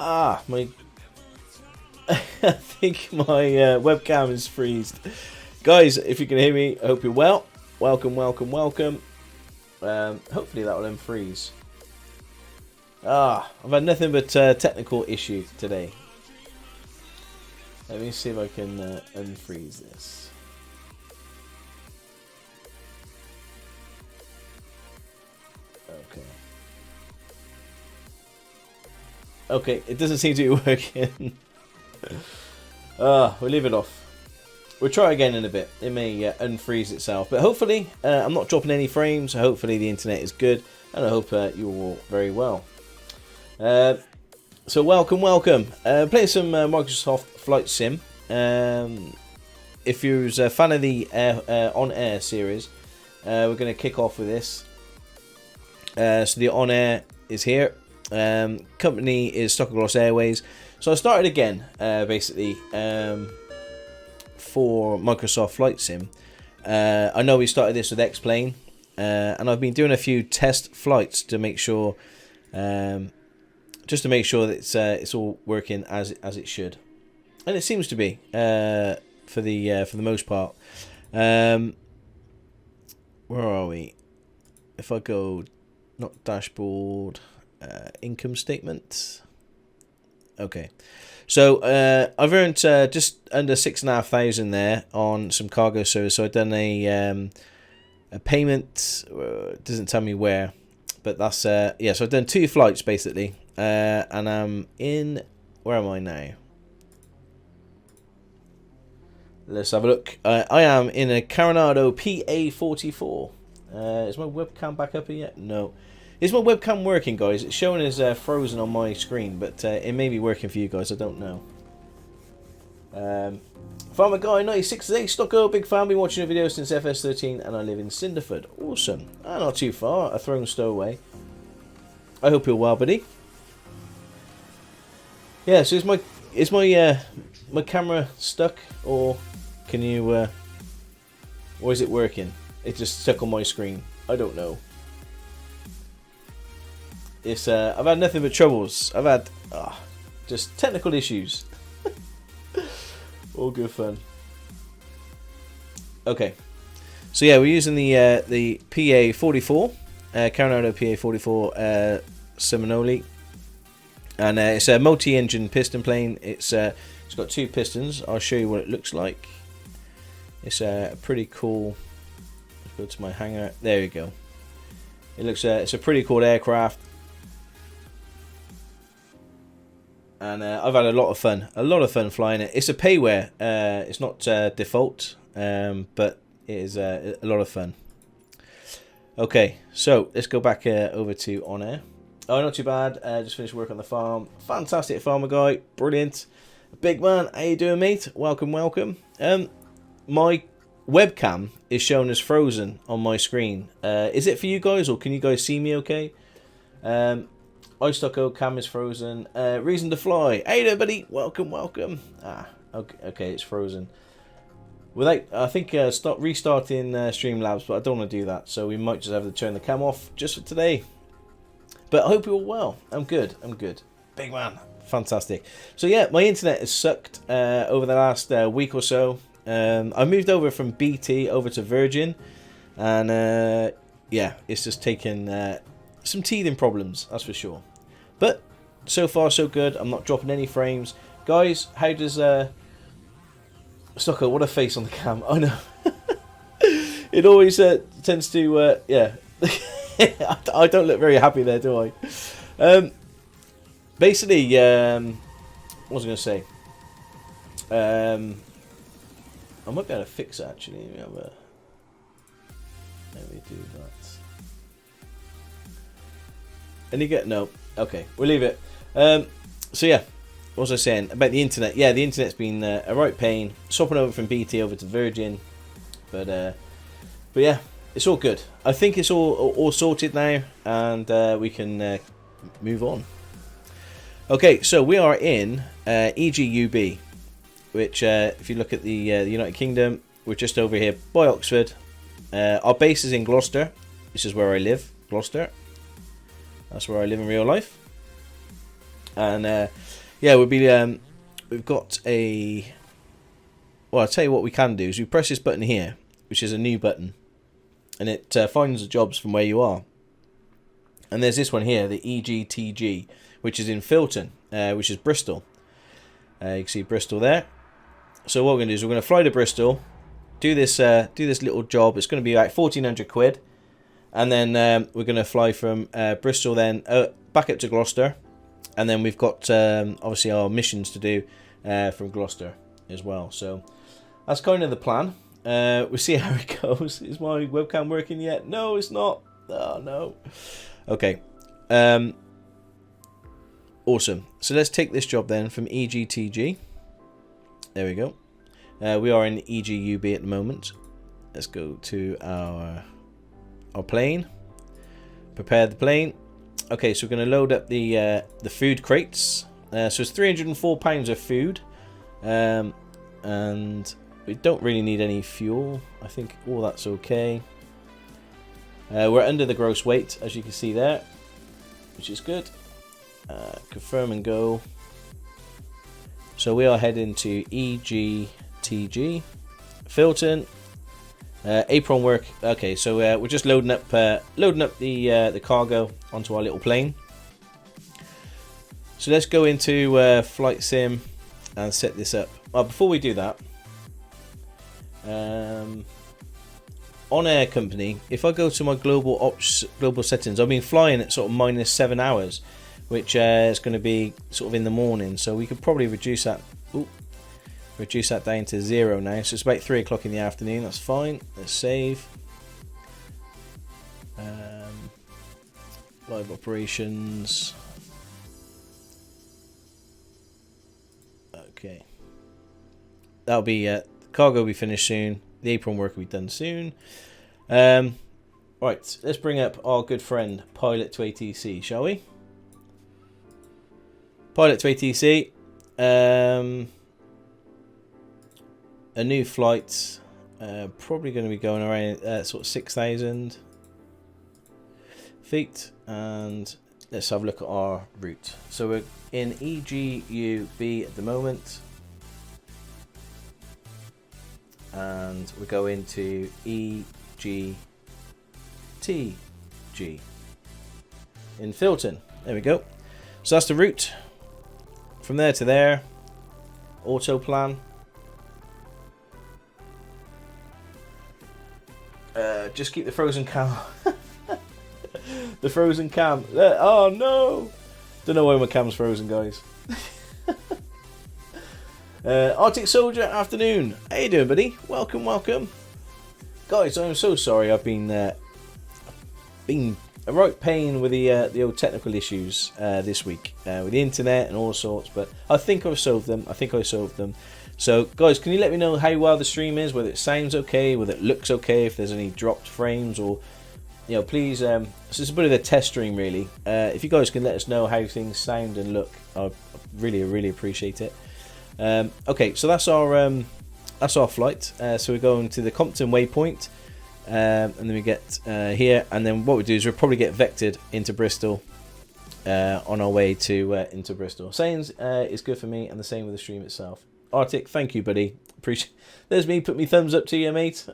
My I think my webcam is freezed. Guys, if you can hear me, I hope you're well. Welcome. Hopefully that will unfreeze. I've had nothing but technical issue today. Let me see if I can unfreeze this. Okay, it doesn't seem to be working. We'll leave it off. We'll try again in a bit. It may unfreeze itself, but hopefully I'm not dropping any frames. Hopefully the internet is good, and I hope you're all very well. So welcome. Playing some Microsoft Flight Sim. If you're a fan of the ONAIR series, we're going to kick off with this. So the ONAIR is here. Company is Stockholm Airways. So I started again, basically, for Microsoft Flight Sim. I know we started this with X-Plane, and I've been doing a few test flights to make sure, just to make sure that it's all working as it should, and it seems to be for the most part. Where are we? If I go, not dashboard. Income statement. Okay, so I've earned just under 6,500 there on some cargo service. So I've done a payment. It doesn't tell me where, but that's yeah. So I've done 2 flights basically, and I'm in. Where am I now? Let's have a look. I am in a Coronado PA44. Is my webcam back up here yet? No. Is my webcam working, guys? It's showing as frozen on my screen, but it may be working for you guys. I don't know. Farmer Guy 96 today. Stocko, big fan. Been watching a video since FS13, and I live in Cinderford. Awesome. Not too far. A thrown stowaway. I hope you're well, buddy. Yeah. So is my camera stuck, or can you? Or is it working? It's just stuck on my screen. I don't know. It's I've had nothing but troubles. I've had just technical issues. All good fun. Okay, so yeah, we're using the PA44, Coronado PA44 Seminole, and it's a multi-engine piston plane. It's got 2 pistons. I'll show you what it looks like. It's pretty cool. Let's go to my hangar. There you go. It looks it's a pretty cool aircraft. And I've had a lot of fun flying it. It's a payware. It's not default, but it is a lot of fun. Okay, so let's go back over to ONAIR. Oh, not too bad. Just finished work on the farm. Fantastic farmer guy, brilliant. Big man, how you doing, mate? Welcome. My webcam is shown as frozen on my screen. Is it for you guys, or can you guys see me? Okay. iStocko cam is frozen. Reason to fly. Hey there, buddy. Welcome. Okay, it's frozen. I think restarting Streamlabs, but I don't want to do that, so we might just have to turn the cam off just for today. But I hope you're all well. I'm good. Big man. Fantastic. So yeah, my internet has sucked over the last week or so. I moved over from BT over to Virgin, and yeah, it's just taken some teething problems, that's for sure. But so far so good. I'm not dropping any frames. Guys, how does Stocko, what a face on the cam. Oh no. It always tends to yeah. I don't look very happy there, do I? Basically, what was I going to say? I might be able to fix it actually. Maybe do that. And you get no. Okay, we'll leave it. So yeah, what was I saying about the internet? Yeah, the internet's been a right pain. Swapping over from BT over to Virgin, but yeah, it's all good. I think it's all sorted now, and we can move on. Okay, so we are in EGUB, which if you look at the United Kingdom, we're just over here by Oxford. Our base is in Gloucester. This is where I live, Gloucester. That's where I live in real life. And yeah, we've got a. Well, I'll tell you what we can do is we press this button here, which is a new button, and it finds the jobs from where you are. And there's this one here, the EGTG, which is in Filton, which is Bristol. You can see Bristol there. So what we're going to do is we're going to fly to Bristol, do this little job. It's going to be like 1,400 quid, and then we're going to fly from Bristol then back up to Gloucester, and then we've got obviously our missions to do from Gloucester as well. So that's kind of the plan. We'll see how it goes. Is my webcam working yet? No, it's not. Oh no. Okay. Awesome. So let's take this job then from EGTG. There we go. We are in EGUB at the moment. Let's go to our plane. Prepare the plane. Okay, so we're going to load up the food crates. So it's £304 of food, and we don't really need any fuel. I think all that's okay. We're under the gross weight, as you can see there, which is good. Confirm and go. So we are heading to EGTG, Filton, apron work. Okay, so we're just loading up the cargo onto our little plane. So let's go into Flight Sim and set this up. Before we do that, ONAIR company. If I go to my global settings, I've been flying at sort of -7 hours. Which is going to be sort of in the morning, so we could probably reduce that down to 0 now. So it's about 3 o'clock in the afternoon. That's fine. Let's save. Live operations. Okay. That'll be cargo will be finished soon. The apron work will be done soon. Right, let's bring up our good friend Pilot to ATC, shall we? Pilot to ATC, a new flight, probably going to be going around sort of 6,000 feet, and let's have a look at our route. So we're in EGUB at the moment, and we're going to EGTG in Filton. There we go. So that's the route. From there to there, auto plan. Just keep the frozen cam. The frozen cam. Oh no! Don't know why my cam's frozen, guys. Arctic Soldier, afternoon. How you doing, buddy? Welcome, welcome. Guys, I'm so sorry. I've been a right pain with the old technical issues this week with the internet and all sorts, but I think I've solved them. So guys, can you let me know how well the stream is, whether it sounds okay, whether it looks okay, if there's any dropped frames, or please, this is a bit of a test stream really. If you guys can let us know how things sound and look, I really appreciate it. Okay, so that's our flight. So we're going to the Compton waypoint. And then we get here, and then what we do is we'll probably get vectored into Bristol on our way to into Bristol. Sounds is good for me, and the same with the stream itself. Arctic, thank you, buddy. Appreciate. There's me. Put me thumbs up to you, mate.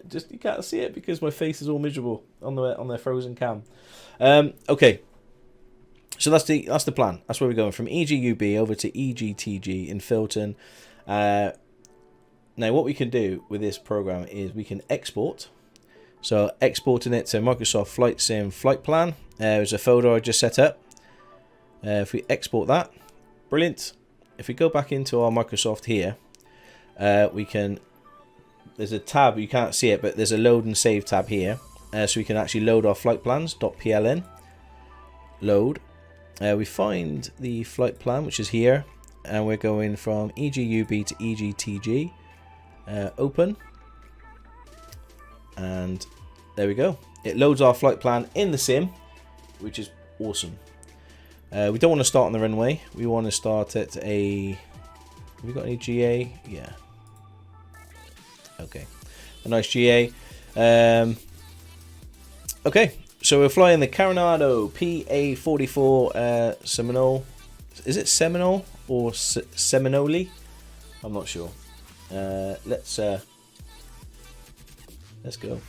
Just you can't see it because my face is all miserable on the frozen cam. Okay. So that's the plan. That's where we're going, from EGUB over to EGTG in Filton. Now what we can do with this program is we can export. So exporting it to Microsoft Flight Sim Flight Plan. There's a folder I just set up. If we export that, brilliant. If we go back into our Microsoft here, we can. There's a tab, you can't see it, but there's a load and save tab here, so we can actually load our flight plans. .pln. Load. We find the flight plan, which is here, and we're going from EGUB to EGTG. Open. And there we go. It loads our flight plan in the sim, which is awesome. We don't want to start on the runway. We want to start at a... Have we got any GA? Yeah. Okay. A nice GA. Okay. So we're flying the Coronado PA44 Seminole. Is it Seminole or Seminole? I'm not sure. Let's go.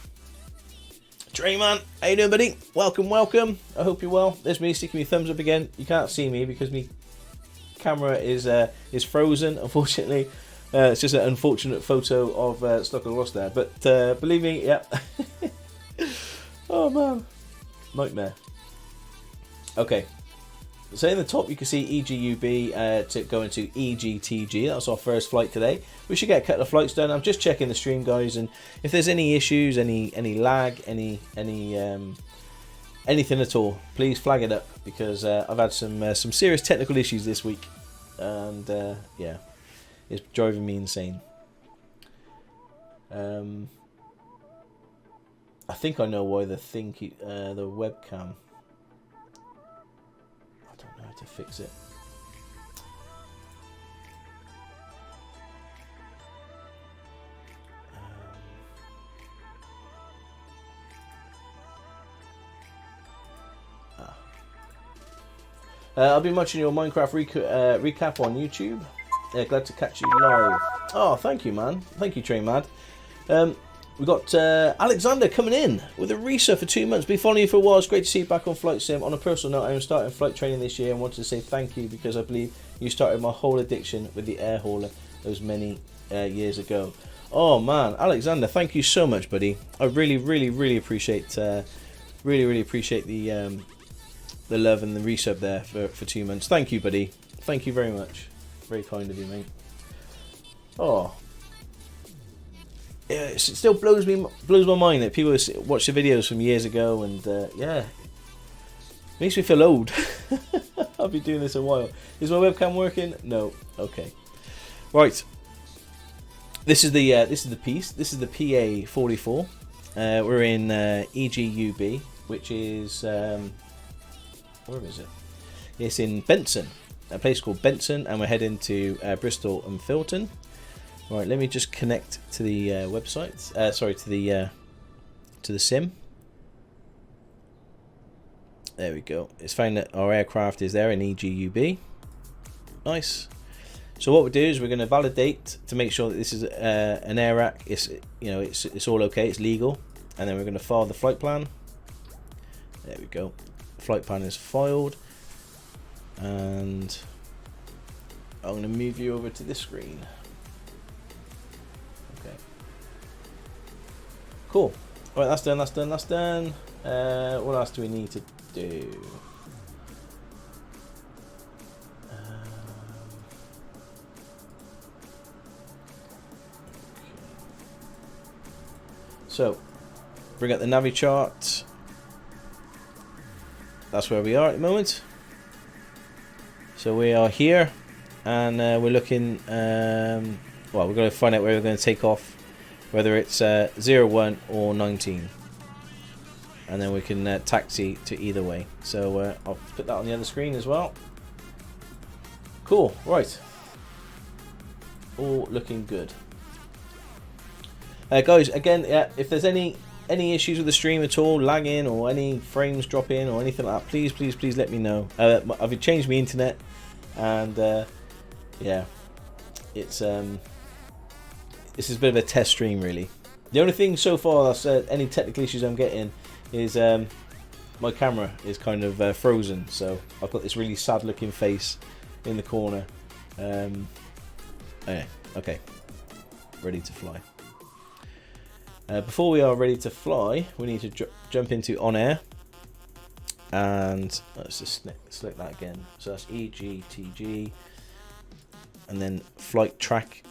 Trey man, how you doing, buddy? Welcome, welcome. I hope you're well. There's me sticking my thumbs up again. You can't see me because my camera is frozen, unfortunately. It's just an unfortunate photo of Stock and Lost there. But believe me, yeah. Oh man, nightmare. Okay. So in the top you can see EGUB to go into EGTG. That's our first flight today. We should get a couple of flights done. I'm just checking the stream, guys, and if there's any issues, any lag, anything at all, please flag it up, because I've had some serious technical issues this week, and yeah, it's driving me insane. I think I know why the webcam. I don't know how to fix it. I've been watching your Minecraft recap on YouTube. Glad to catch you live. Oh, thank you, man. Thank you, Train Mad. We've got Alexander coming in with a resub for 2 months. Been following you for a while. It's great to see you back on Flight Sim. On a personal note, I am starting flight training this year and wanted to say thank you, because I believe you started my whole addiction with the air hauler those many years ago. Oh man, Alexander, thank you so much, buddy. I really appreciate really appreciate the love and the resub there for 2 months. Thank you, buddy. Thank you very much. Very kind of you, mate. Oh. Yeah, it still blows my mind that people watch the videos from years ago, and yeah, makes me feel old. I've been doing this a while. Is my webcam working? No. Okay. Right. This is the piece. This is the PA44. We're in EGUB, which is where is it? It's in Benson, a place called Benson, and we're heading to Bristol and Filton. Right, let me just connect to the website. Sorry, to the sim. There we go. It's found that our aircraft is there in EGUB. Nice. So what we do is we're going to validate to make sure that this is an air rack. It's all okay. It's legal, and then we're going to file the flight plan. There we go. The flight plan is filed, and I'm going to move you over to this screen. Cool. Alright, that's done, that's done. What else do we need to do? So, bring up the Navi chart. That's where we are at the moment. So we are here, and we're looking, well, we're going to find out where we're going to take off. Whether it's 01 or 19, and then we can taxi to either way. So I'll put that on the other screen as well. Cool. Right. All looking good. Guys, again, yeah, if there's any issues with the stream at all, lagging or any frames dropping or anything like that, please let me know. I've changed my internet, and yeah, it's this is a bit of a test stream, really. The only thing so far that's any technical issues I'm getting is my camera is kind of frozen, so I've got this really sad looking face in the corner. Okay, ready to fly. Before we are ready to fly, we need to jump into ONAIR, and let's just select that again. So that's EGTG, and then flight track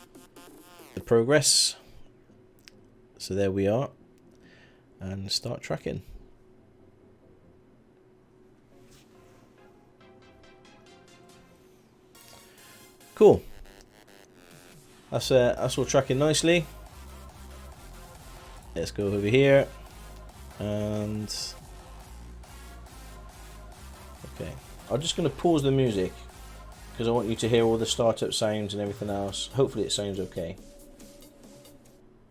the progress. So there we are, and start tracking. Cool. That's all tracking nicely. Let's go over here, and okay, I'm just going to pause the music because I want you to hear all the startup sounds and everything else. Hopefully it sounds okay.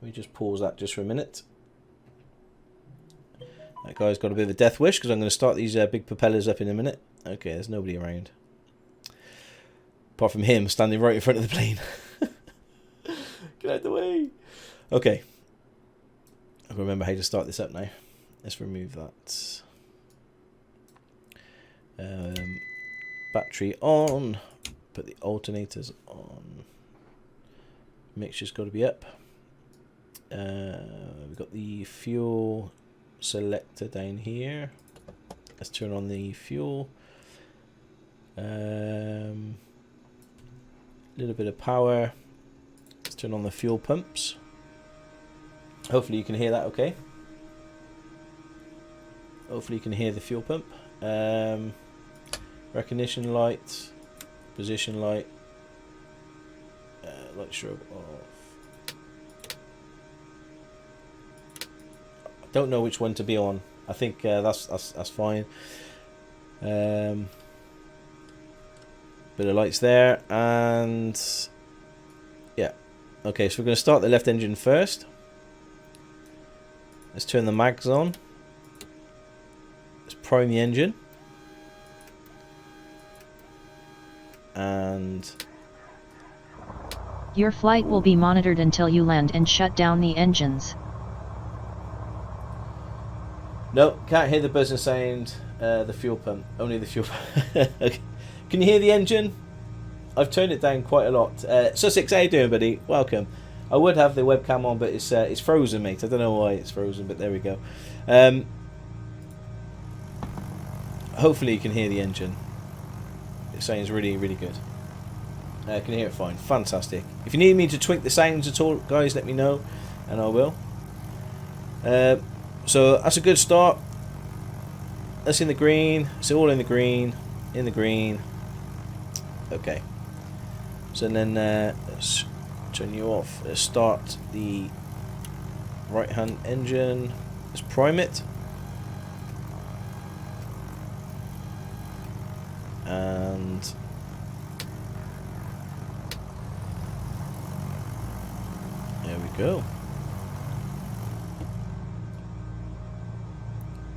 Let me just pause that just for a minute. That guy's got a bit of a death wish because I'm going to start these big propellers up in a minute. Okay, there's nobody around. Apart from him standing right in front of the plane. Get out of the way. Okay. I remember how to start this up now. Let's remove that. Battery on. Put the alternators on. Mixture's got to be up. We've got the fuel selector down here. Let's turn on the fuel. Little bit of power. Let's turn on the fuel pumps. Hopefully you can hear that okay. Hopefully you can hear the fuel pump. Recognition light, position light, light strobe off. I don't know which one to be on. I think that's fine. Bit of lights there, and yeah. Okay, so we're going to start the left engine first. Let's turn the mags on. Let's prime the engine. And your flight will be monitored until you land and shut down the engines. No, can't hear the buzzing sound. The fuel pump, only the fuel pump. Okay. Can you hear the engine? I've turned it down quite a lot. Sussex, how you doing, buddy? Welcome. I would have the webcam on, but it's frozen, mate. I don't know why it's frozen, but there we go. Hopefully you can hear the engine. It sounds really, really good. I can hear it fine. Fantastic. If you need me to tweak the sounds at all, guys, let me know, and I will. So that's a good start. That's in the green. It's all in the green. In the green. Okay. So then let's turn you off. Let's start the right-hand engine. Let's prime it. And there we go.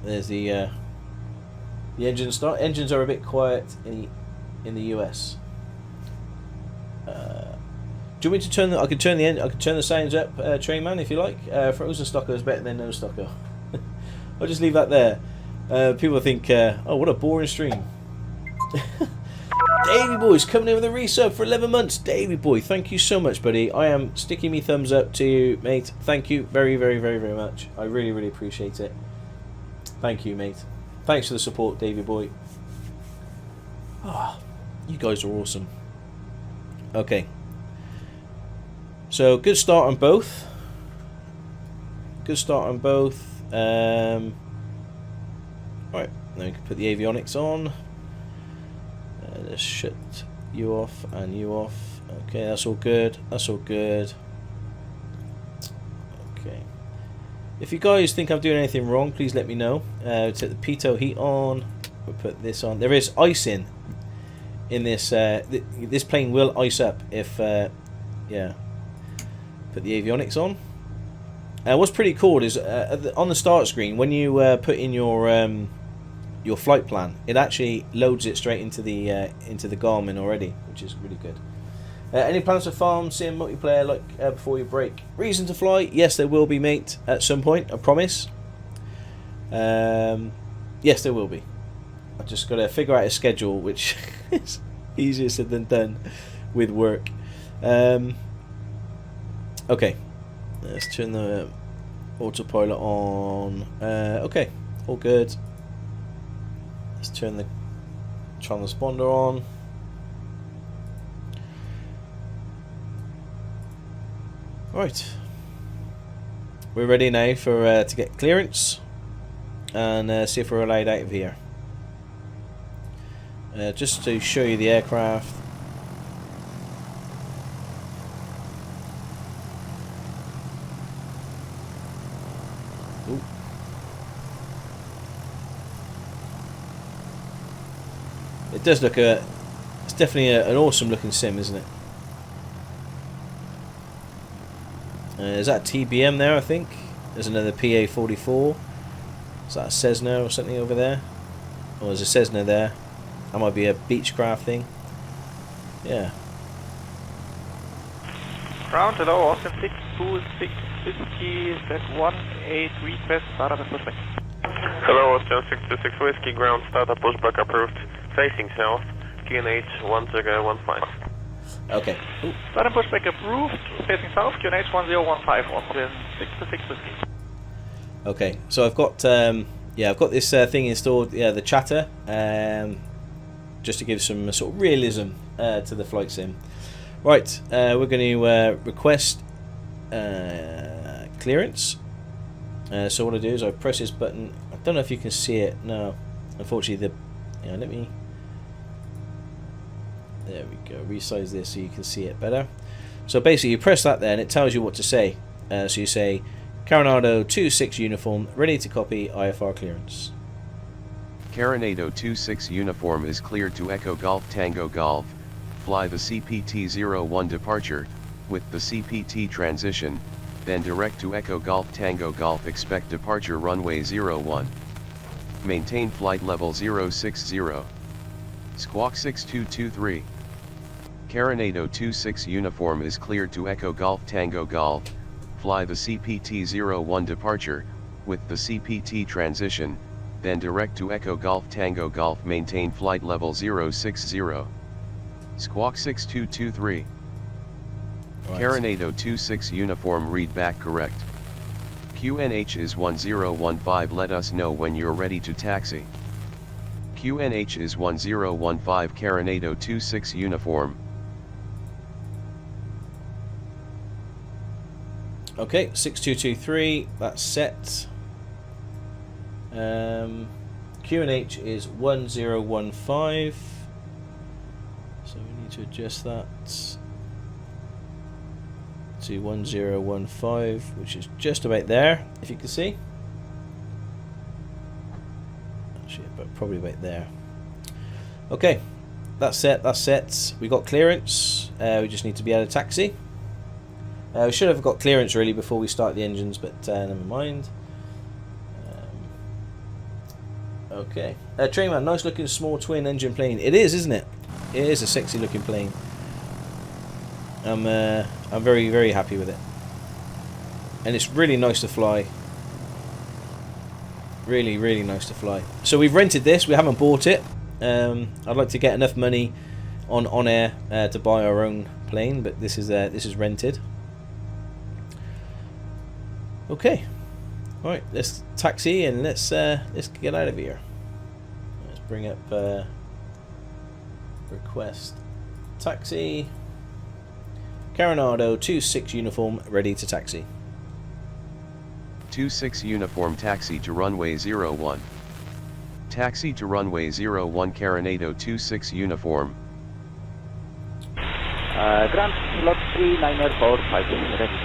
There's the engine start. Engines are a bit quiet in the US. Do you want me to turn the? I could turn the sounds up, Trainman, if you like. Frozen Stocker is better than no Stocker. I'll just leave that there. People think, oh, what a boring stream. Davey Boy's coming in with a resub for 11 months. Davey Boy, thank you so much, buddy. I am sticking me thumbs up to you, mate. Thank you very, very, very, very much. I really, really appreciate it. Thank you, mate. Thanks for the support, Davey Boy. Ah, you guys are awesome. Okay. So, good start on both. Good start on both. Right, then we can put the avionics on. Let's shut you off and you off. Okay, that's all good. That's all good. Okay. If you guys think I'm doing anything wrong, please let me know. Take the pitot heat on. We'll put this on. There is icing in this. This plane will ice up if, yeah. Put the avionics on. What's pretty cool is on the start screen when you put in your flight plan, it actually loads it straight into the Garmin already, which is really good. Any plans for farm sim multiplayer like before you break? Reason to fly? Yes, there will be, mate. At some point, I promise. Yes, there will be. I've just got to figure out a schedule, which is easier said than done with work. Okay, let's turn the autopilot on. Okay, all good. Let's turn the transponder on. Right, we're ready now for to get clearance and see if we're allowed out of here. Just to show you the aircraft. Ooh. It does look it's definitely an awesome looking sim, isn't it? Is that TBM there, I think? There's another PA-44. Is that a Cessna or something over there? Or there's a Cessna there. That might be a Beechcraft thing. Yeah. Ground, hello, Austin 626 Whiskey, set 18 request, startup and pushback. Hello, Austin 626 Whiskey, ground, startup, pushback approved, facing south, QNH 1015. Okay. Ooh. Startup pushback approved, facing south, QNH 1015, Austin 626 Whiskey. Okay, so I've got I've got this thing installed, the chatter, just to give some sort of realism to the flight sim. Right, we're going to request clearance. So what I do is I press this button. I don't know if you can see it. No, unfortunately, let me. There we go. Resize this so you can see it better. So basically, you press that there, and it tells you what to say. So you say, Coronado 26 uniform, ready to copy IFR clearance. Coronado 26 uniform is cleared to Echo Golf Tango Golf. Fly the CPT-01 departure, with the CPT transition, then direct to Echo Golf Tango Golf. Expect departure runway 01. Maintain flight level 060. Squawk 6223. Coronado 26 uniform is cleared to Echo Golf Tango Golf. Fly the CPT-01 departure, with the CPT transition, then direct to Echo Golf Tango Golf. Maintain flight level 060. Squawk 6223. Right. Coronado 26 uniform read back correct. QNH is 1015. Let us know when you're ready to taxi. QNH is 1015. Coronado 26 uniform. Okay, 6223, that's set. QNH is 1015. So we need to adjust that to 1015, which is just about there, if you can see. Actually, but probably about there. Okay, that's set, that's set. We got clearance. We just need to be able to taxi. We should have got clearance really before we start the engines, but never mind. Okay. Trainman, nice looking small twin engine plane. It is, isn't it? It is a sexy looking plane. I'm very, very happy with it. And it's really nice to fly. Really, really nice to fly. So we've rented this, we haven't bought it. I'd like to get enough money on ONAIR to buy our own plane, but this is rented. Okay. Alright, let's taxi and let's get out of here. Let's bring up request taxi. Coronado 26 uniform ready to taxi. 26 uniform taxi to runway 01. Taxi to runway 01. Coronado 26 uniform. Grand slot 3945 ready.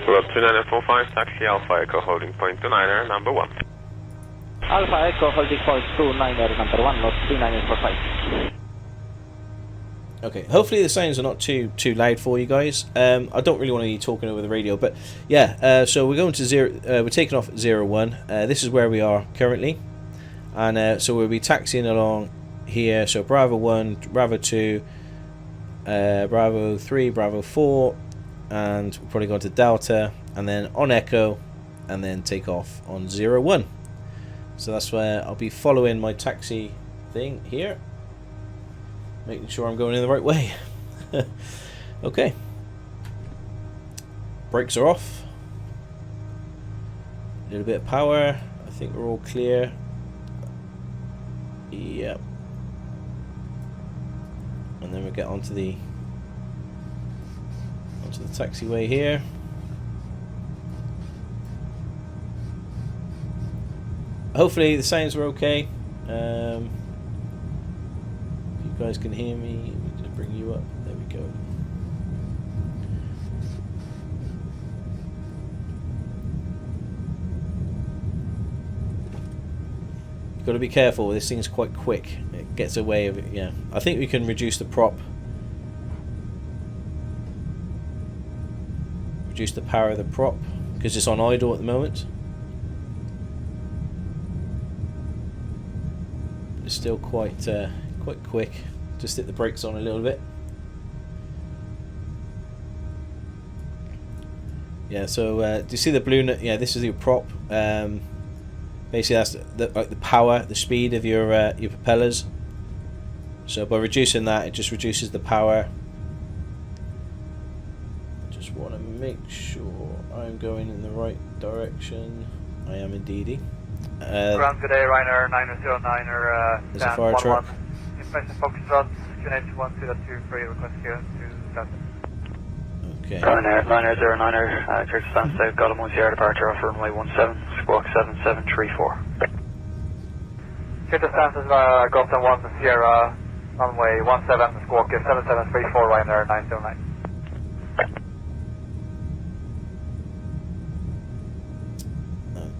Slot 2945, taxi Alpha Echo holding point 29er number 1. Alpha Echo holding point 29er number 1, lot 3945. Okay, hopefully the sounds are not too loud for you guys. I don't really want to be talking over the radio, but yeah. So we're going to we're taking off 01. This is where we are currently, and so we'll be taxiing along here. So Bravo 1, Bravo 2, Bravo 3, Bravo 4, and we'll probably go to Delta, and then on Echo, and then take off on 01. So that's where I'll be following my taxi thing here. Making sure I'm going in the right way. Okay. Brakes are off. A little bit of power. I think we're all clear. Yep. And then we get onto the taxiway here. Hopefully the sounds were okay. You guys can hear me. Let me just bring you up. There we go. You've got to be careful. This thing's quite quick. It gets away of it. Yeah, I think we can reduce the prop. Reduce the power of the prop because it's on idle at the moment. It's still quite quick Just hit the brakes on a little bit. Yeah, so do you see the blue? Yeah, this is your prop. Basically, that's the power, the speed of your propellers. So by reducing that, it just reduces the power. Just want to make sure I'm going in the right direction. I am indeed. Ground good day, Ryanair 909er. There's a fire truck. Information focus rod, QNH 1223, request clearance to Delta. Okay. Ryanair 909er, clear to stand south, Gollum Sierra departure off runway 17, squawk 7734. Clear to stand is Golf 1 Sierra, runway 17, squawk 7734, Ryanair 909.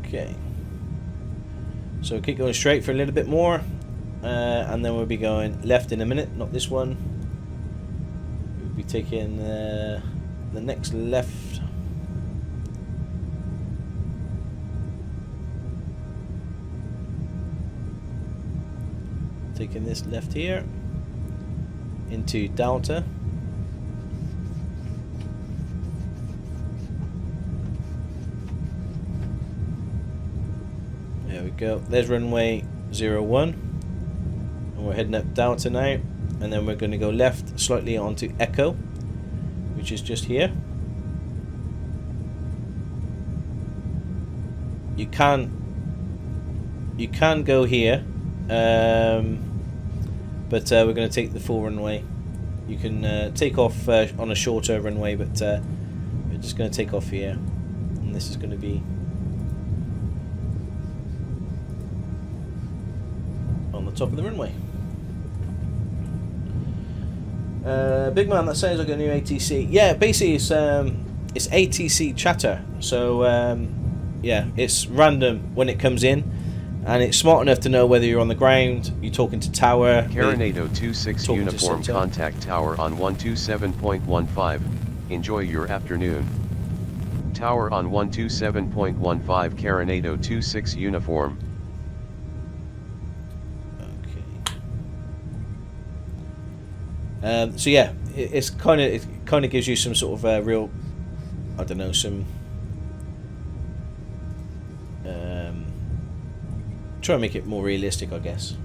Okay. So keep going straight for a little bit more, and then we'll be going left in a minute. Not this one. We'll be taking the next left. Taking this left here into Delta. There we go. There's runway 01. And we're heading up Delta now. And then we're going to go left slightly onto Echo, which is just here. You can go here, but we're going to take the full runway. You can take off on a shorter runway, but we're just going to take off here. And this is going to be on the top of the runway. Big man, that sounds like a new ATC. Yeah, basically it's ATC chatter. So yeah, it's random when it comes in, and it's smart enough to know whether you're on the ground, you're talking to tower. Carinado 26 uniform, contact tower on 127.15. Enjoy your afternoon. Tower on 127.15, Carinado 26 uniform. So yeah, it kind of gives you some sort of real, I don't know, some try and make it more realistic, I guess.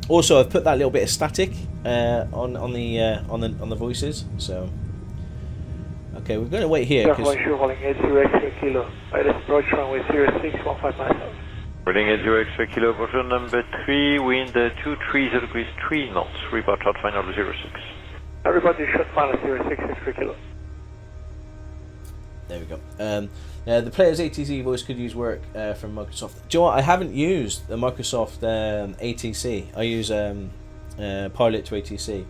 Also, I've put that little bit of static on the voices. So okay, we're going to wait here. Holding 80 kilo. Approach runway 0615 miles. Reading 80 kilo, bottom number 3, wind 230 degrees 3 knots. Report hot final 06. Everybody should final 0663 kilo. There we go. The player's ATC voice could use work from Microsoft. Do you know what? I haven't used the Microsoft ATC. I use Pilot to ATC.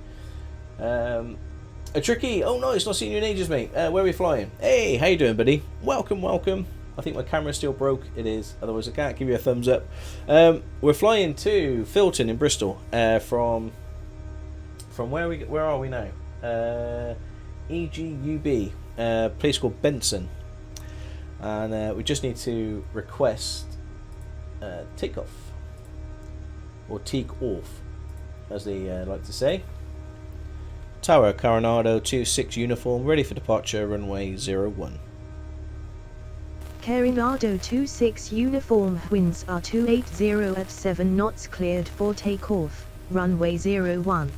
A tricky. Oh no, it's not seen you in ages, mate. Where are we flying? Hey, how you doing, buddy? Welcome, welcome. I think my camera's still broke. It is. Otherwise, I can't give you a thumbs up. We're flying to Filton in Bristol from where are we now? EGUB, place called Benson, and we just need to request takeoff, or take off, as they like to say. Tower Carinado 26 uniform, ready for departure, runway 01. Carinado 26 uniform, winds are 280 at 7 knots, cleared for takeoff, runway 01.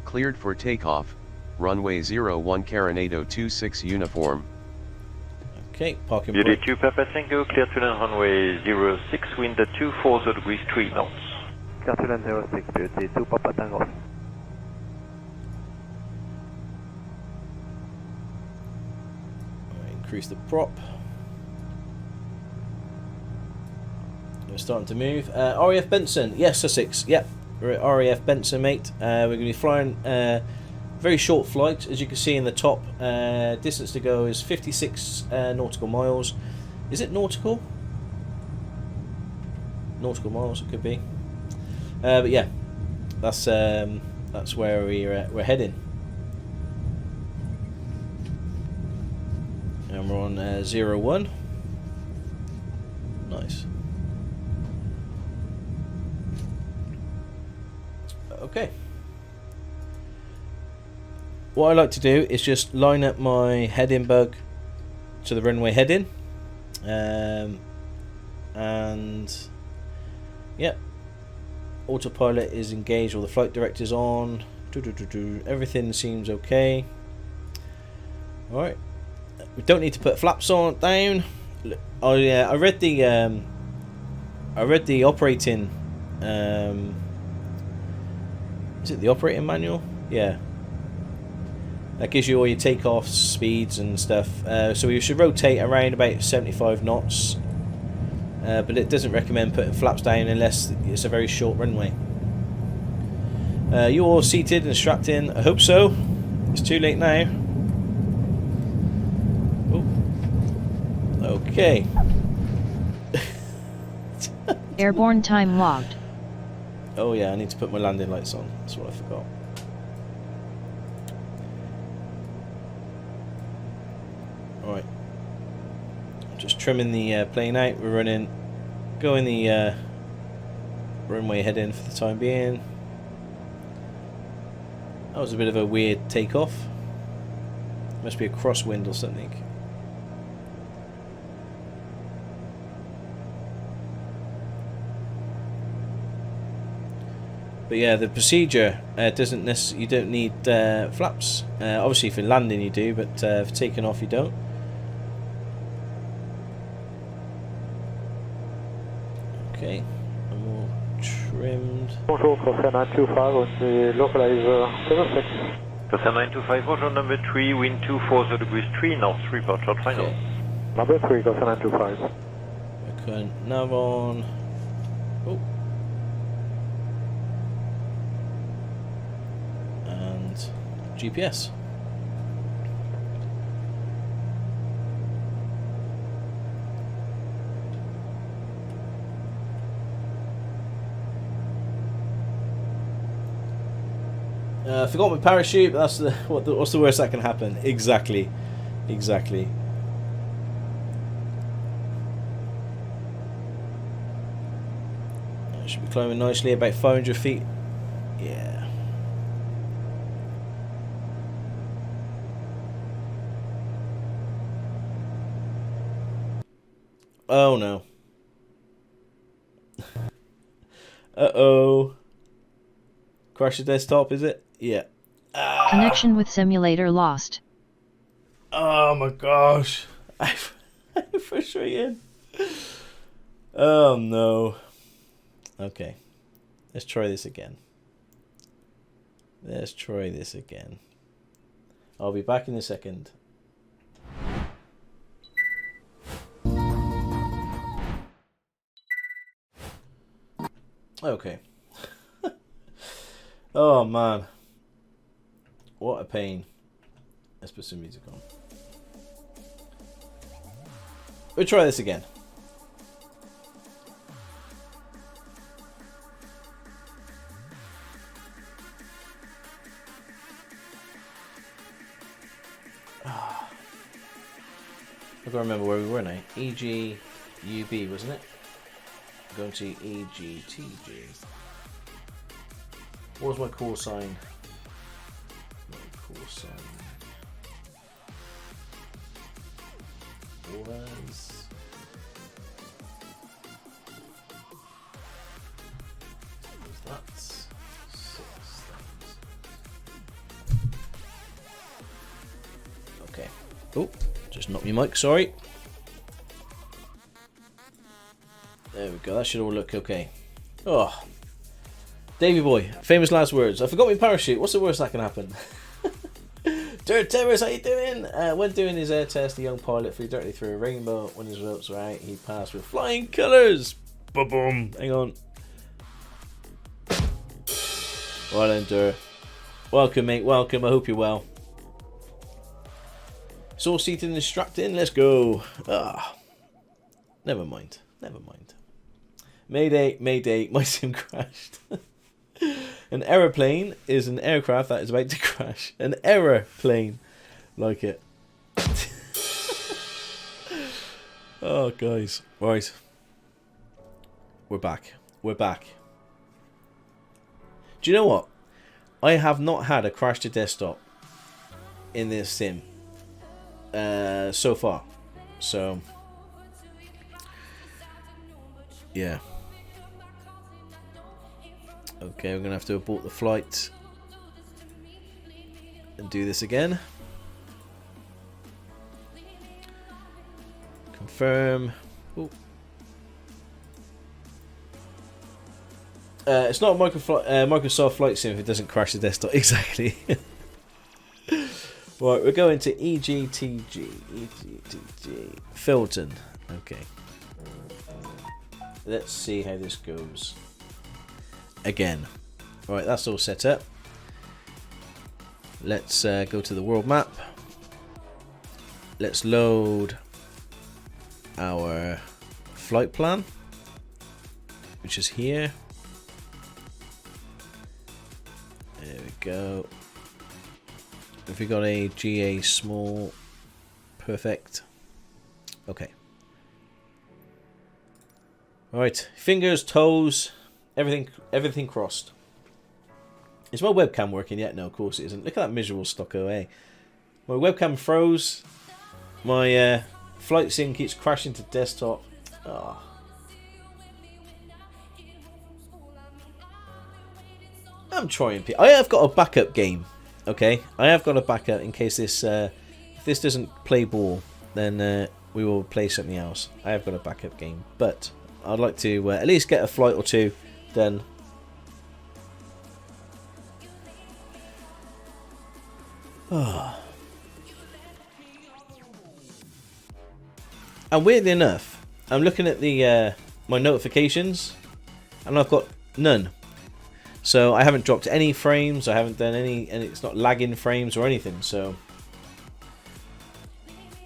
Cleared for takeoff, runway 01, Carinado 26 uniform. Okay, parking. UD 2 Papa Tango, clear to land runway 06, wind 240 degrees 3 knots. Clear to land 06, UD 2 Papa Tango. Increase the prop. We're starting to move. RAF Benson, yes, Sussex, yep. We're at RAF Benson, mate. We're going to be flying very short flight, as you can see in the top. Distance to go is 56 nautical miles. Is it nautical? Nautical miles, it could be. But yeah, that's where we're heading. And we're on 01. Nice. Okay. what I like to do is just line up my head-in bug to the runway head-in. And yep, autopilot is engaged, or the flight director's on. Everything seems okay. Alright, we don't need to put flaps on down. Oh yeah, I read the operating is it the operating manual? Yeah, that gives you all your takeoff speeds and stuff. So you should rotate around about 75 knots, but it doesn't recommend putting flaps down unless it's a very short runway. You all seated and strapped in? I hope so. It's too late now. Oh. Okay. Airborne time logged. Oh yeah, I need to put my landing lights on. That's what I forgot. Alright. Just trimming the plane out. We're going the runway head in for the time being. That was a bit of a weird takeoff. Must be a crosswind or something. But yeah, the procedure doesn't necessarily. You don't need flaps. Obviously, for landing you do, but for taking off you don't. Okay, I'm all trimmed. Bonjour, Corsair 925 on the localizer 06. Corsair 925, bonjour, number 3, wind 240 degrees 3 knots, report short final. Okay. Number 3, Corsair 925. Okay, nav on. Oh. And GPS. I forgot my parachute, but that's what's the worst that can happen? Exactly. Exactly. I should be climbing nicely, about 500 feet. Yeah. Oh no. Uh-oh. Crash the desktop, is it? Yeah. Connection with simulator lost. Oh my gosh. I'm frustrated. Oh no. Okay. Let's try this again. Let's try this again. I'll be back in a second. Okay. Oh man. What a pain. Let's put some music on. We'll try this again. I can't remember where we were now. EGUB, wasn't it? Going to EGTG. What was my call sign? My call sign was... that? 6 things. Okay. Oh, just knocked my mic, sorry. There we go, that should all look okay. Oh, Davey boy, famous last words. I forgot my parachute. What's the worst that can happen? Dirt Terrace, how you doing? When doing his air test, the young pilot flew directly through a rainbow. When his results were out, he passed with flying colours. Boom. Hang on. Well then, Dirt. Welcome, mate. Welcome. I hope you're well. It's all seated and strapped in. Let's go. Never mind. Never mind. Mayday, mayday. My sim crashed. An aeroplane is an aircraft that is about to crash. An aeroplane. Like it. Oh, guys. Right. We're back. We're back. Do you know what? I have not had a crash to desktop in this sim so far. So yeah. Okay, we're gonna have to abort the flight and do this again. Confirm. Ooh. It's not a Microsoft Flight Sim if it doesn't crash the desktop. Exactly. Right, we're going to EGTG. Filton. Okay. Let's see how this goes. Again. Right, that's all set up. Let's go to the world map. Let's load our flight plan, which is here. There we go. Have we got a GA small? Perfect. Okay. Alright, fingers, toes, everything crossed. Is my webcam working yet? No, of course it isn't. Look at that miserable stock OA. My webcam froze. My flight sim keeps crashing to desktop. Oh. I'm trying. I have got a backup game. Okay, I have got a backup in case this if this doesn't play ball, then we will play something else. I have got a backup game, but I'd like to at least get a flight or two done. And weirdly enough, I'm looking at the my notifications, and I've got none. So I haven't dropped any frames. I haven't done any, and it's not lagging frames or anything. So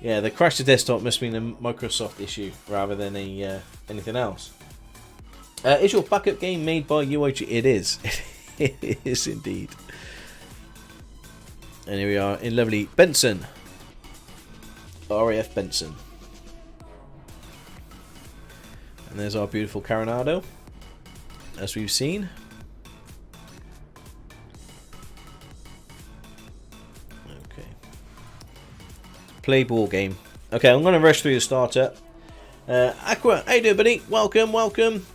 yeah, the crash to desktop must have been a Microsoft issue rather than a anything else. Is your backup game made by UIG? It is. It is indeed. And here we are in lovely Benson. RAF Benson. And there's our beautiful Coronado, as we've seen. Okay. Play ball game. Okay, I'm going to rush through the startup. Aqua, how you doing, buddy? Welcome, welcome.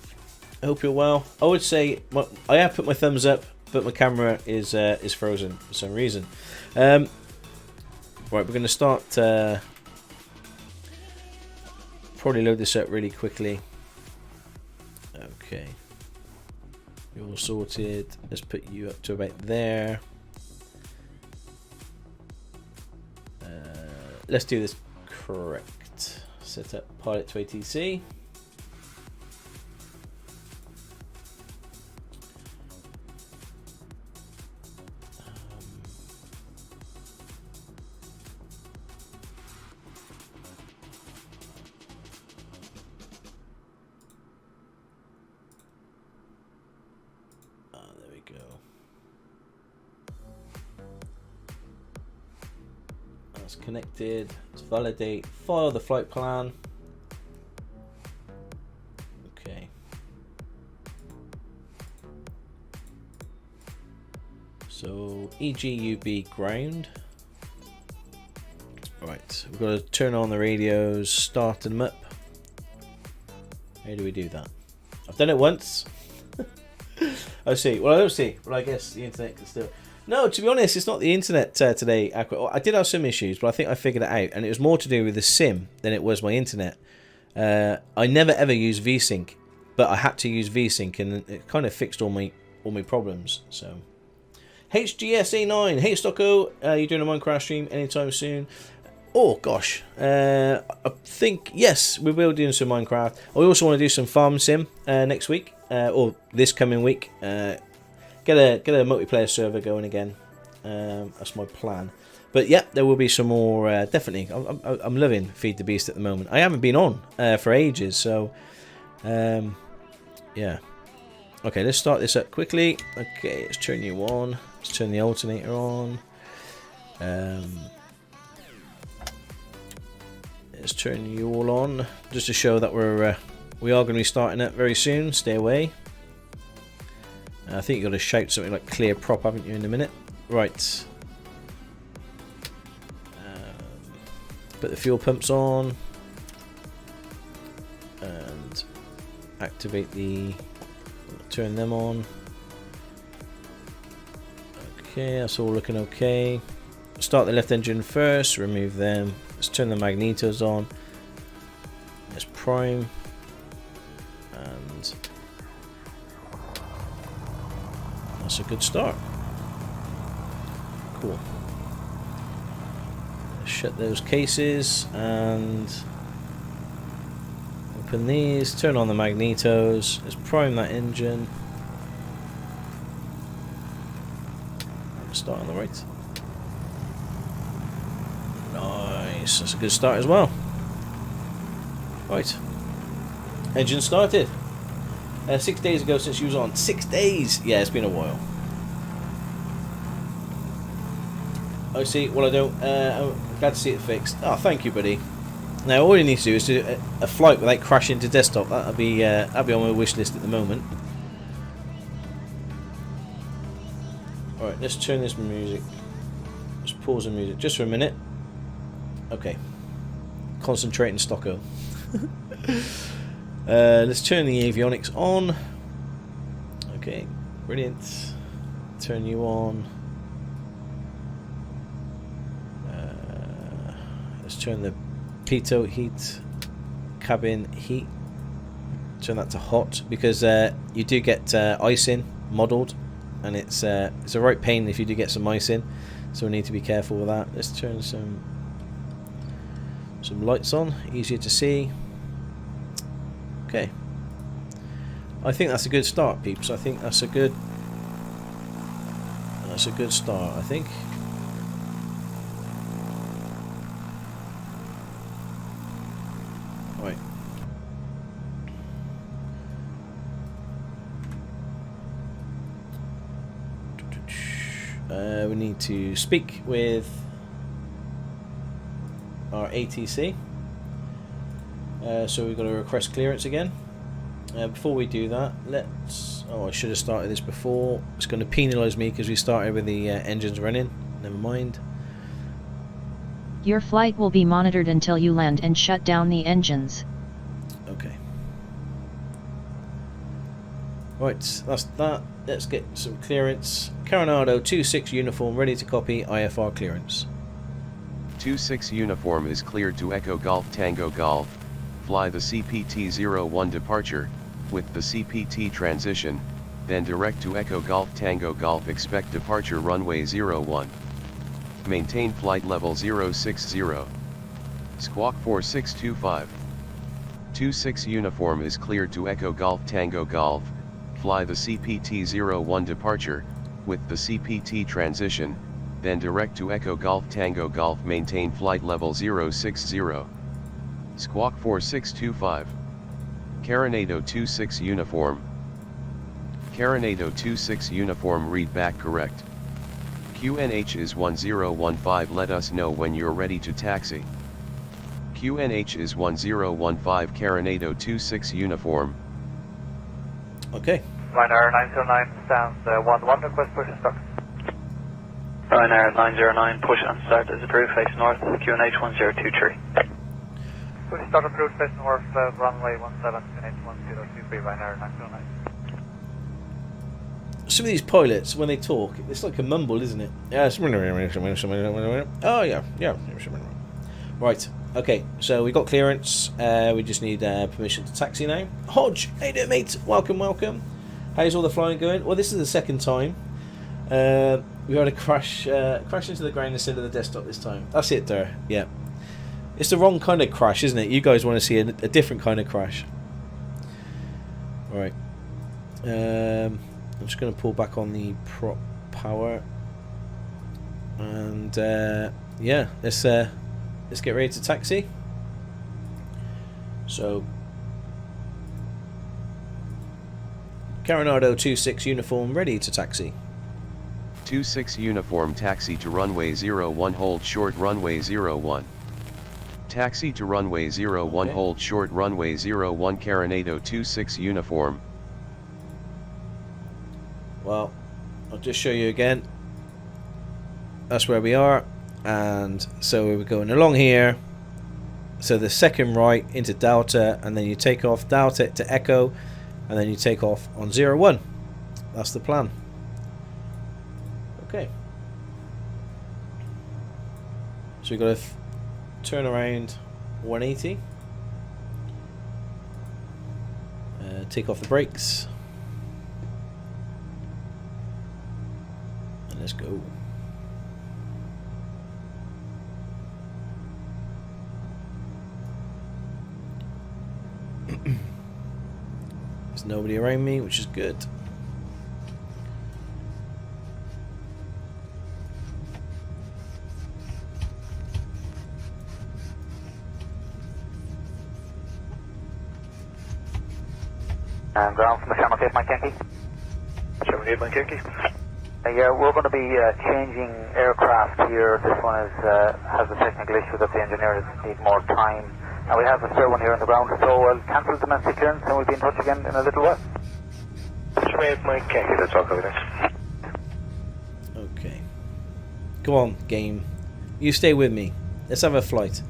I hope you're well. I would say I have put my thumbs up, but my camera is frozen for some reason. Right, we're going to start. Probably load this up really quickly. Okay, you're all sorted. Let's put you up to about there. Let's do this correct. Set up pilot to ATC. There we go. That's connected. Let's validate. Follow the flight plan. Okay. So EGUB ground. Right, we've got to turn on the radios, start them up. How do we do that? I've done it once. I see. Well, I don't see. Well, I guess the internet can still. No, to be honest, it's not the internet today. I did have some issues, but I think I figured it out, and it was more to do with the sim than it was my internet. I never ever used VSync, but I had to use VSync, and it kind of fixed all my problems. So, HGSA9, hey Stocko, you doing a Minecraft stream anytime soon? Oh gosh, I think yes, we will do some Minecraft. I also want to do some farm sim next week, or this coming week. Get a multiplayer server going again. That's my plan. But yeah, there will be some more. Definitely, I'm loving Feed the Beast at the moment. I haven't been on for ages, so yeah. Okay, let's start this up quickly. Okay, let's turn you on. Let's turn the alternator on. Let's turn you all on, just to show that we are going to be starting it very soon. Stay away. I think you've got to shout something like clear prop, haven't you, in a minute? Right. Put the fuel pumps on. And activate the... turn them on. Okay, that's all looking okay. Start the left engine first, remove them. Let's turn the magnetos on. Let's prime. And that's a good start. Cool. Let's shut those cases and open these, turn on the magnetos. Let's prime that engine. Start on the right. Nice, that's a good start as well. Right, engine started. 6 days ago since you was on. 6 days. Yeah, it's been a while. I see. Well, I don't. I'm glad to see it fixed. Oh, thank you, buddy. Now all you need to do is do a flight without crashing to desktop. That'll be on my wish list at the moment. Alright, let's turn this music. Let's pause the music just for a minute. Okay. Concentrating Stocko. Let's turn the avionics on. Okay, brilliant. Turn you on. Let's turn the pitot heat, cabin heat. Turn that to hot because you do get ice in modelled. And it's a right pain if you do get some ice in, so we need to be careful with that. Let's turn some lights on, easier to see. Okay, I think that's a good start, peeps. I think that's a good start. I think. Right. We need to speak with our ATC. So we've got to request clearance again. Before we do that, let's... Oh, I should have started this before. It's going to penalise me because we started with the engines running. Never mind. Your flight will be monitored until you land and shut down the engines. Okay. Right, that's that. Let's get some clearance. Coronado 26 uniform ready to copy IFR clearance. 26 uniform is cleared to Echo Golf Tango Golf. Fly the CPT-01 departure, with the CPT transition, then direct to Echo Golf Tango Golf. Expect departure runway 01. Maintain flight level 060. Squawk 4625. 26 uniform is cleared to Echo Golf Tango Golf. Fly the CPT-01 departure, with the CPT transition, then direct to Echo Golf Tango Golf. Maintain flight level 060. Squawk 4625. Coronado 26 uniform. Coronado 26 uniform, read back correct. QNH is 1015, let us know when you're ready to taxi. QNH is 1015, Coronado 26 uniform. Okay. Ryanair 909 stands 11, request push and start. Ryanair 909, push and start is approved, face north, QNH 1023. Push start approved, face north, runway 17, QNH 1023, Ryanair 909. Some of these pilots, when they talk, it's like a mumble, isn't it? Oh, yeah. Right, okay, so we got clearance. We just need permission to taxi now. Hodge, how you doing, mate? Welcome. How's all the flying going? Well, this is the second time. We had a crash into the ground instead of the desktop this time. That's it there, yeah. It's the wrong kind of crash, isn't it? You guys want to see a different kind of crash. Right. I'm just going to pull back on the prop power. And, yeah, let's get ready to taxi. So, Coronado 26 uniform ready to taxi. 26 uniform, taxi to runway 01, hold short runway 01. Taxi to runway 01, okay. Hold short runway 01, Coronado 26 uniform. Well, I'll just show you again. That's where we are. And so we're going along here. So the second right into Delta, and then you take off Delta to Echo, and then you take off on 01. That's the plan. Okay. So we've got to turn around 180. Take off the brakes. And let's go. There's nobody around me, which is good. Ground from the Shamrock 8 Mike Yankee. Shamrock 8 Mike Yankee. Yeah, we're going to be changing aircraft here. This one is has a technical issue that the engineers need more time. And we have a spare one here on the ground, so I'll cancel domestic clearance and we'll be in touch again in a little while. Shamrock 8 Mike Yankee, that's all over there. Okay. Come on, game. You stay with me. Let's have a flight.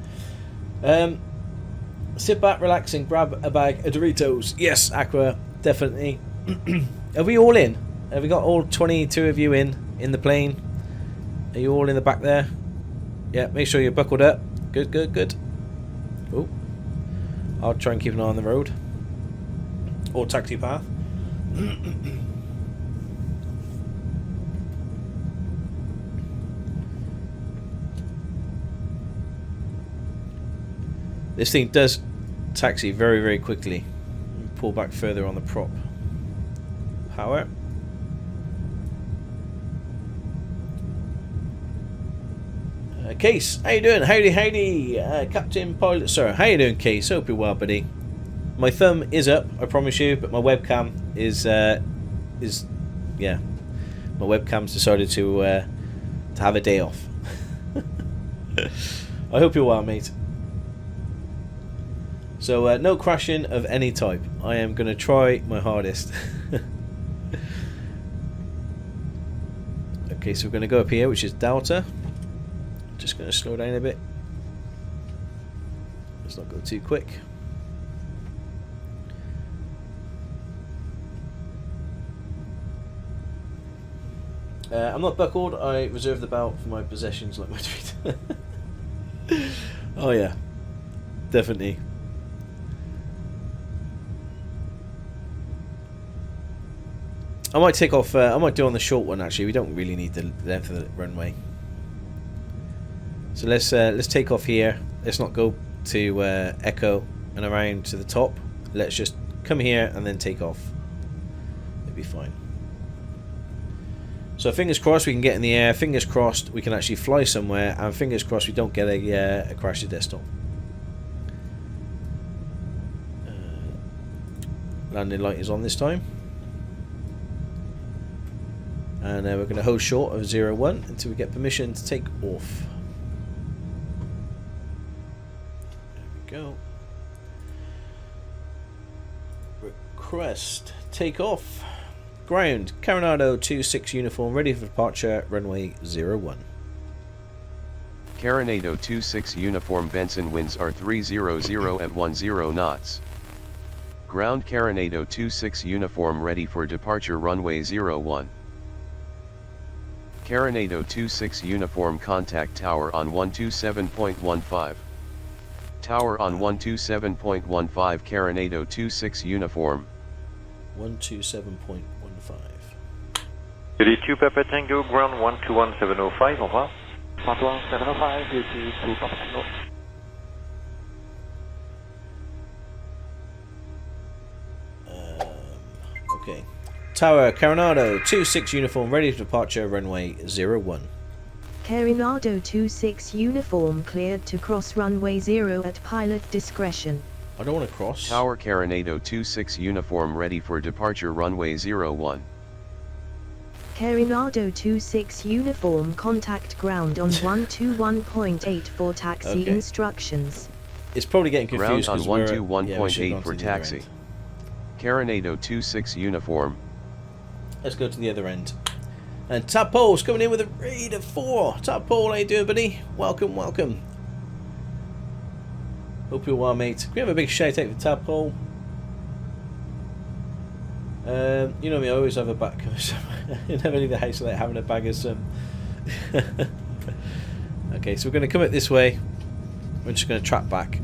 Sit back, relax, and grab a bag of Doritos. Yes, Aqua, definitely. Are we all in? Have we got all 22 of you in the plane? Are you all in the back there? Yeah, make sure you're buckled up. Good, good, good. Oh, I'll try and keep an eye on the road. Or taxi path. This thing does taxi very, very quickly. Pull back further on the prop. Power. Case, how you doing? Howdy, howdy, Captain Pilot, sir. How you doing, Case? Hope you're well, buddy. My thumb is up, I promise you, but my webcam is yeah. My webcam's decided to have a day off. I hope you're well, mate. So no crashing of any type. I am going to try my hardest. Okay, so we're going to go up here, which is Delta. Just going to slow down a bit. Let's not go too quick. I'm not buckled. I reserve the belt for my possessions like my tweet. Oh yeah, definitely. I might take off. I might do on the short one actually. We don't really need the length of the runway. So let's take off here. Let's not go to Echo and around to the top. Let's just come here and then take off. It'll be fine. So fingers crossed we can get in the air. Fingers crossed we can actually fly somewhere. And fingers crossed we don't get a crash to desktop. Landing light is on this time. And we're going to hold short of 01 until we get permission to take off. There we go. Request take off. Ground Coronado 26 uniform ready for departure. Runway 01. Coronado 26 uniform Benson winds are 300 at 10 knots. Ground Coronado 26 uniform ready for departure. Runway 01. Coronado 26 uniform contact tower on 127.15. Tower on 127.15 Coronado 26 uniform. 127.15. 32 Papa Tango, ground 121705, au revoir. 121705, 32 Papa Tango. Okay. Tower Coronado 26 uniform ready for departure. Runway 01. Coronado 26 uniform cleared to cross runway 0 at pilot discretion. I don't want to cross. Tower Coronado 26 uniform ready for departure. Runway 01. Coronado 26 uniform contact ground on 121.8 for taxi Okay. instructions. It's probably getting confused. Ground on 121.8 for the other taxi. end. Coronado 26 uniform. Let's go to the other end. And Tadpole's coming in with a raid of 4. Tadpole, how you doing, buddy? Welcome, welcome. Hope you're well, mate. Can we have a big shout out for Tadpole? You know me, I always have a bag. You never leave the house without having a bag of some. Okay, so we're going to come it this way. We're just going to trap back.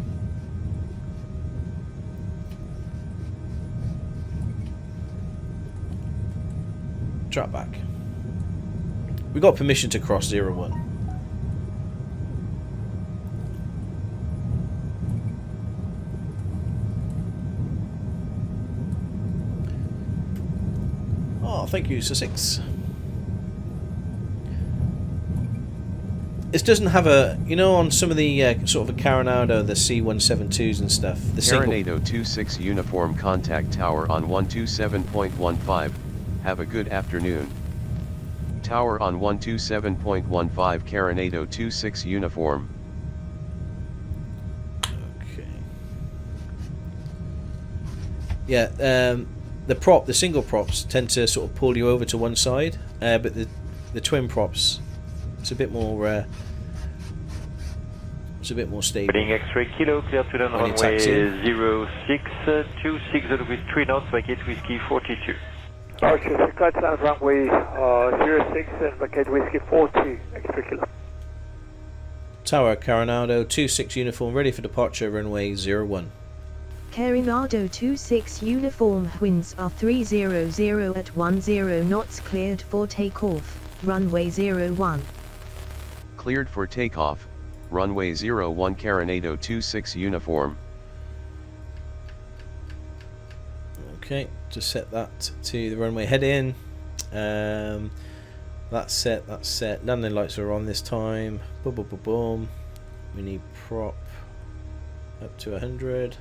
Trap back. We got permission to cross 01. Oh, thank you, Sussex. This doesn't have a, you know, on some of the sort of a Coronado, the C172s and stuff. The Coronado 26 uniform contact tower on 127.15. Have a good afternoon. Tower on 127.15 Coronado 26 uniform. Okay. Yeah, the single props tend to sort of pull you over to one side, but the twin props, it's a bit more stable. Heading X-ray Kilo, clear to land runway 06, 26 degrees 3 knots, vacate whiskey 42. Archer, clear to land runway 06 and vacate whiskey 42, X-ray Kilo. Tower, Coronado 26 uniform, ready for departure, runway 01. Coronado 26 uniform, winds are 300 at 10 knots, cleared for takeoff, runway 01. Cleared for takeoff, runway 01 Coronado 26 uniform. Okay, just set that to the runway head in. That's set, that's set. Landing lights are on this time. Boom, boom, boom, boom. We need prop up to 100.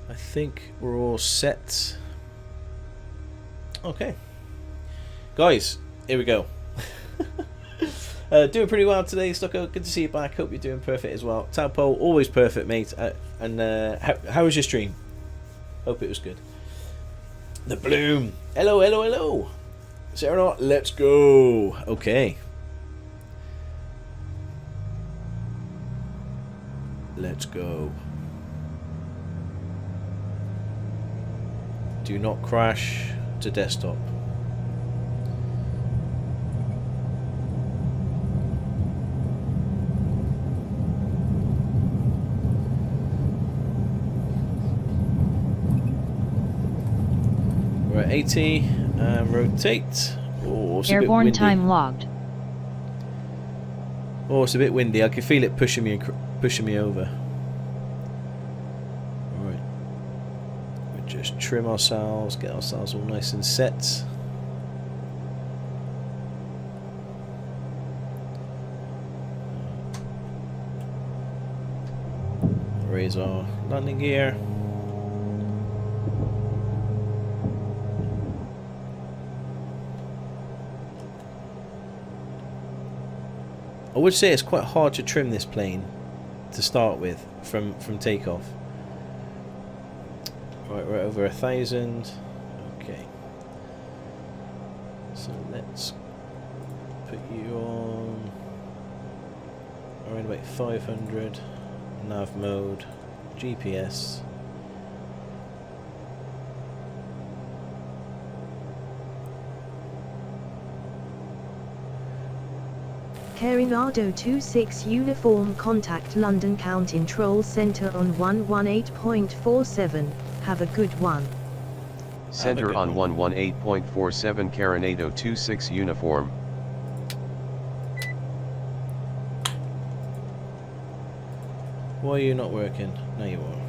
I think we're all set. Okay. Guys, here we go. Doing pretty well today, Stucco. Good to see you back. Hope you're doing perfect as well. Tadpole, always perfect, mate. And how was your stream? Hope it was good. The Bloom. Hello, hello, hello. Sarah, not. Let's go. Okay. Let's go. Do not crash to desktop. We're at 80 and rotate. Oh, it's Airborne a bit windy. time logged. Oh, it's a bit windy. I can feel it pushing me over. Alright. We'll just trim ourselves, get ourselves all nice and set. Raise our landing gear. I would say it's quite hard to trim this plane to start with from takeoff. Right, we're over 1,000. Okay. So let's put you on around about 500. Nav mode, GPS. Coronado 26 uniform, contact London Count Control Center on 118.47. Have a good one. Center on 118.47 Coronado 26 uniform. Why are you not working? No, you are.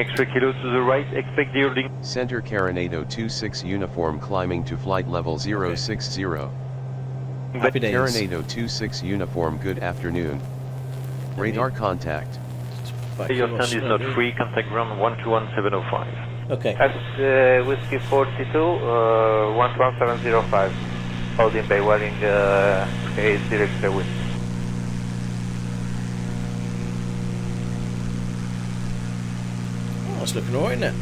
X-ray Kilo to the right, expect the holding. Center Coronado 26 uniform climbing to flight level 060. Happy days. Coronado 26 uniform, good afternoon. Radar contact. Your stand is not free, contact ground 121705. Okay. That's Whiskey 42, 11705. Holding Bay Welling, is direct with. Oh, it's looking alright, isn't it?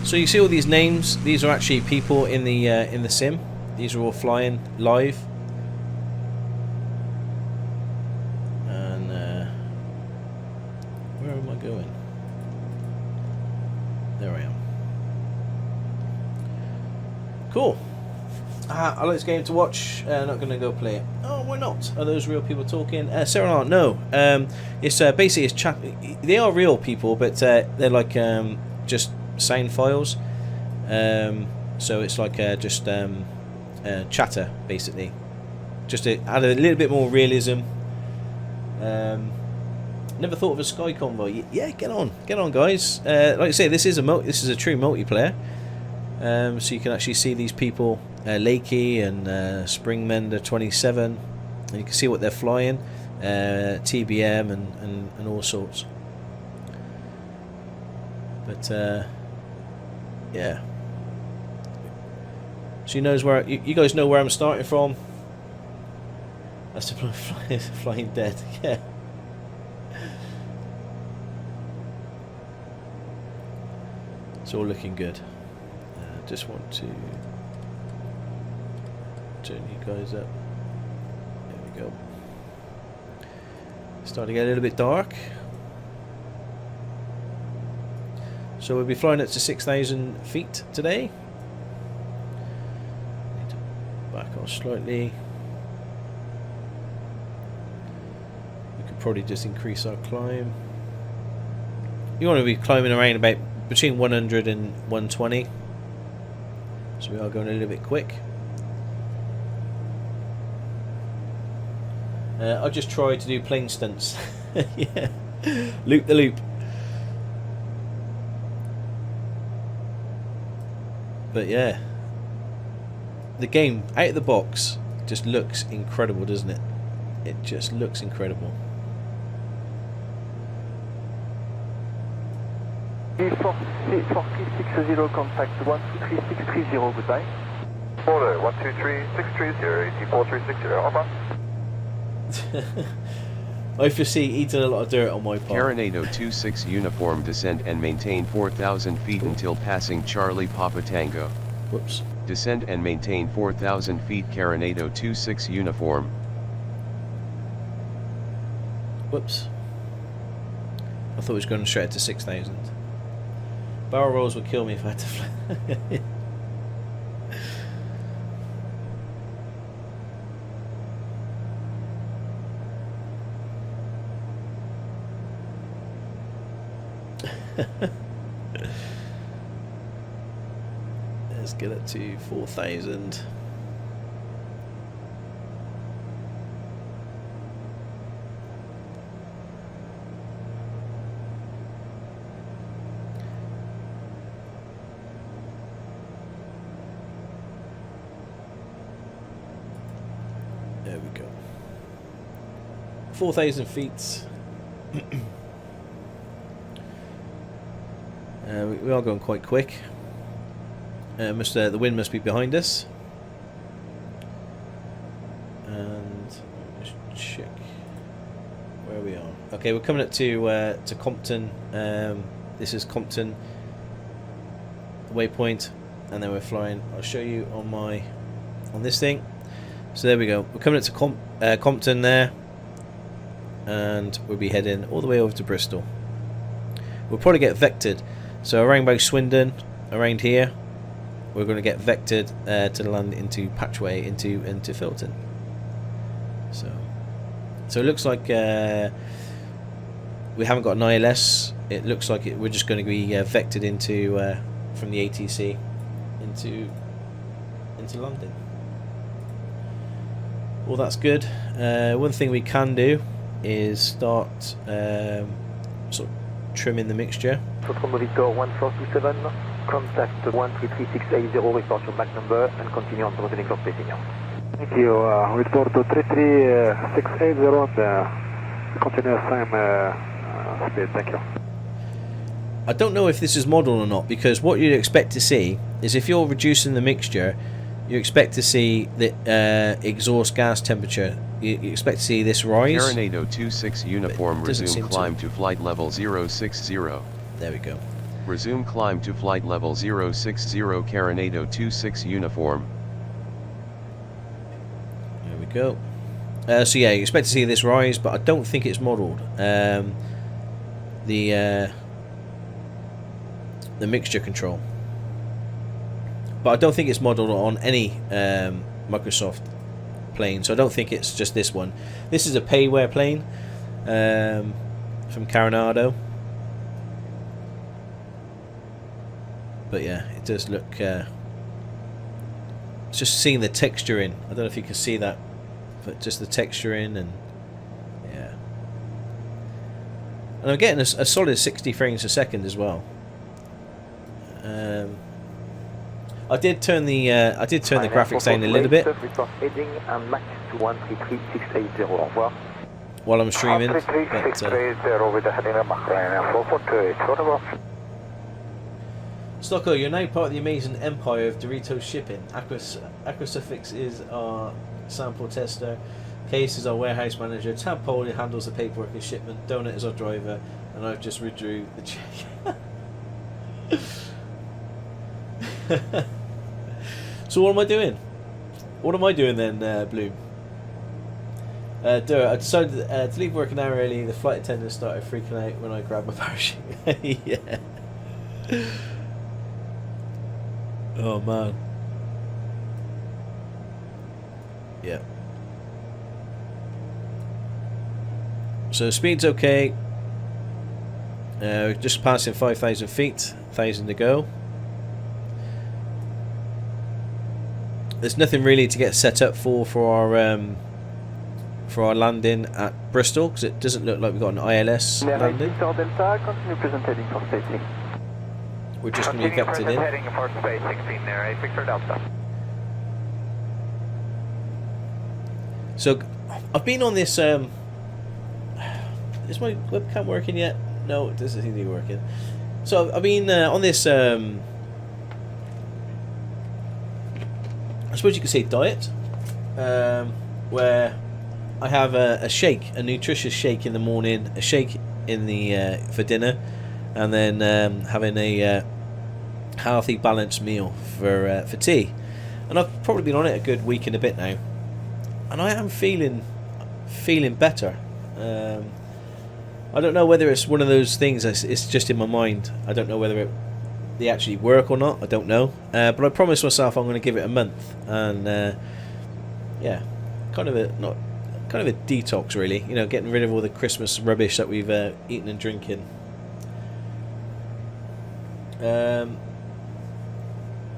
So you see all these names. These are actually people in the sim. These are all flying live. And where am I going? There I am. Cool. I like this game to watch. Not going to go play it. Oh, why not? Are those real people talking? Sarah, no. It's basically it's chat. They are real people, but they're like just sound files. So it's like just chatter basically. Just to add a little bit more realism. Never thought of a Sky Convoy. Yeah, get on, guys. Like I say, this is a true multiplayer. So you can actually see these people, Lakey and Springmender27, and you can see what they're flying, TBM and all sorts. But yeah. So you guys know where I'm starting from. That's the flying dead. Yeah. It's all looking good. Just want to turn you guys up. There we go. Starting to get a little bit dark. So we'll be flying up to 6,000 feet today. Need to back off slightly. We could probably just increase our climb. You want to be climbing around about between 100 and 120. So we are going a little bit quick. I just tried to do plane stunts. Yeah, loop the loop. But yeah, the game out of the box just looks incredible, doesn't it? It just looks incredible. A460 contact 12360, goodbye. Order 12360, AT4360, over. I foresee eating a lot of dirt on my part. Carinado 26 uniform descend and maintain 4,000 feet until passing Charlie Papa Tango. Whoops. Descend and maintain 4,000 feet Carinado 26 uniform. Whoops. I thought it was going straight to 6,000. Barrel rolls would kill me if I had to fly. Let's get it to 4,000. There we go. 4,000 feet. We are going quite quick. The wind must be behind us. And just check where we are. Okay, we're coming up to Compton. This is Compton waypoint, and then we're flying. I'll show you on this thing. So there we go. We're coming up to Compton there, and we'll be heading all the way over to Bristol. We'll probably get vectored. So around by Swindon, around here, we're going to get vectored to land into Patchway, into Filton. So it looks like we haven't got an ILS. It looks like we're just going to be vectored into from the ATC into London. Well, that's good. One thing we can do is start sort of trimming the mixture. Foxtrot Victor 1427, contact 13360, report your back number and continue on the next spacing. Thank you, report 33680 and continue same speed, thank you. I don't know if this is model or not, because what you'd expect to see is if you're reducing the mixture, you expect to see the exhaust gas temperature. You expect to see this rise. Carinado 26 uniform, resume climb to flight level 060. There we go. Resume climb to flight level 060 Carinado 26 uniform. go. So yeah, you expect to see this rise, but I don't think it's modelled. The mixture control, but I don't think it's modelled on any Microsoft plane. So I don't think it's just this one. This is a payware plane from Coronado. But yeah, it does look. It's just seeing the texture in. I don't know if you can see that, but just the texture in, and yeah. And I'm getting a solid 60 frames a second as well. I did turn the graphics down a little bit while I'm streaming. But, Stocko, you're now part of the amazing empire of Doritos shipping. Aquasufix is our sample tester. Case is our warehouse manager. Tadpole handles the paperwork and shipment. Donut is our driver, and I've just withdrew the check. So what am I doing? What am I doing then, Bloom? I decided to leave work an hour early. The flight attendant started freaking out when I grabbed my parachute. Yeah. Oh man. Yeah. So speed's okay. Just passing 5,000 feet. 1,000 to go. There's nothing really to get set up for our landing at Bristol, because it doesn't look like we've got an ILS landing. We're just going to be vectored in. So I've been on this. Is my webcam working yet? No, it doesn't seem to be working. So I've been on this. I suppose you could say diet, where I have a shake, a nutritious shake in the morning, a shake in the for dinner, and then having a healthy, balanced meal for tea. And I've probably been on it a good week and a bit now, and I am feeling better. I don't know whether it's one of those things. It's just in my mind. I don't know whether they actually work or not. I don't know. But I promised myself I'm going to give it a month, and yeah, kind of a detox, really. You know, getting rid of all the Christmas rubbish that we've eaten and drinking.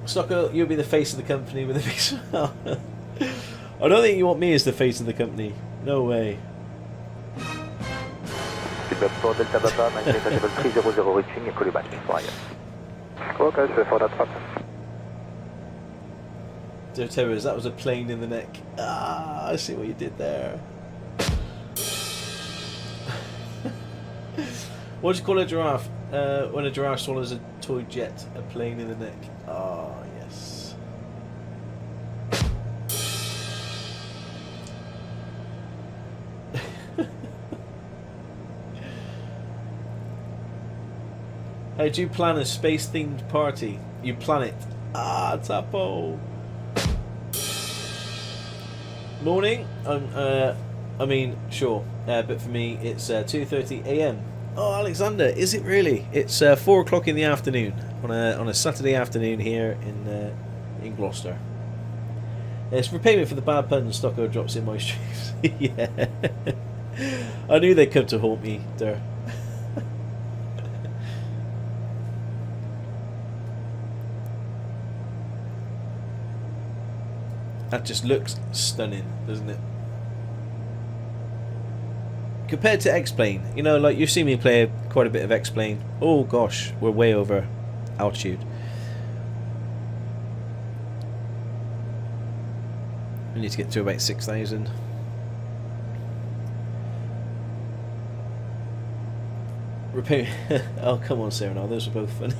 Stocko, you'll be the face of the company with a big smile. I don't think you want me as the face of the company. No way. Terrors, that was a plane in the neck. Ah, I see what you did there. What do you call a giraffe? When a giraffe swallows a toy jet, a plane in the neck. Ah, yes. How do you plan a space-themed party? You plan it. Ah, Tapo. Morning. I mean, sure. But for me, it's 2:30 a.m. Oh, Alexander, is it really? It's 4 o'clock in the afternoon on a Saturday afternoon here in Gloucester. It's repayment for the bad puns Stocko drops in my streams. Yeah. I knew they'd come to haunt me there. That just looks stunning, doesn't it? Compared to X-Plane, you know, like you've seen me play quite a bit of X-Plane. Oh gosh, we're way over altitude. We need to get to about 6,000. Repair. Oh, come on, Sarah. Now those are both funny.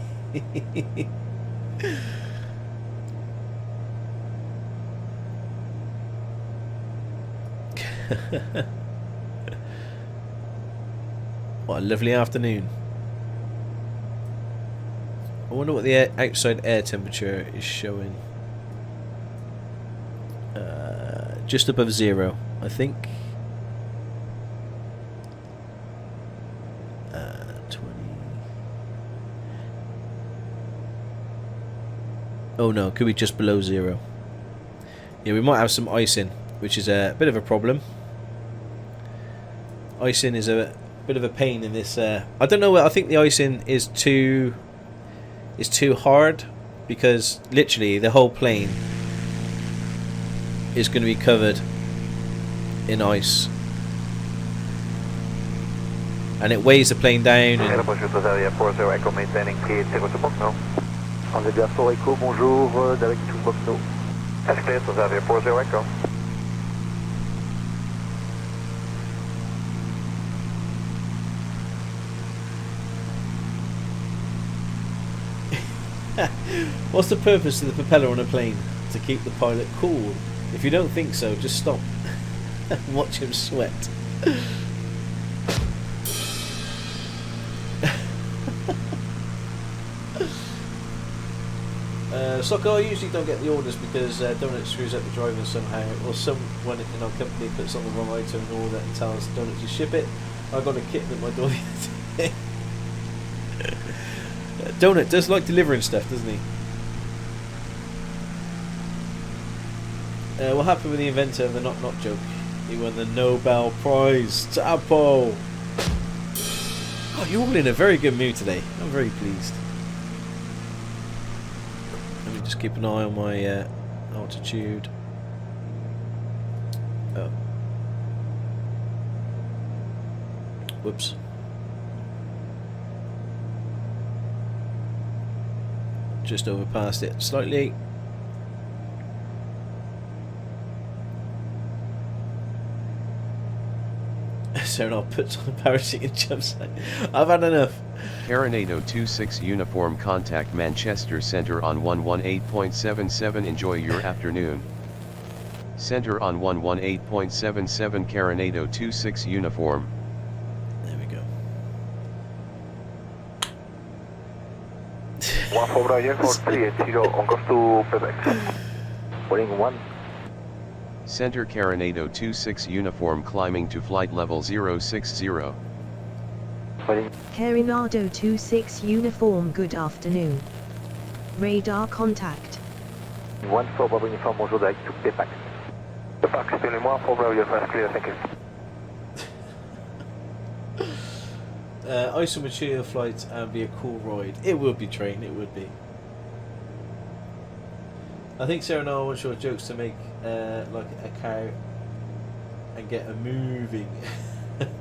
What a lovely afternoon. I wonder what the outside air temperature is showing. just above 0, I think. 20. Oh no, could be just below 0. Yeah, we might have some icing, which is a bit of a problem. Icing is a bit of a pain in this. I don't know. I think the icing is too hard, because literally the whole plane is going to be covered in ice, and it weighs the plane down. And Anzavia 4 Echo, bonjour, direct to Bobno. That's clear, Anzavia 40 Echo. What's the purpose of the propeller on a plane? To keep the pilot cool. If you don't think so, just stop and watch him sweat. Socko, I usually don't get the orders because Donut screws up the driver somehow, or someone in our company puts on the wrong item and order and tells Donut to ship it. I got a kitten at my door the other day. Donut does like delivering stuff, doesn't he? What happened with the inventor of the knock knock joke? He won the Nobel Prize. Tapo! Oh, you're all in a very good mood today. I'm very pleased. Let me just keep an eye on my altitude. Oh. Whoops. Just overpassed it slightly. So I'll put on a parachute and jumps. I've had enough. Carinado 26 uniform, contact Manchester Centre on 118.77. Enjoy your afternoon. Centre on 118.77, Carinado 26 uniform. There we go. 1480 on course to Quebec. Boarding 1. Centre Carinado 26 uniform, climbing to flight level 060. Carinado 26 uniform, good afternoon. Radar contact. 1 for Bravo uniform, bonjour, direct to Pepax. Pepax, tenez-moi, for Bravo uniform, clear, thank you. Isomaterial flight and be a cool ride. It would be, train, it would be. I think Sarah and I want short jokes to make like a cow and get her moving.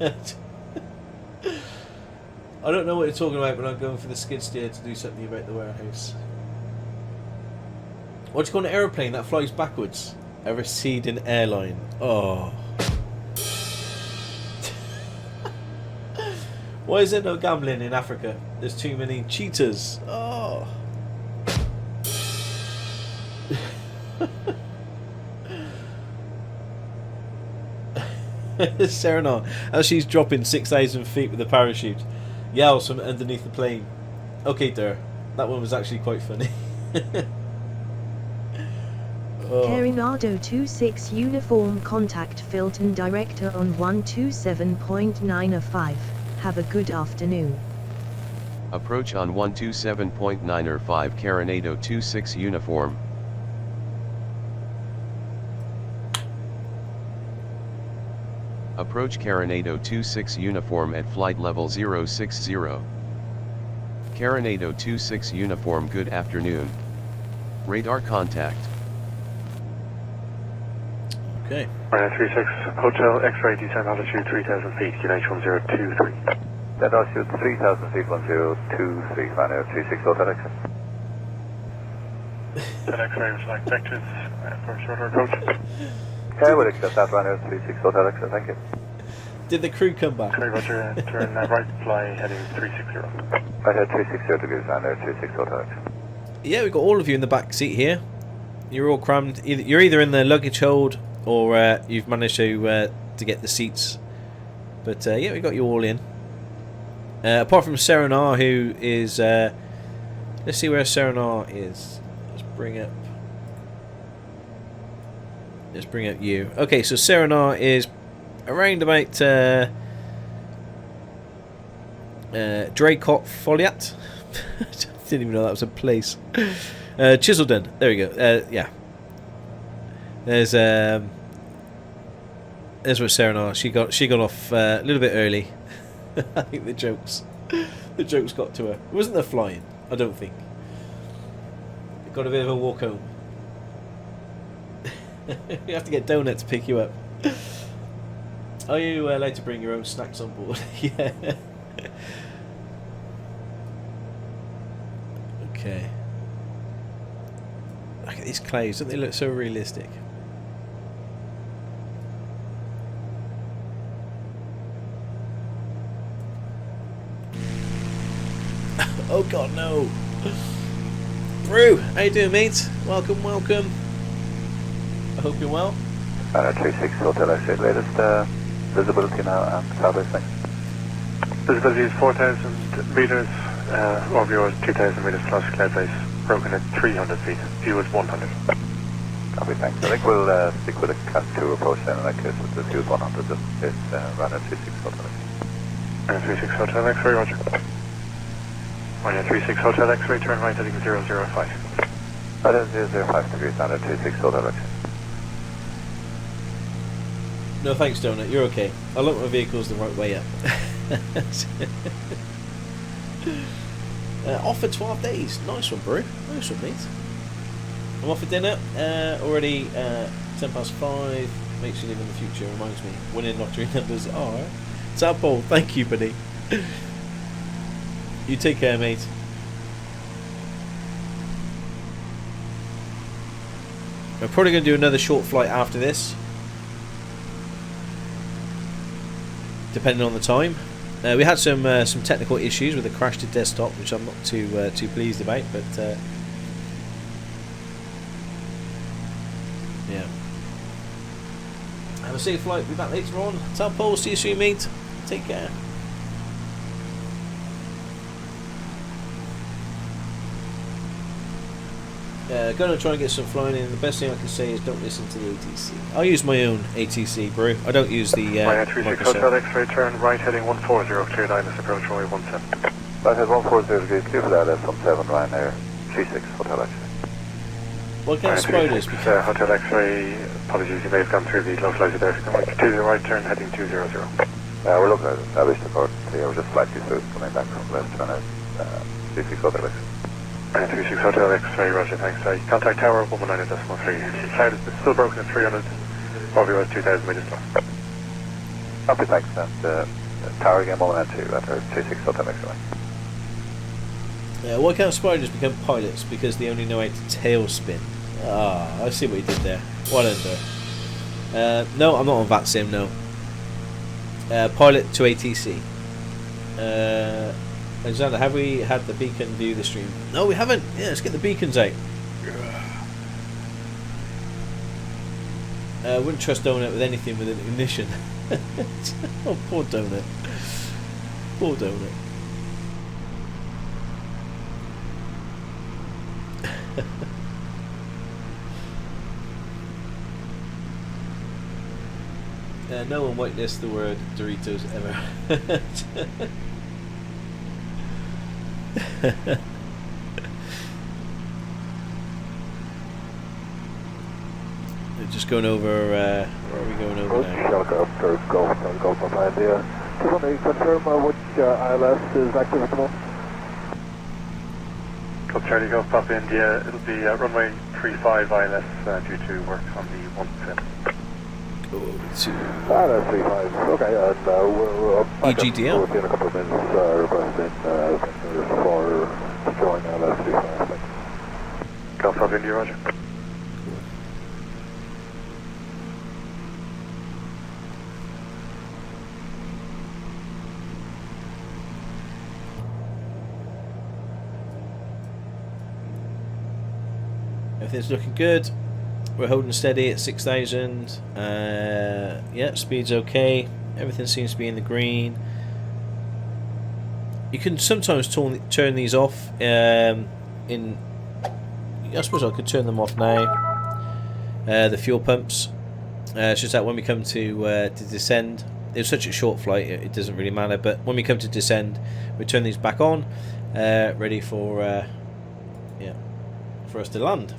I don't know what you're talking about, but I'm going for the skid steer to do something about the warehouse. What do you call an aeroplane that flies backwards? A receding airline. Oh. Why is there no gambling in Africa? There's too many cheetahs. Oh. Serena, as she's dropping 6,000 feet with a parachute, yells from underneath the plane. Okay, there. That one was actually quite funny. Oh. Carinado 26 uniform, contact Filton director on 127.905. Have a good afternoon. Approach on 127.905, Carinado 26 uniform. Approach Carinado 26 uniform at flight level 060. Carinado 26 uniform, good afternoon. Radar contact. Okay. 36 Hotel X-ray, descend altitude 3,000 feet, QNH 1023. Descend altitude 3,000 feet, 1023, Ryanair 36 Hotel X. That X-ray was like vectors for shorter approach. Okay, I would accept that, Ryanair 36 Hotel X, thank you. Did the crew come back? Okay, roger, turn right, fly heading 360. Right head 360 degrees, Ryanair 36 Hotel X. Yeah, we've got all of you in the back seat here. You're all crammed. You're either in the luggage hold or you've managed to get the seats. But yeah, we got you all in. Apart from Serenar, who is... let's see where Serenar is. Let's bring up... Let's bring up you. Okay, so Serenar is around about Draycott Foliat. I didn't even know that was a place. Chiseldon. There we go. Yeah. There's where Serenar. She got off a little bit early. I think the jokes got to her. It wasn't the flying, I don't think. It got a bit of a walk home. You have to get Donut to pick you up. Are you allowed to bring your own snacks on board? Yeah. Okay. Look at these clouds, don't they look so realistic? Oh god, no! Brew, how you doing, mate? Welcome, welcome. I hope you're well. 36 Hotel X-ray, latest visibility now and cloud thing. Visibility is 4,000 metres, over yours 2,000 metres plus cloud base, broken at 300 feet, view is 100. Copy, thanks. I think we'll stick with a Cat 2 approach then in that case with the view is 100 just in case Ryanair 36 Hotel X-ray. 36 Hotel X-ray, roger. Ryanair 36 Hotel X-ray, turn right heading 005. That is 005 degrees, Ryanair 36 Hotel X-ray. No thanks, Donut, you're okay. I look my vehicles the right way up. Off for 12 days. Nice one, bro. Nice one, mate. I'm off for dinner. Already 5:10. Makes you live in the future. Reminds me. Winning lottery numbers. Alright. Tap Paul. Thank you, buddy. You take care, mate. We're probably going to do another short flight after this, depending on the time. We had some technical issues with the crashed desktop, which I'm not too pleased about, but yeah. Have a safe flight. Be back later on. Tell Paul. See you soon, mate. Take care. Gonna try and get some flying in. The best thing I can say is don't listen to the ATC. I use my own ATC, bro. I don't use the Ryanair 36 Hotel X-ray, turn right heading 140, cleared ILS approach runway 17. Right head 140 degrees, clear for that ILS 17, Ryanair 36 Hotel X-ray. What kind of spiders? Hotel X-ray, apologies, you may have gone through the localizer there. To the right, turn heading 200. We're looking at established report. Yeah, we're just slightly through coming back from left Ryanair 36 Hotel X-ray. 36 Hotel X-ray, roger, thanks. Contact tower 119.3. Cloud is still broken at 300, over yours 2,000 metres plus. Copy, thanks. And tower again 192 at our 36 Hotel X-ray. Why can't spiders become pilots? Because they only know how to tail spin. Ah, I see what you did there. Well done, though. No, I'm not on VATSIM, no. Pilot to ATC. Alexander, have we had the beacon view the stream? No, we haven't. Yeah, let's get the beacons out. Wouldn't trust Donut with anything with an ignition. Oh, poor Donut. Poor Donut. No one whitelists the word Doritos ever. We're just going over, where are we going over now? Helicopter Golf of India. Just want to confirm which ILS is active at the moment. Golf Charlie Golf Pop India, it'll be runway 35 ILS due to work on the 110. That's 35. Okay, and we'll EGDL. within a couple of minutes requesting for to join ILS 35. Golf Pop India, roger. Everything's looking good. We're holding steady at 6,000. Yeah, speed's okay. Everything seems to be in the green. You can sometimes turn these off. I suppose I could turn them off now. The fuel pumps. It's just that when we come to descend, it's such a short flight, it doesn't really matter. But when we come to descend, we turn these back on, ready for for us to land.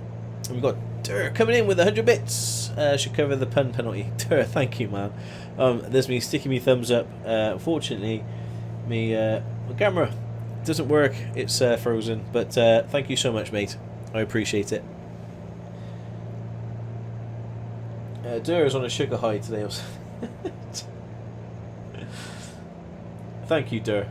And we've got Dur coming in with 100 bits. Should cover the pun penalty. Dur, thank you, man. There's me sticking me thumbs up. Unfortunately, my camera doesn't work. It's frozen. But thank you so much, mate. I appreciate it. Dur is on a sugar high today. Thank you, Dur.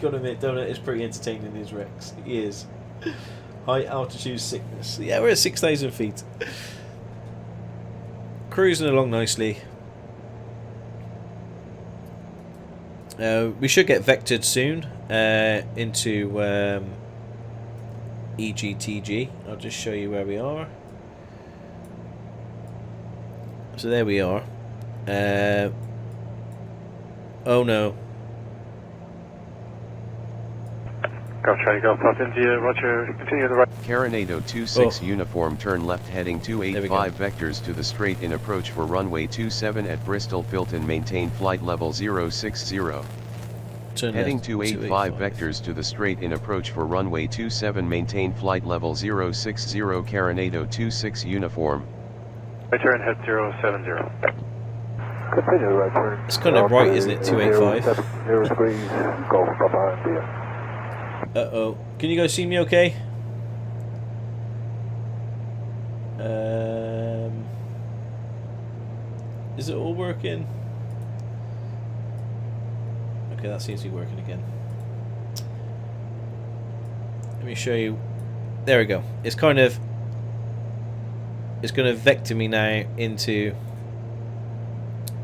Gotta admit, Donut is pretty entertaining, his Rex. He is. High altitude sickness. Yeah, we're at 6,000 feet. Cruising along nicely. We should get vectored soon into EGTG. I'll just show you where we are. So there we are. Oh no. Golf Charlie, Golf Pop India, Roger, continue the right. Carinado 26 uniform, turn left heading 285 vectors to the straight in approach for runway 27 at Bristol Filton, maintain flight level 060. Heading 285 vectors to the straight in approach for runway 27, maintain flight level 060. Carinado 26 uniform. Right turn, head 070. Continue right turn. It's kind of right, isn't it? 285. 0 degrees, Golf Papa India. Uh-oh. Can you guys see me okay? Is it all working? Okay, that seems to be working again. Let me show you. There we go. It's kind of... It's going to vector me now into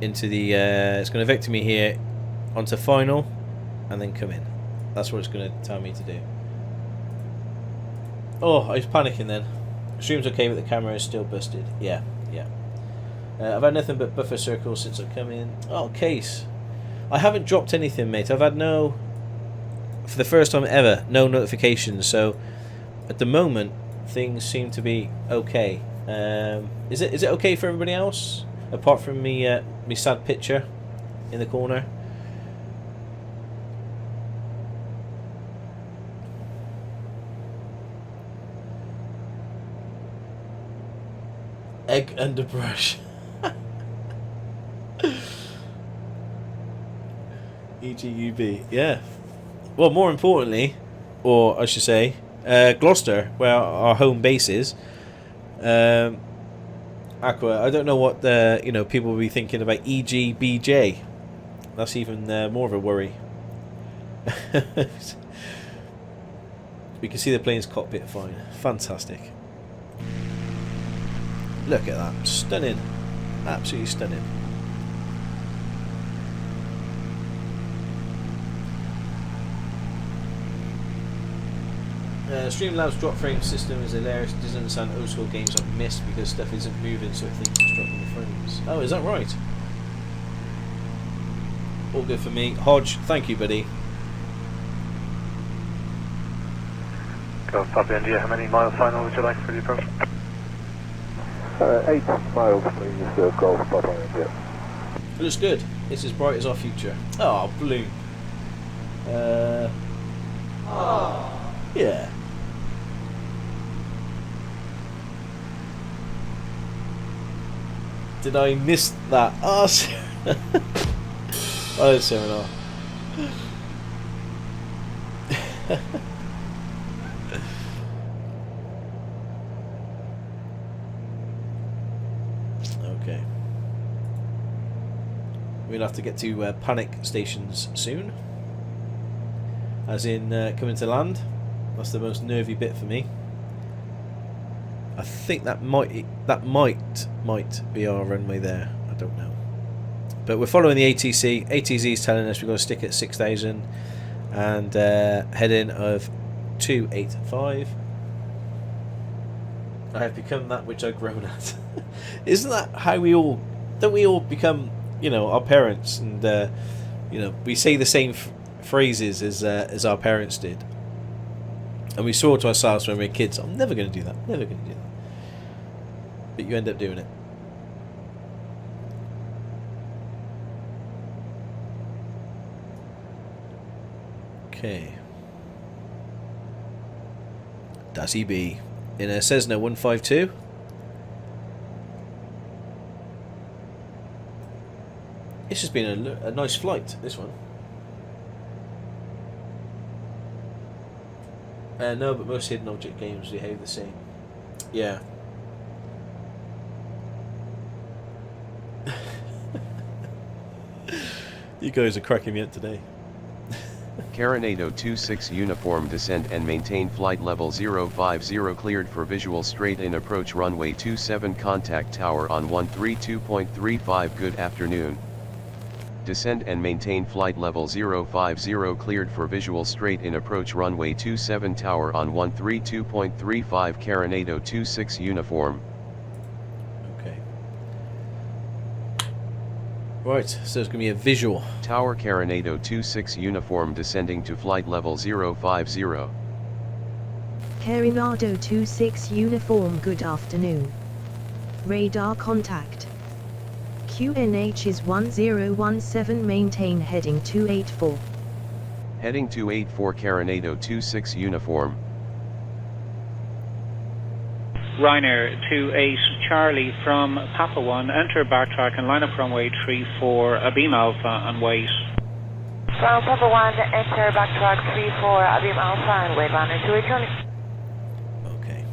the... it's going to vector me here onto final and then come in. That's what it's going to tell me to do. Oh, I was panicking then. Stream's okay, but the camera is still busted. Yeah, yeah. I've had nothing but buffer circles since I come in. Oh, case. I haven't dropped anything, mate. I've had no... For the first time ever, no notifications. So, at the moment, things seem to be okay. Is it okay for everybody else? Apart from me sad picture in the corner. Egg underbrush. EGUB, yeah. Well, more importantly, or I should say, Gloucester, where our home base is. Aqua. I don't know what people will be thinking about EGBJ. That's even more of a worry. We can see the plane's cockpit fine. Fantastic. Look at that. Stunning. Absolutely stunning. Streamlabs drop frame system is hilarious. It doesn't understand old school games I've missed because stuff isn't moving, so it thinks it's dropping the frames. Oh, is that right? All good for me. Hodge, thank you, buddy. Golf Papa India, how many miles final would you like for the approach? 8 miles, please, Golf Papa India. Looks good. It's as bright as our future. Oh, blue. Yeah. Did I miss that? Oh, oh, seminar. Okay. We'll have to get to panic stations soon. As in coming to land. That's the most nervy bit for me. I think that might be our runway there. I don't know. But we're following the ATC. ATC is telling us we've got to stick at 6,000 and head in of 285. I have become that which I've grown at. Isn't that how we all... Don't we all become, our parents, and we say the same phrases as our parents did. And we swore to ourselves when we were kids, I'm never going to do that, never going to do that. But you end up doing it. Okay. Das EB in a Cessna 152. It's just been a nice flight, this one. No, but most hidden object games behave the same. Yeah. You guys are cracking me up today. Carinado 26 uniform descend and maintain flight level 050 cleared for visual straight in approach runway 27 contact tower on 132.35 good afternoon. Descend and maintain flight level 050 cleared for visual straight in approach runway 27 tower on 132.35 Carinado 26 uniform. Okay. Right, so it's going to be a visual. Tower Carinado 26 uniform descending to flight level 050. Carinado 26 uniform, good afternoon. Radar contact. QNH is 1017, maintain heading 284. Heading 284 Carinado 26 uniform. Ryanair 28 Charlie from Papa 1, enter backtrack and line up runway 34, Abeam Alpha and wait. From Papa 1, enter backtrack 34, Abeam Alpha and wait, Ryanair 28 Charlie. Okay.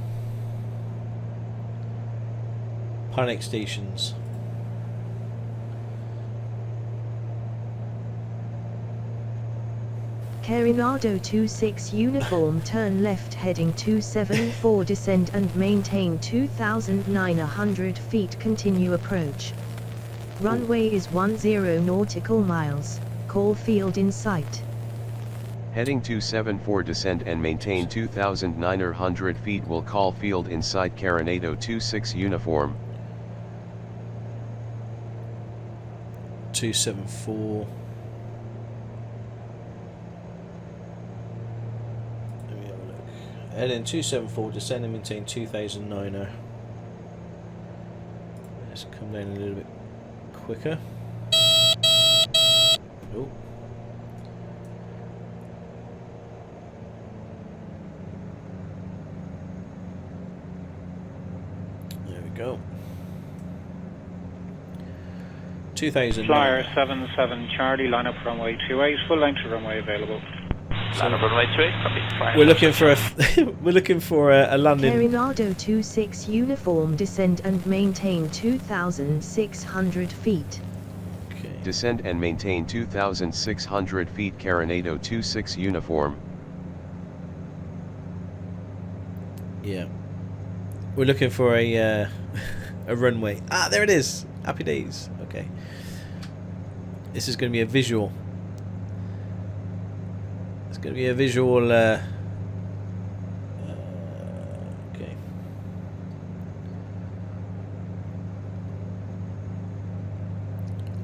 Panic stations. Carinado 26 uniform, turn left heading 274, descend and maintain 2,900 feet, continue approach. Runway is 10 nautical miles, call field in sight. Heading 274 descend and maintain 2,900 feet, will call field in sight Carinado 26 uniform. 274. Heading 274, descend and maintain 2,009er. Let's come down a little bit quicker. Oh. There we go. 2,000. Flyer 77 Charlie, line up runway 28, full length to runway available. Line up runway 28, copy. We're looking for a we're looking for a landing. Carinado 26 uniform, descend and maintain 2,600 feet. Okay. Descend and maintain 2,600 feet Carinado 26 uniform. Yeah. We're looking for a runway. Ah, there it is. Happy days. Okay. This is going to be a visual. It's going to be a visual. Okay.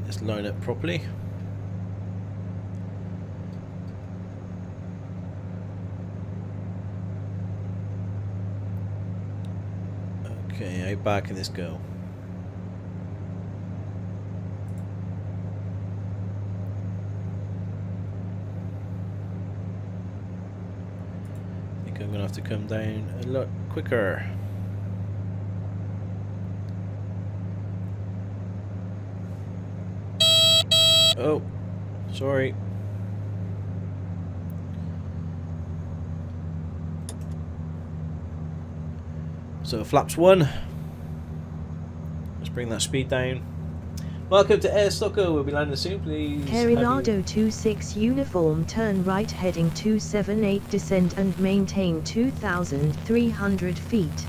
Let's line up properly. Okay, how bad can this go? I think I'm gonna have to come down a lot quicker. Oh, sorry. So flaps 1. Let's bring that speed down. Welcome to Air Stocker. We'll be landing soon, please. Carinado 26 uniform, turn right heading 278, descend and maintain 2,300 feet.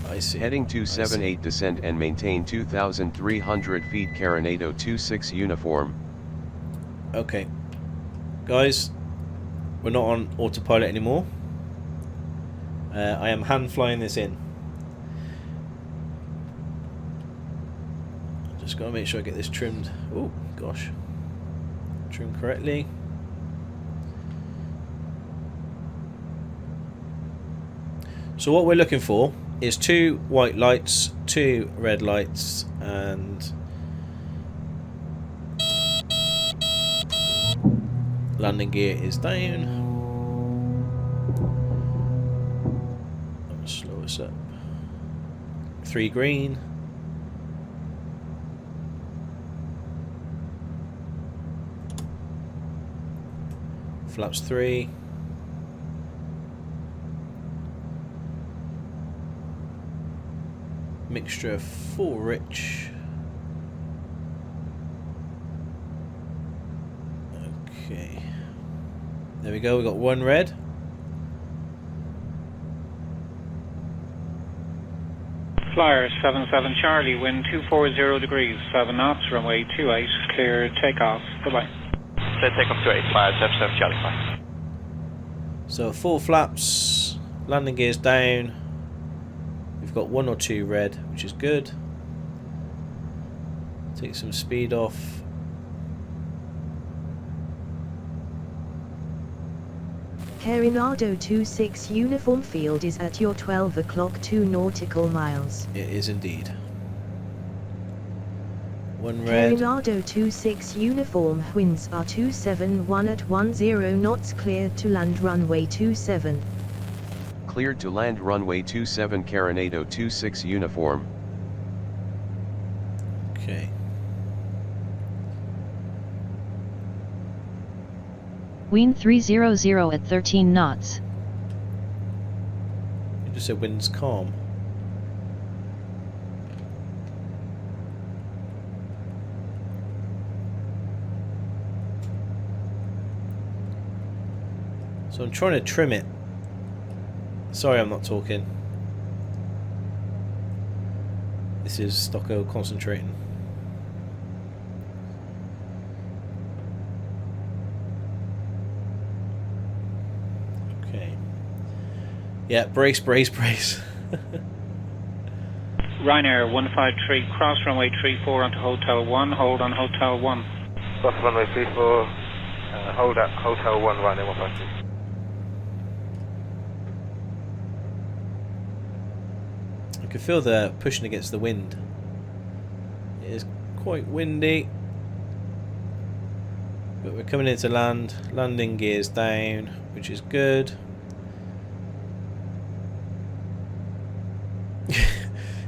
I see. Heading 278, descend and maintain 2,300 feet Carinado 26 uniform. Okay. Guys, we're not on autopilot anymore. I am hand flying this in. Just gotta make sure I get this trimmed. Oh gosh, trimmed correctly. So what we're looking for is 2 white lights, 2 red lights, and landing gear is down. I'm gonna slow us up. 3 green. Flaps 3. Mixture 4 rich. Okay. There we go, we got 1 red. Flyer 77 Charlie, wind 240 degrees, 7 knots, runway 28, clear takeoff. Bye-bye. Clear takeoff 28, Flyer 77 Charlie, fine. So 4 flaps, landing gears down. We've got 1 or 2 red, which is good. Take some speed off. Carinado 26 uniform field is at your 12 o'clock 2 nautical miles. It is indeed. 1 red. Carinado 26 uniform, winds are 271 at 10 knots, cleared to land runway 27. Cleared to land runway 27 Carinado 26 uniform. Okay. Wind 300 at 13 knots. You just said wind's calm. So I'm trying to trim it. Sorry, I'm not talking. This is Stocko concentrating. Okay. Yeah, brace, brace, brace. Ryanair 153, cross runway 34 onto Hotel 1, hold on Hotel 1. Cross runway 34, hold at Hotel 1, Ryanair 153. I can feel the pushing against the wind. It is quite windy. But we're coming into land. Landing gears down, which is good.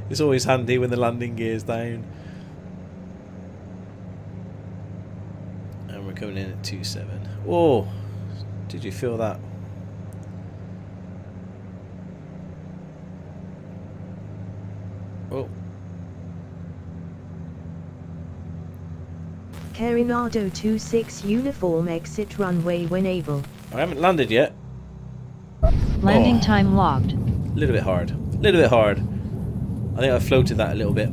It's always handy when the landing gear's down. And we're coming in at 2.7. Oh, did you feel that? Oh. Carinado 26 uniform, exit runway when able. I haven't landed yet. Landing time logged. A little bit hard. A little bit hard. I think I floated that a little bit.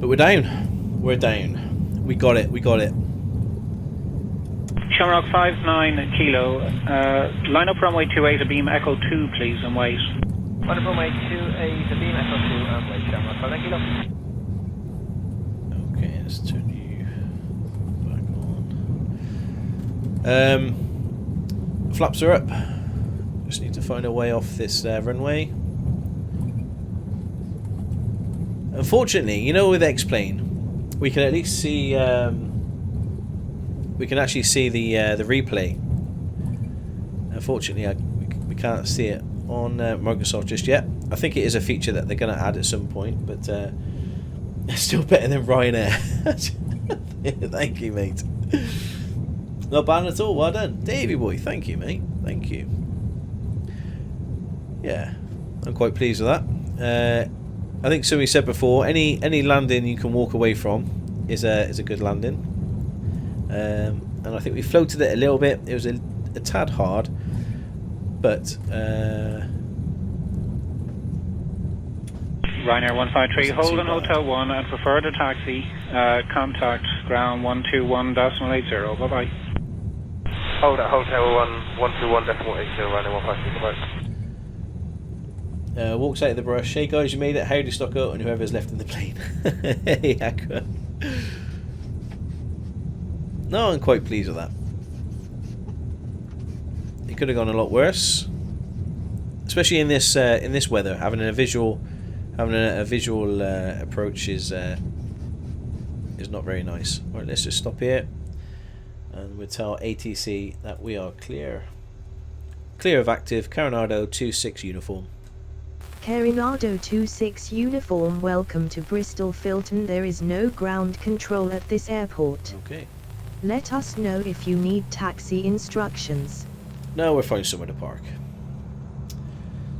But we're down. We're down. We got it. We got it. Shamrock 59 Kilo, line up runway 28, a beam Echo 2 please and wait. Line up runway 28, a beam Echo 2 and wait, Shamrock 59 Kilo. Okay, let's turn you back on. Flaps are up. Just need to find a way off this runway. Unfortunately, you know, with X-Plane, we can at least see. We can actually see the replay. Unfortunately, we can't see it on Microsoft just yet. I think it is a feature that they're going to add at some point, but it's still better than Ryanair. Thank you, mate. Not bad at all. Well done, Davey boy. Thank you, mate. Thank you. Yeah, I'm quite pleased with that. I think somebody said before, any landing you can walk away from is a good landing. And I think we floated it a little bit. It was a tad hard, but Ryanair 153, hold on Hotel 1 and prefer the taxi. Contact ground 121.80. Bye bye. Hold at Hotel 121.80. Ryanair 153. Bye. Walks out of the brush. Hey guys, you made it. Howdy, Stocko, and whoever's left in the plane. Hey, Aqua. No, I'm quite pleased with that. It could have gone a lot worse. especially in this weather, having a visual approach is not very nice. Right, let's just stop here, and we'll tell ATC that we are clear of active Coronado 26 uniform. Coronado 26 uniform, welcome to Bristol Filton. There is no ground control at this airport. Okay. Let us know if you need taxi instructions. No, we're finding somewhere to park.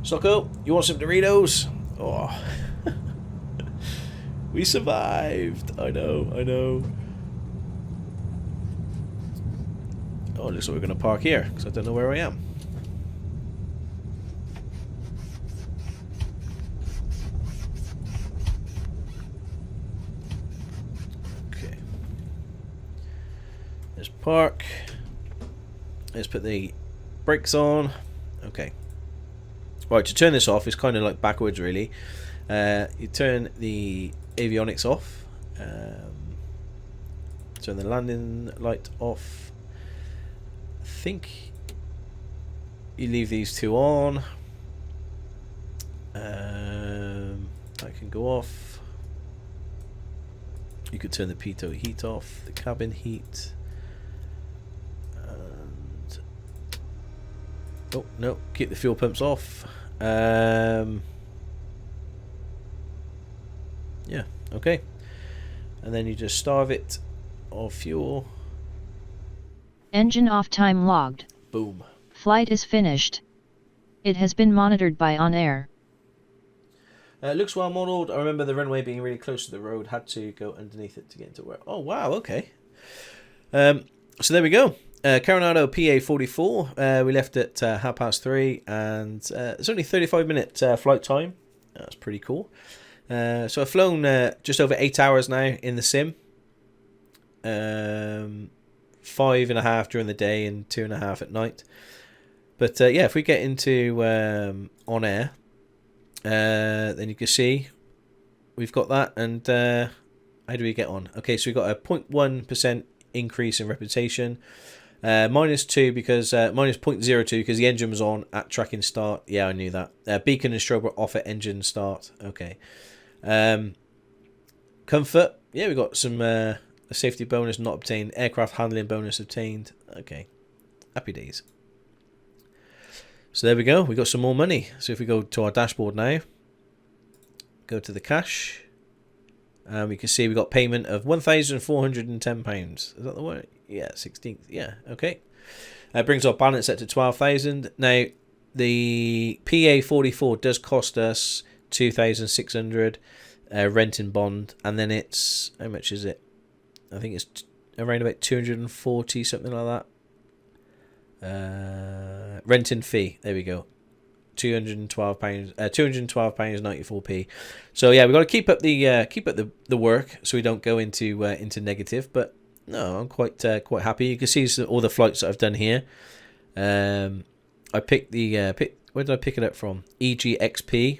Socko, you want some Doritos? Oh. We survived. I know. Oh, it looks like we're going to park here, because I don't know where I am. Okay. Let's park. Let's put the brakes on. Okay. Right, to turn this off, it's kind of like backwards, really. You turn the avionics off. Turn the landing light off. I think you leave these two on. That can go off. You could turn the pitot heat off, the cabin heat. And oh no, keep the fuel pumps off. Yeah, okay. And then you just starve it of fuel. Engine off, time logged. Boom. Flight is finished. It has been monitored by ONAIR. Looks well modelled. I remember the runway being really close to the road. Had to go underneath it to get into work. Oh, wow, okay. So there we go. Coronado PA44. We left at 3:30, and it's only 35-minute flight time. That's pretty cool. So I've flown just over 8 hours now in the sim. 5.5 during the day and 2.5 at night. But yeah, if we get into ONAIR, then you can see we've got that. And how do we get on? Okay, so we've got a 0.1% increase in reputation. -2 because -0.02 because the engine was on at tracking start. Yeah, I knew that. Beacon and strobe were off at engine start. Okay. Comfort. Yeah, we got some a safety bonus not obtained. Aircraft handling bonus obtained. Okay. Happy days. So there we go. We got some more money. So if we go to our dashboard now, go to the cash, and we can see we got payment of £1,410. Is that the one? Yeah, 16th. Yeah, okay. Brings our balance up to 12,000. Now, the PA44 does cost us 2,600 rent and bond, and then it's, how much is it? I think it's around about 240, something like that. Rent and fee. There we go. £212. £212.94p. So yeah, we've got to keep up the work so we don't go into negative. But no, I'm quite happy. You can see all the flights that I've done here. I picked the where did I pick it up from? EGXP.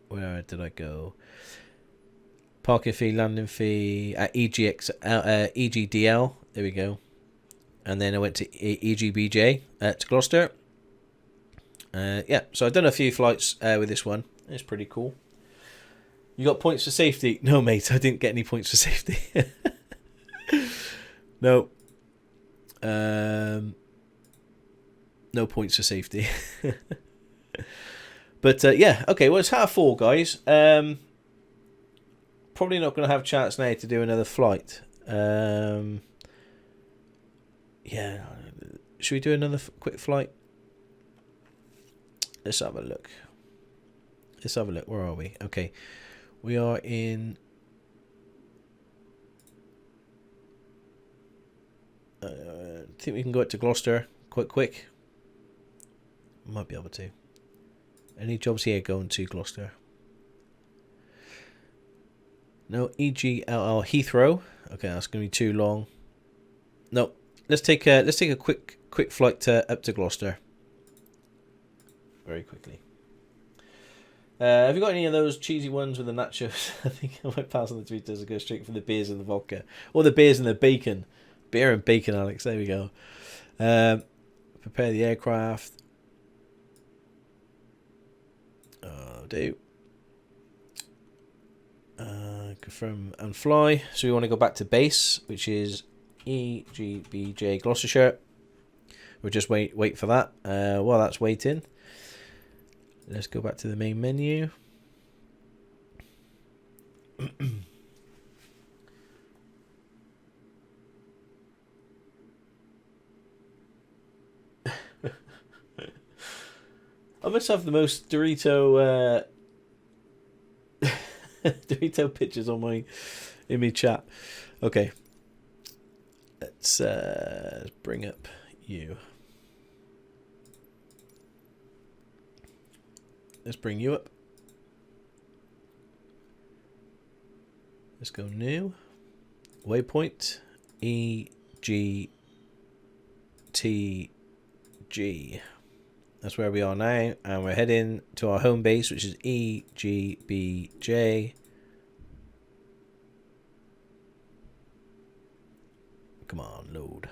Where did I go? Parking fee, landing fee at EGDL. There we go. And then I went to EGBJ to Gloucester. Yeah, so I've done a few flights with this one. It's pretty cool. You got points for safety? No, mate, I didn't get any points for safety. No. No points for safety. But yeah, okay, well, it's 4:30, guys. Probably not going to have a chance now to do another flight. Yeah, should we do another quick flight? Let's have a look. Where are we? Okay, we are in. I think we can go up to Gloucester quite quick. Might be able to. Any jobs here going to Gloucester? No, EGLL Heathrow. Okay, that's going to be too long. No, let's take a quick flight up to Gloucester. Very quickly. Have you got any of those cheesy ones with the nachos? I think I might pass on the tweeters and go straight for the beers and the vodka, or the beers and the bacon. Beer and bacon, Alex. There we go. prepare the aircraft. Do. Confirm and fly. So we want to go back to base, which is EGBJ Gloucestershire. We'll just wait for that. While that's waiting, let's go back to the main menu. I must have the most Dorito Dorito pictures on in my chat. Okay, let's bring up you. Let's bring you up. Let's go new. Waypoint EGTG. That's where we are now, and we're heading to our home base, which is EGBJ. Come on, load.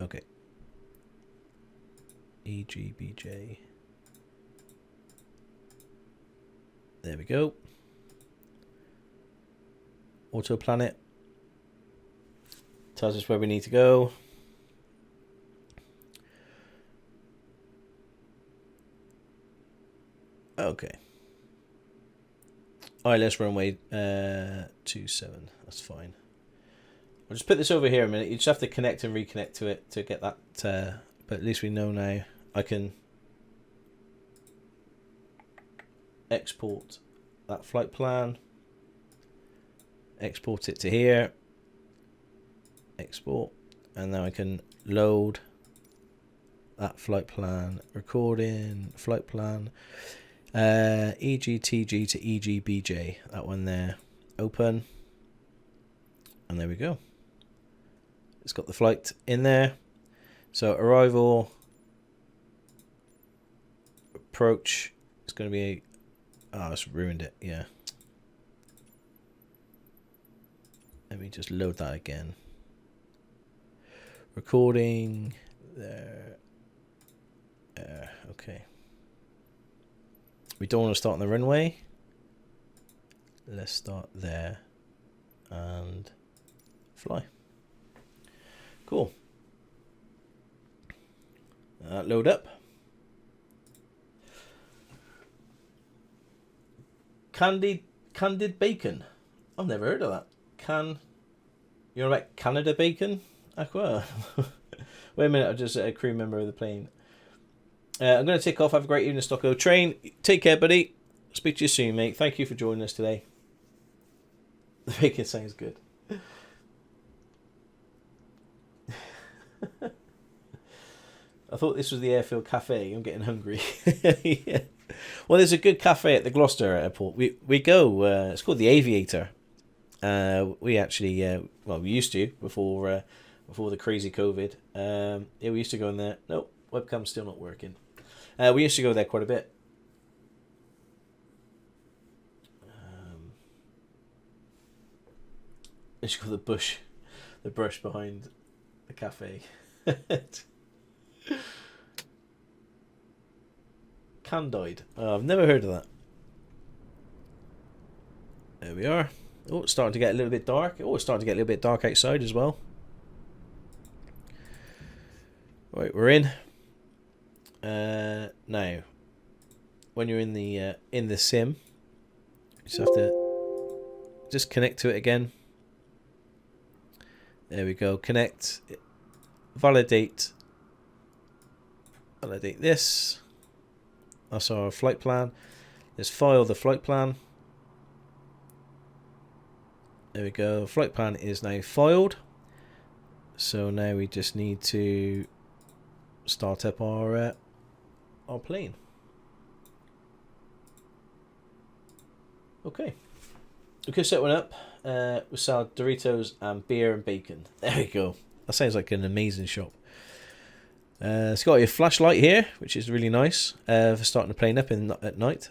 Okay. EGBJ. There we go. Auto planet. Tells us where we need to go. Okay. ILS runway 27. That's fine. I'll just put this over here a minute. You just have to connect and reconnect to it to get that. But at least we know now. I can export that flight plan. Export it to here. Export. And now I can load that flight plan. Recording. Flight plan. EGTG to EGBJ. That one there. Open. And there we go. It's got the flight in there. So arrival. Approach. It's going to be... Oh, it's ruined it. Yeah. Let me just load that again. Recording. There. Okay. We don't want to start on the runway. Let's start there. And fly. Cool. Load up. Candied bacon. I've never heard of that. You're about Canada bacon? Aqua. Wait a minute, I'm just a crew member of the plane. I'm going to take off. Have a great evening, Stocko. Train, take care, buddy. Speak to you soon, mate. Thank you for joining us today. The bacon sounds good. I thought this was the Airfield Cafe. I'm getting hungry. Yeah. Well, there's a good cafe at the Gloucester Airport. We go. It's called the Aviator. We actually, well, we used to before the crazy COVID. Yeah, we used to go in there. Nope, webcam's still not working. We used to go there quite a bit. It's called the brush behind the cafe. Candide. Oh, I've never heard of that. There we are. Oh, it's starting to get a little bit dark. Oh, it's starting to get a little bit dark outside as well. Right, we're in. Now, when you're in the sim, you just have to just connect to it again. There we go. Connect. Validate this. That's our flight plan. Let's file the flight plan. There we go. Flight plan is now filed. So now we just need to start up our plane. Okay. We could set one up. We sell Doritos and beer and bacon. There we go. That sounds like an amazing shop. It's got a flashlight here, which is really nice for starting the plane up at night.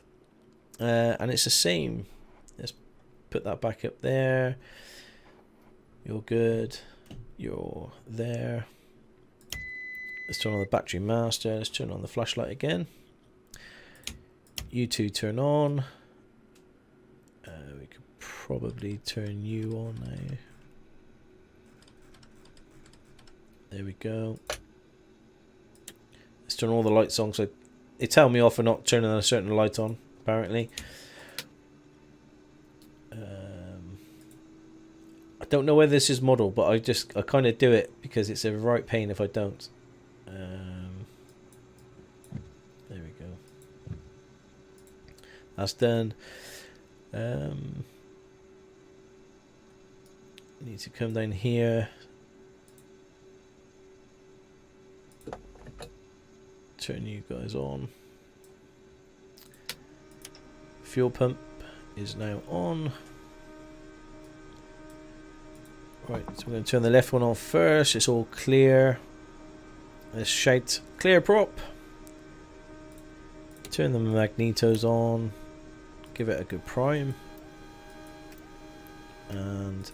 And it's the same. Let's put that back up there. You're good. You're there. Let's turn on the battery master. Let's turn on the flashlight again. You two turn on. We could probably turn you on now. There we go. Let's turn all the lights on. So they tell me off for not turning a certain light on, apparently. I don't know whether this is model, but I kind of do it because it's a right pain if I don't. There we go. That's done. Need to come down here. Turn you guys on. Fuel pump is now on. Right, so we're going to turn the left one on first. It's all clear. Let's shout clear prop. Turn the magnetos on. Give it a good prime. And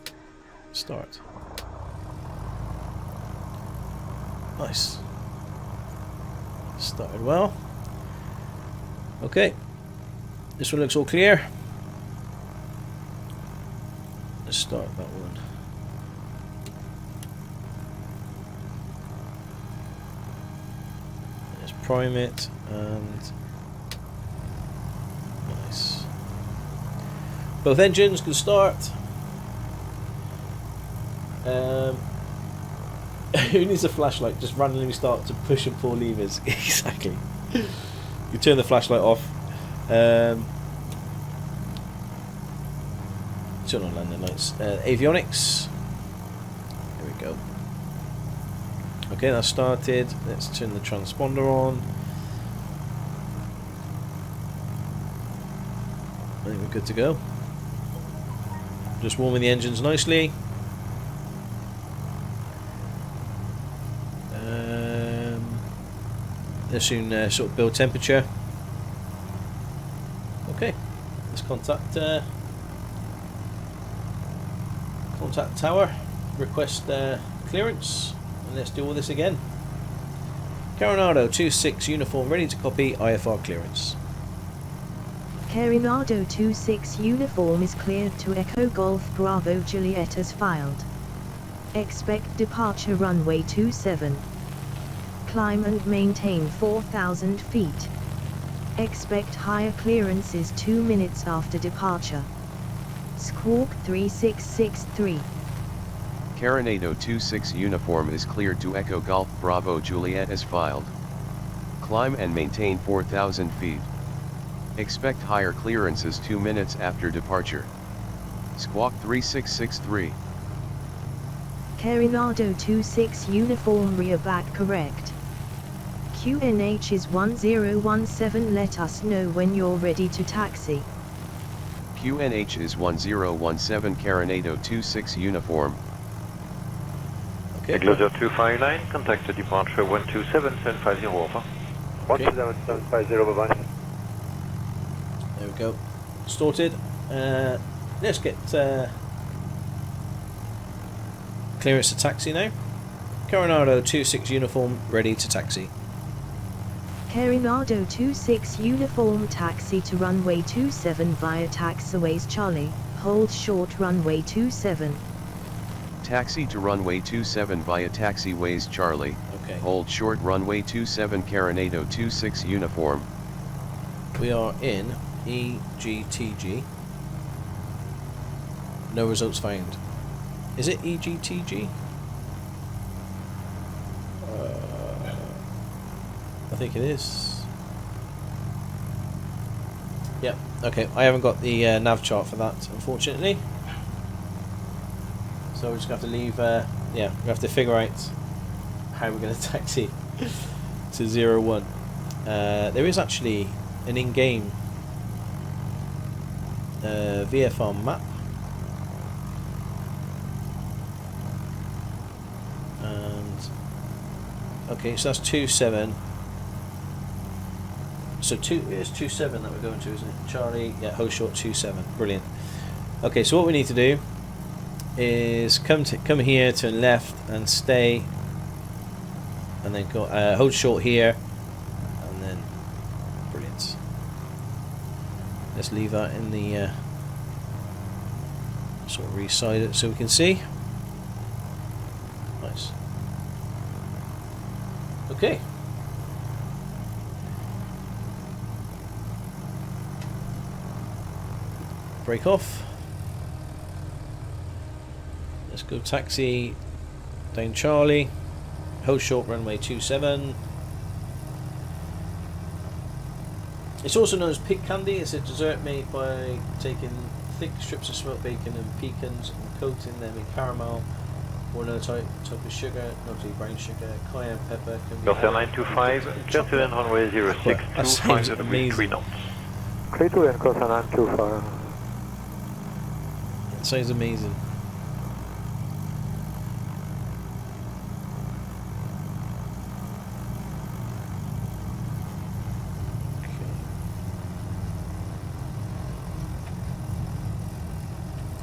start. Nice. Started well. Okay. This one looks all clear. Let's start that one. Let's prime it and nice. Both engines can start. Who needs a flashlight? Just randomly start to push and pull levers. Exactly. You turn the flashlight off. Turn on landing lights. Avionics. There we go. Okay, that's started. Let's turn the transponder on. I think we're good to go. Just warming the engines nicely. They'll soon sort of build temperature. Okay, let's contact tower, request clearance, and let's do all this again. Coronado 26 uniform ready to copy IFR clearance. Coronado 26 uniform is cleared to Echo Golf Bravo Juliet as filed. Expect departure runway 27. Climb and maintain 4,000 feet. Expect higher clearances 2 minutes after departure. Squawk 3663. Coronado 26 uniform is cleared to Echo Golf Bravo Juliet as filed. Climb and maintain 4,000 feet. Expect higher clearances 2 minutes after departure. Squawk 3663. Coronado 26 uniform rear back correct. QNH is 1017, let us know when you're ready to taxi. QNH is 1017 Coronado 26 uniform. Okay. Enclosure 259, contact the departure 127-750 over. 127-750, bye-bye. There we go. Sorted. Let's get clearance to taxi now. Coronado 26 uniform ready to taxi. Coronado 26 uniform taxi to runway 27 via taxiways Charlie, hold short runway 27. Taxi to runway 27 via taxiways Charlie, okay. Hold short runway 27 Coronado 26 uniform. We are in EGTG. No results found. Is it EGTG? I think it is. Yep, okay. I haven't got the nav chart for that, unfortunately. So we're just going to have to leave, yeah, we have to figure out how we're going to taxi to 01. There is actually an in-game VFR map. And, okay, so that's 27. So it's 27 that we're going to, isn't it? Charlie, yeah, hold short 27. Brilliant. Okay, so what we need to do is come here, turn left, and stay, and then go hold short here, and then brilliant. Let's leave that in the sort of reside it so we can see. Nice. Okay. Break off. Let's go taxi down Charlie. Hold short runway 27. It's also known as pig candy. It's a dessert made by taking thick strips of smoked bacon and pecans and coating them in caramel or another type of sugar, notably brown sugar, cayenne pepper. Air 925, clear to land runway 06, 25 degrees 3 knots. Clear to land, Air 925. That sounds amazing.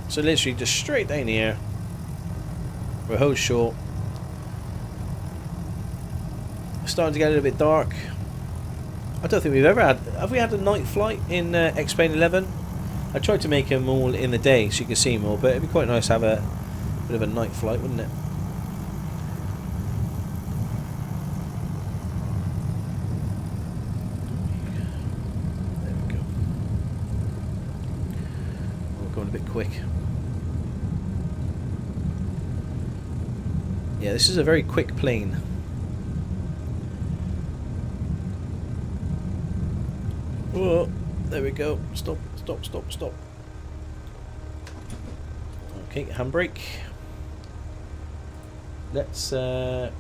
So literally just straight down here. We're hold short. It's starting to get a little bit dark. I don't think we've ever had... Have we had a night flight in X-Plane 11? I tried to make them all in the day so you could see them all, but it'd be quite nice to have a bit of a night flight, wouldn't it? There we go. We're going a bit quick. Yeah, this is a very quick plane. Whoa, there we go. Stop, stop, stop, stop. Okay, handbrake. Let's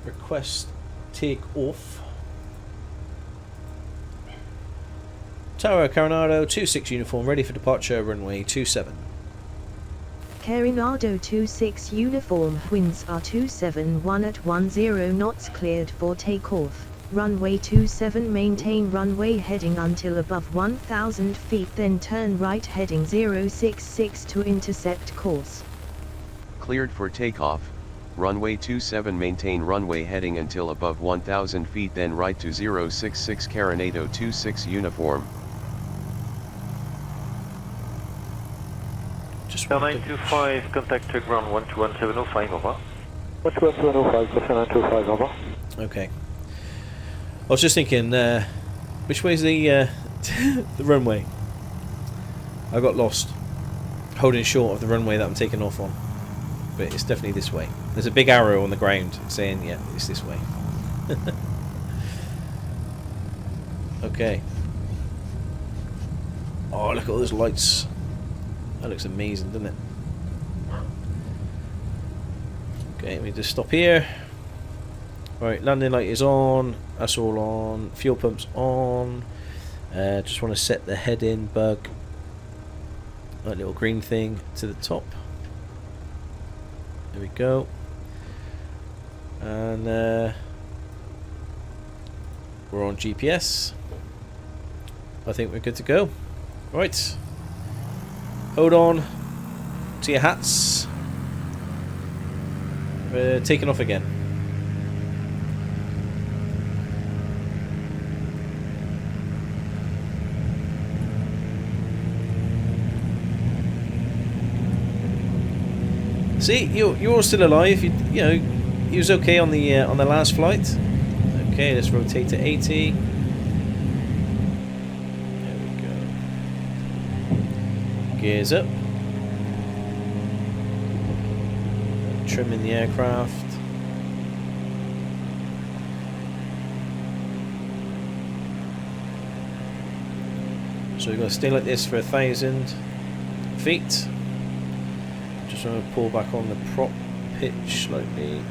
request take off. Tower Coronado 26 uniform, ready for departure, runway 27. Coronado 26 uniform, winds are 271 at 10 knots, cleared for takeoff. Runway 27, maintain runway heading until above 1,000 feet, then turn right heading 066 to intercept course. Cleared for takeoff. Runway 27, maintain runway heading until above 1,000 feet, then right to 066 Coronado 26 uniform. Air 925, contact ground 121.705, over. 121.705, Air 925, over. Okay. I was just thinking, which way is the the runway? I got lost holding short of the runway that I'm taking off on, but it's definitely this way. There's a big arrow on the ground saying, yeah, it's this way. Okay. Oh, look at all those lights. That looks amazing, doesn't it? Okay, let me just stop here. Right, landing light is on. That's all on. Fuel pump's on. Just want to set the head-in bug. That little green thing to the top. There we go. And we're on GPS. I think we're good to go. Right. Hold on to your hats. We're taking off again. See, you're all still alive. You know, he was okay on the last flight. Okay, let's rotate to 80. There we go. Gears up. Trimming the aircraft. So we're going to stay like this for 1,000 feet. Just want to pull back on the prop pitch slightly.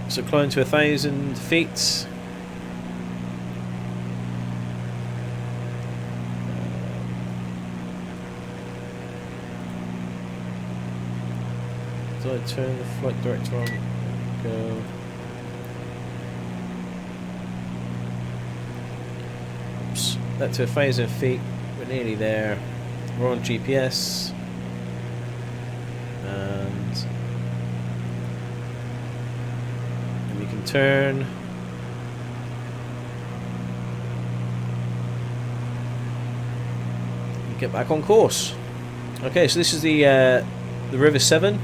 So climb to 1,000 feet. So I turn the flight director on. Go. Oops. that to 1,000 feet. We're nearly there. We're on GPS. And we can turn. And get back on course. Okay, so this is the River Severn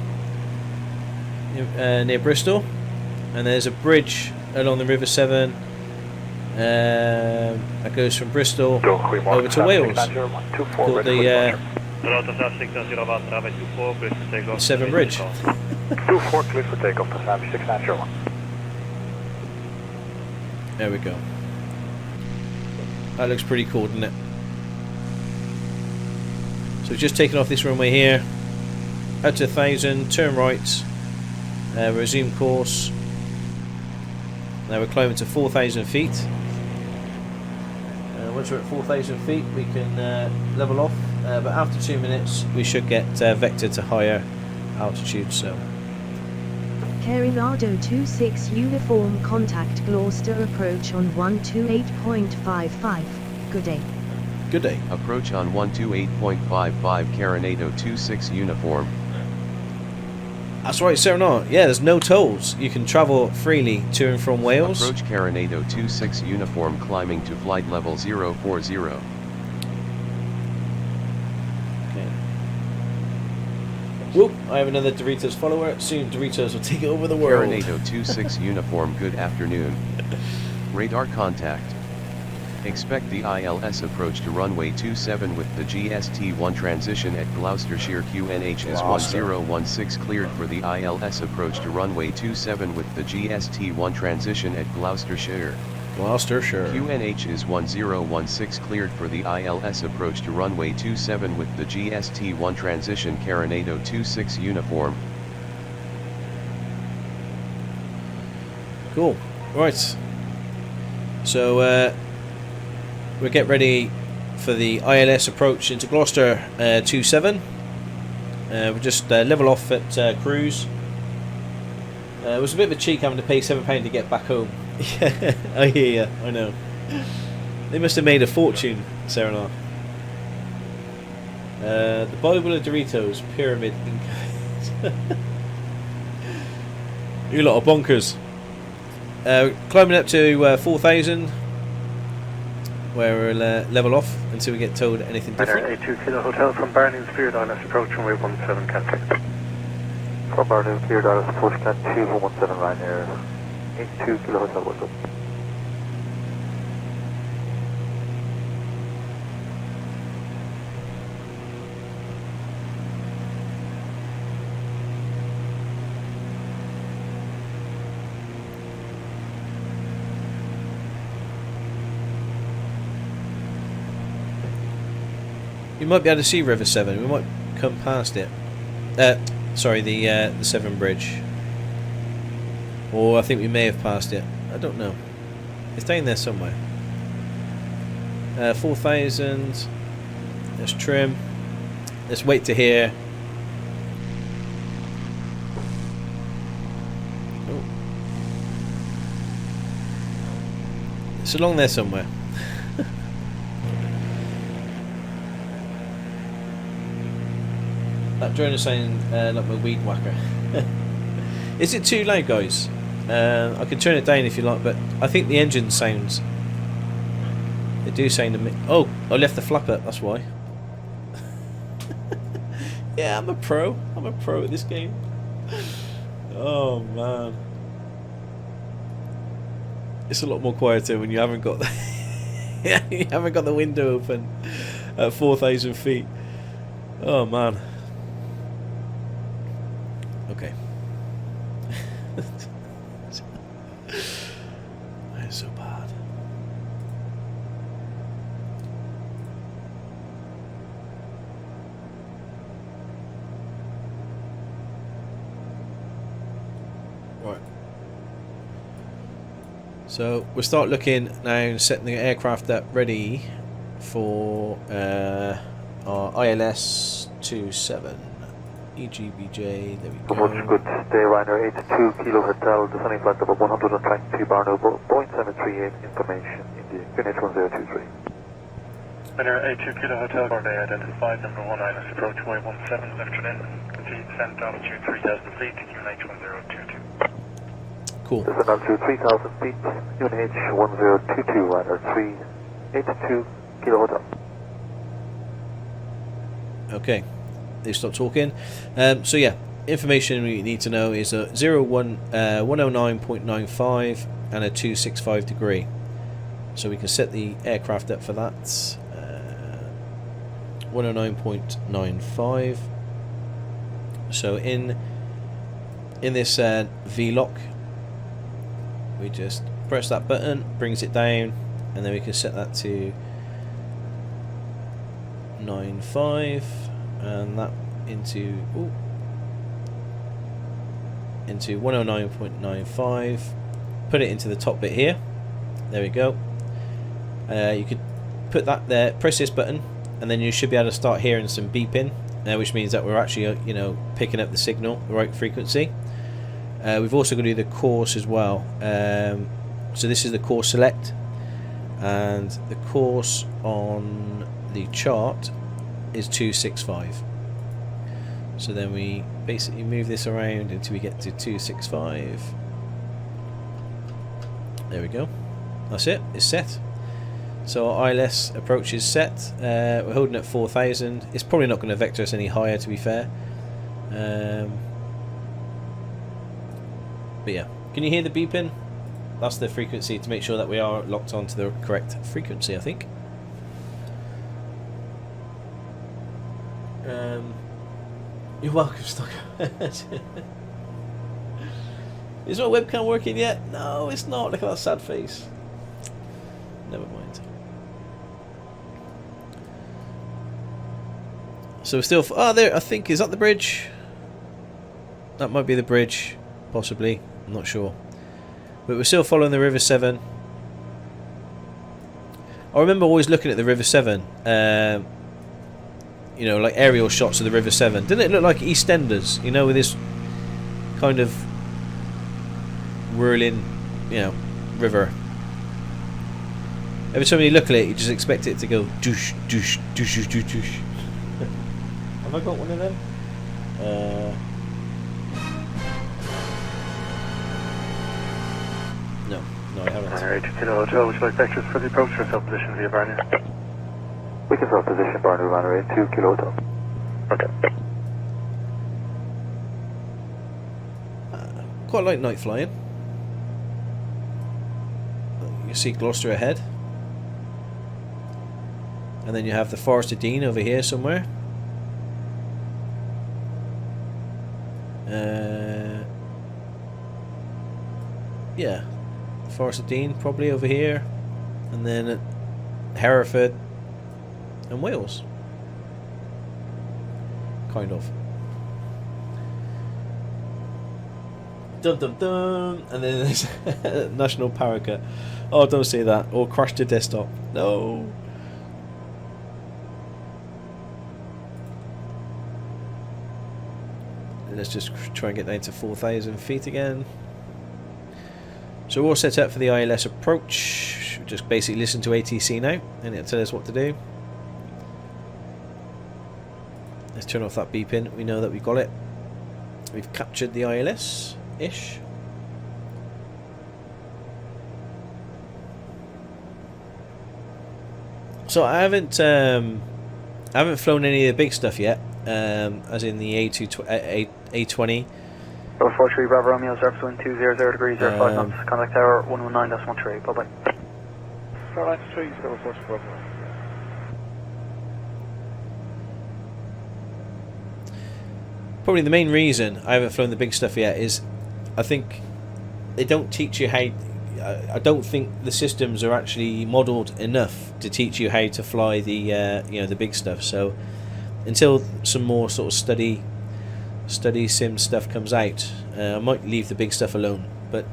near Bristol, and there's a bridge along the River Severn that goes from Bristol over to Wales called the Severn Bridge. 24 clear for takeoff, Passage 6901. There we go. That looks pretty cool, doesn't it? So we've just taken off this runway here, out to 1,000, turn right, resume course. Now we're climbing to 4,000 feet. Once we're at 4,000 feet, we can level off, but after 2 minutes we should get vector to higher altitude. So Carinado 26 uniform, contact Gloucester, approach on 128.55. Good day. Good day. Approach on 128.55 Carinado 26 uniform. That's right, Serenade. Yeah, there's no tolls. You can travel freely to and from Wales. Approach Carinado 26 uniform, climbing to flight level 040. Okay. Whoop, I have another Doritos follower. Soon Doritos will take over the world. Carinado 26 uniform, good afternoon. Radar contact. Expect the ILS approach to runway 27 with the GST-1 transition at Gloucestershire. QNH is 1016 cleared for the ILS approach to runway 27 with the GST-1 transition at Gloucestershire. QNH is 1016 cleared for the ILS approach to runway 27 with the GST-1 transition. Carinado 26 uniform. Cool. Right. So we'll get ready for the ILS approach into Gloucester 27. We'll just level off at cruise. It was a bit of a cheek having to pay £7 to get back home. Yeah, I hear you, I know. They must have made a fortune, Serenade. The Bible of Doritos, Pyramid. You lot are bonkers. Climbing up to 4,000. Where we'll level off until we get told anything different. A2 Kilo Hotel from Barney's cleared ILS approach runway 17 Cat. From Barney's cleared ILS approach Cat 2117 Ryanair. A2 Kilo Hotel, what's up? You might be able to see River Severn. We might come past it. Sorry, the Severn Bridge. Or I think we may have passed it. I don't know. It's down there somewhere. 4,000. Let's trim. Let's wait to hear. Oh. It's along there somewhere. That drone is saying like my weed whacker. Is it too loud, guys? I can turn it down if you like, but I think the engine sounds. They do sound a bit. Oh, I left the flap up. That's why. Yeah, I'm a pro. I'm a pro at this game. Oh man, it's a lot more quieter when you haven't got the you haven't got the window open at 4,000 feet. Oh man. Okay. That's so bad. Right. So we'll start looking now and setting the aircraft up ready for our ILS 27. EGBJ, there we go. Much good day, Ryanair 82 Kilo Hotel, descending flight level 122 Barno, Boeing 738, information, India, QNH 1023. Winner A2 Kilo Hotel, coordinate identified, number 1 ILS approach Y17, lifted in, continue descent altitude 3000 feet, QNH 1022. Cool. Descent altitude 3000 feet, QNH 1022, Ryder 382 Kilo Hotel. Okay, they stopped talking. So yeah, information we need to know is a 109.95 and a 265 degree. So we can set the aircraft up for that. 109.95. So in this V-lock, we just press that button, brings it down, and then we can set that to 95, and that into 109.95. Put it into the top bit here. There we go. You could put that there, press this button, and then you should be able to start hearing some beeping, which means that we're actually picking up the signal, the right frequency. We've also got to do the course as well. So this is the course select, and the course on the chart is 265. So then we basically move this around until we get to 265. There we go. That's it. It's set. So our ILS approach is set. We're holding at 4,000. It's probably not going to vector us any higher, to be fair. But yeah, can you hear the beeping? That's the frequency to make sure that we are locked onto the correct frequency, I think. You're welcome, Stocker. Is my webcam working yet? No, it's not. Look at that sad face. Never mind. So we're still... there, I think. Is that the bridge? That might be the bridge. Possibly. I'm not sure. But we're still following the River Severn. I remember always looking at the River Severn. Like aerial shots of the River Severn. Didn't it look like EastEnders? With this kind of whirling, river. Every time you look at it, you just expect it to go douche, douche, douche, douche, douche, douche. Have I got one of them? No, I haven't. Alright, Kilo Hotel, would you like vectors for the approach or self-position via Barney? We can self-position Barney runway 2 Kilo Hotel. Okay. Quite like night flying. You see Gloucester ahead. And then you have the Forest of Dean over here somewhere. Yeah, Forest of Dean probably over here. And then Hereford and Wales. Kind of. Dum dum dum. And then there's National Power Cut. Oh, don't say that. Or crash the desktop. No. Let's just try and get down to 4,000 feet again. So we're all set up for the ILS approach. Just basically listen to ATC now, and it'll tell us what to do. Let's turn off that beeping. We know that we've got it. We've captured the ILS-ish. So I haven't flown any of the big stuff yet, as in the A20. Over 43 Bravo Romeo, surface wind 200 degrees, 05 knots, contact tower 119.13, bye bye. Airline 3, 040 Bravo. Probably the main reason I haven't flown the big stuff yet is I think they don't teach you how. I don't think the systems are actually modelled enough to teach you how to fly the the big stuff. So until some more sort of study sim stuff comes out, I might leave the big stuff alone. But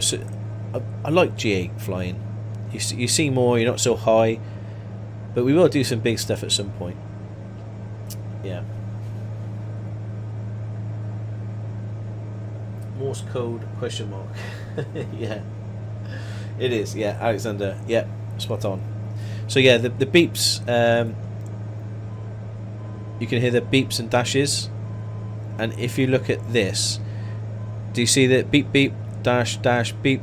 so I like G8 flying. You see more. You're not so high, but we will do some big stuff at some point. Yeah. Morse code ? Yeah, it is. Yeah, Alexander. Yeah, spot on. So yeah, the beeps. You can hear the beeps and dashes, and if you look at this, do you see that beep beep dash dash beep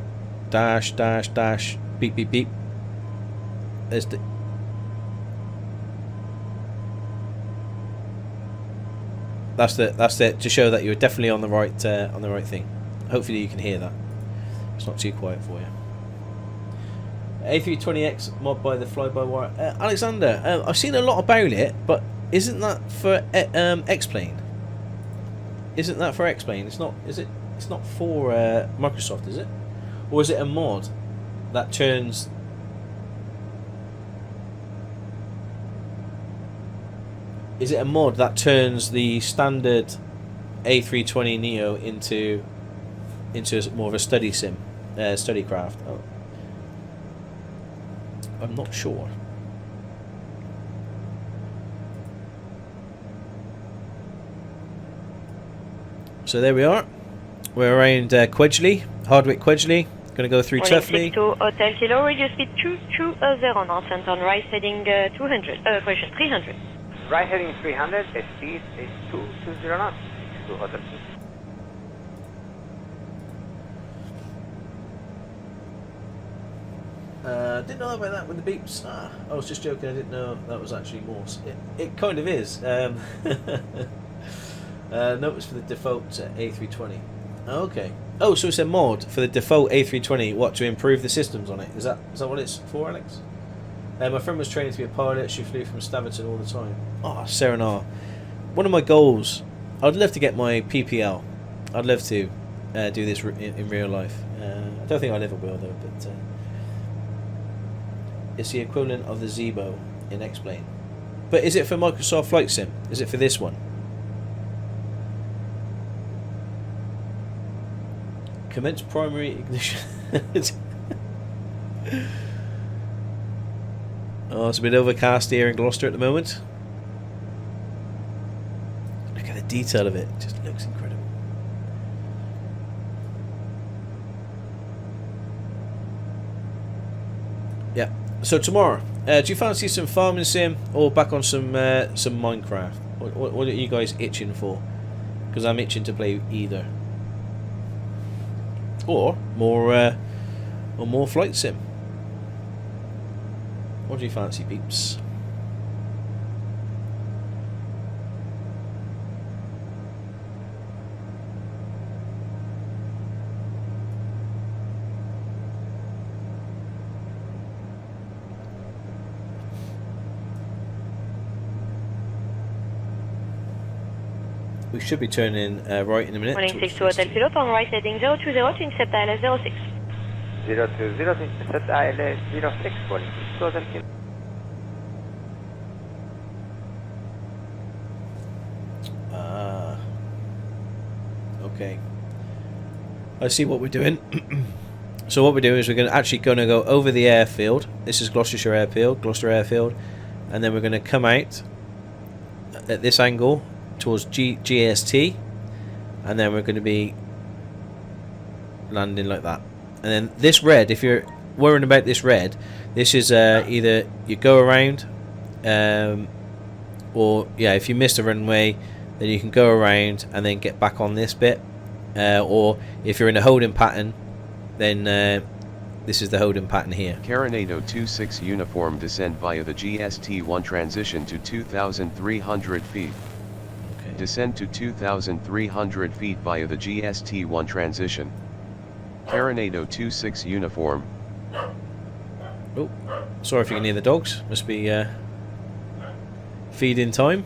dash dash dash beep beep beep? There's the that's it to show that you're definitely on the right thing. Hopefully you can hear that. It's not too quiet for you. A320X mod by the fly-by-wire. Alexander, I've seen a lot about it, but isn't that for X-Plane? Isn't that for X-Plane? It's not. Is it? It's not for Microsoft, is it? Or is it a mod that turns? Is it a mod that turns the standard A320 Neo into more of a study sim, study craft? Oh. I'm not sure. So there we are. We're around Quedgeley, Hardwick Quedgeley. Going to go through Tuffley. To Hotel Kilo, radio speed 220 knots and on right heading 300. Right heading 300, the speed is 220 knots to Hotel Kilo. Didn't know about that with the beeps. I was just joking. I didn't know that was actually Morse. It kind of is. Notice for the default A320. Okay. Oh, so it's a mod for the default A320. What, to improve the systems on it? Is that what it's for, Alex? My friend was training to be a pilot. She flew from Staverton all the time. Oh, Serenar. One of my goals. I'd love to get my PPL. I'd love to do this in real life. I don't think I ever will though. But it's the equivalent of the Zebo in X-Plane. But is it for Microsoft Flight Sim? Is it for this one? Commence primary ignition. Oh, it's a bit overcast here in Gloucester at the moment. Look at the detail of it. It just looks incredible. Yeah. So tomorrow, do you fancy some farming sim or back on some Minecraft? What are you guys itching for? Because I'm itching to play either. Or more flight sim. What do you fancy, peeps? We should be turning right in a minute. 186 to Hotel Kilo, on right heading 020 to intercept ILS 06. 020 to intercept ILS 06, 186 to Hotel Kilo. Okay. I see what we're doing. So what we're doing is we're actually going to go over the airfield. This is Gloucestershire Airfield, Gloucester Airfield, and then we're going to come out at this angle towards GST, and then we're going to be landing like that. And then this red, if you're worrying about this red, this is either you go around, or yeah, if you miss the runway, then you can go around and then get back on this bit, or if you're in a holding pattern, then this is the holding pattern here. Carinado 26 uniform descend via the GST1 transition to 2,300 feet. Okay. Descend to 2,300 feet via the GST1 transition. Carinado 26 uniform. Oh, sorry if you can hear the dogs. Must be feeding time.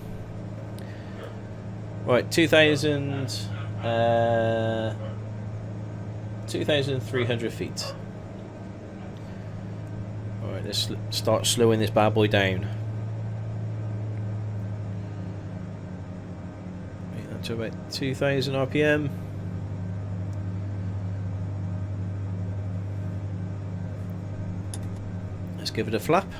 Right, 2,300 feet. Alright, let's start slowing this bad boy down. Make that to about 2,000 RPM. Let's give it a flap.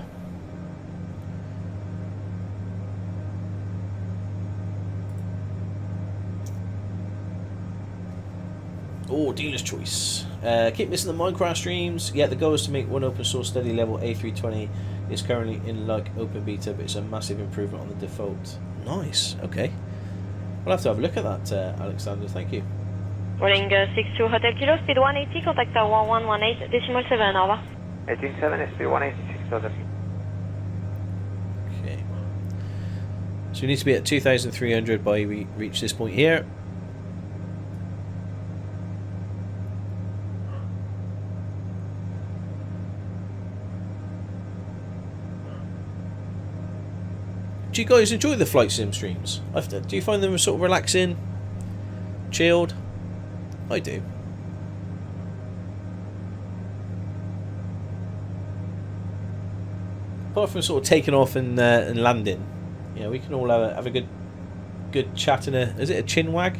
Oh, dealer's choice. Keep missing the Minecraft streams. Yeah, the goal is to make one open source steady level. A320 is currently in like open beta, but it's a massive improvement on the default. Nice. Okay. We'll have to have a look at that, Alexander. Thank you. Rolling 62 Hotel Kilo, speed 180, contact 1118, decimal 7, au revoir. 187, speed 186 Hotel. Okay. So we need to be at 2,300 by we reach this point here. Do you guys enjoy the flight sim streams? Do you find them sort of relaxing, chilled? I do. Apart from sort of taking off and landing, you know, we can all have a good chat and is it a chin wag?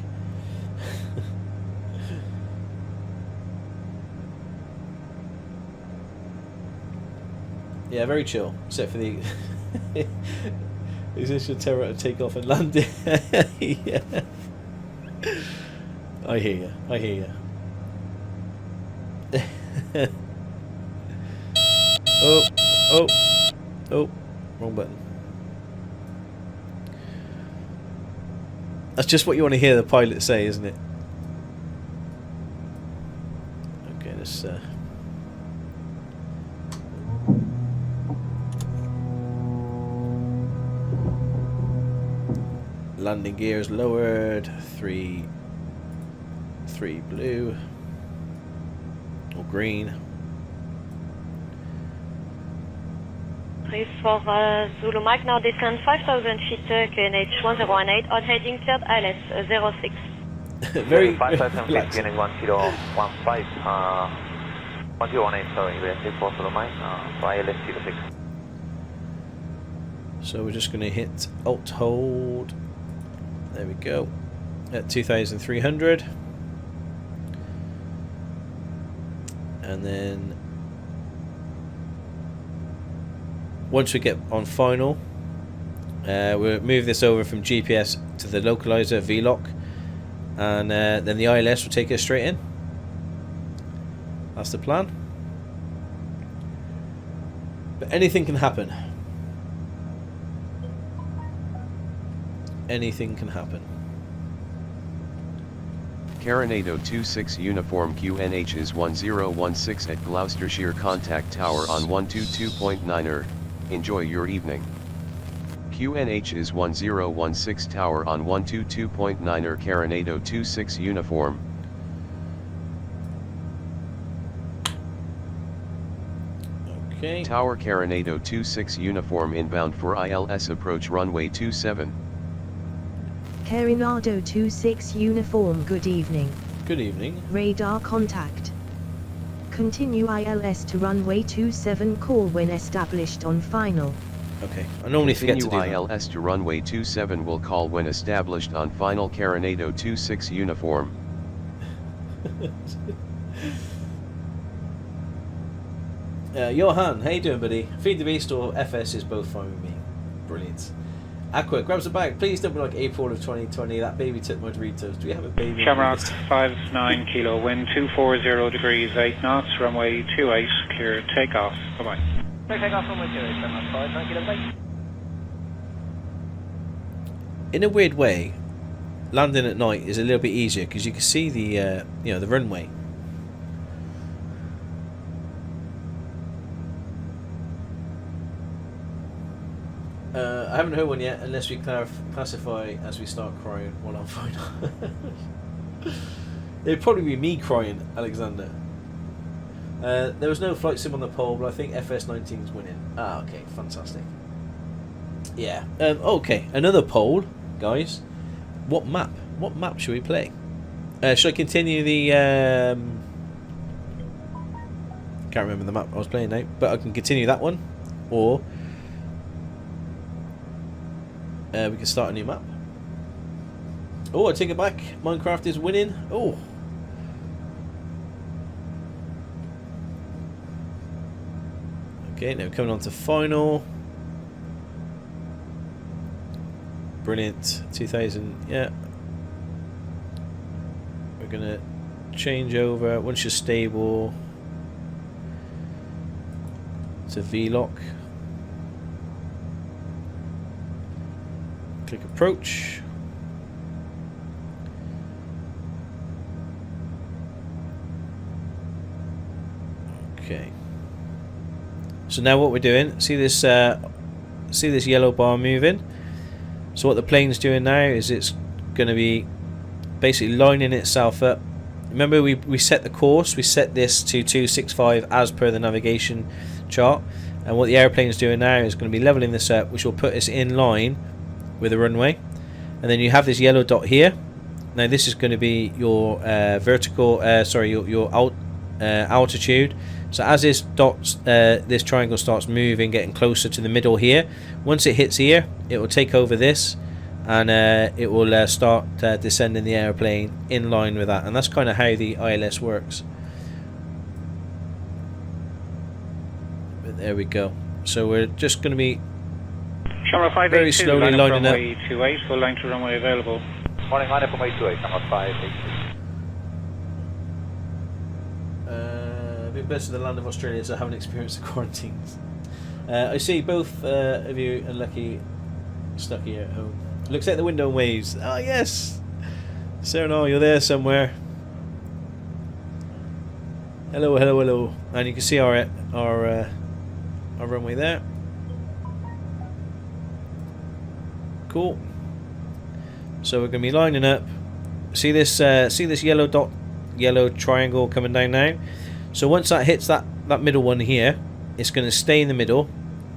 Yeah, very chill, except for the. Is this your terror to take off and land it? Yeah. I hear you. I hear you. Oh, wrong button. That's just what you want to hear the pilot say, isn't it? Okay, let's. Landing gears lowered. 3 blue or green. 3 for Zulu Mike, now descend 5,000 feet, QNH 1018, on heading cleared ILS 06. Very 5,000 feet, QNH 1 kilo 15, 1018, sorry, we have 4 Zulu Mike, for ILS 06. So we're just going to hit Alt Hold. There we go. At 2,300. And then once we get on final, we'll move this over from GPS to the localizer VLOC, and then the ILS will take us straight in. That's the plan. But anything can happen. Anything can happen. Carinado 26 Uniform QNH is 1016 at Gloucestershire Contact Tower on 122.9er. Enjoy your evening. QNH is 1016 Tower on 122.9er. Carinado 26 Uniform. Okay. Tower Carinado 26 Uniform inbound for ILS approach runway 27. Carinado 26 Uniform, good evening. Good evening. Radar contact. Continue ILS to runway 27, call when established on final. Okay, I normally forget to do that. ILS to runway 27 will call when established on final. Carinado 26 Uniform. Johan, how you doing, buddy? Feed the Beast or FS is both fine with me. Brilliant. Aqua, grabs a bag. Please don't be like April of 2020. That baby took my Doritos. Do we have a baby? Shamrock 59 kilo, wind 240 degrees, 8 knots, runway 28, clear takeoff. Bye-bye. Clear takeoff, runway 28, 7 knots, 59 kilo, bye. In a weird way, landing at night is a little bit easier because you can see the the runway. I haven't heard one yet, unless we classify as we start crying while I'm fine. It'd probably be me crying, Alexander. There was no flight sim on the poll, but I think FS19 is winning. Ah, okay, fantastic. Yeah. Okay, another poll, guys. What map? What map should we play? Should I continue the? Can't remember the map I was playing now, but I can continue that one, or. We can start a new map. Oh, I take it back. Minecraft is winning. Oh. Okay, now coming on to final. Brilliant. 2000. Yeah. We're going to change over once you're stable to VLOC. Click approach. Okay. So now what we're doing, see this yellow bar moving? So what the plane's doing now is it's going to be basically lining itself up. Remember we set the course, we set this to 265 as per the navigation chart, and what the airplane's doing now is going to be leveling this up, which will put us in line with the runway. And then you have this yellow dot here. Now this is going to be your your altitude. So as this this triangle starts moving, getting closer to the middle here, once it hits here, it will take over this, and it will start descending the airplane in line with that. And that's kind of how the ILS works. But there we go. So we're just going to be very slowly lining up. 28, full line to runway available. Morning, line up runway 28, number 582. Been blessed with the land of Australia, so I haven't experienced the quarantines. I see both of you are lucky stuck here at home. Looks out the window and waves. Oh yes, Cyrano, you're there somewhere. Hello, hello, hello. And you can see our runway there. Cool. So we're going to be lining up. See this yellow dot, yellow triangle coming down now. So once that hits that middle one here, it's going to stay in the middle,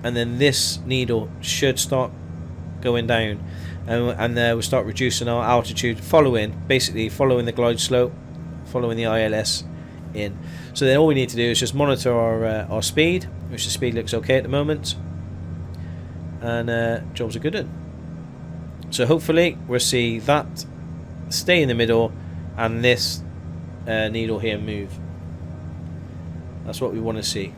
and then this needle should start going down, and we'll start reducing our altitude, basically following the glide slope, following the ILS in. So then all we need to do is just monitor our speed, which the speed looks okay at the moment, and jobs are good in. So hopefully we'll see that stay in the middle and this needle here move. That's what we want to see.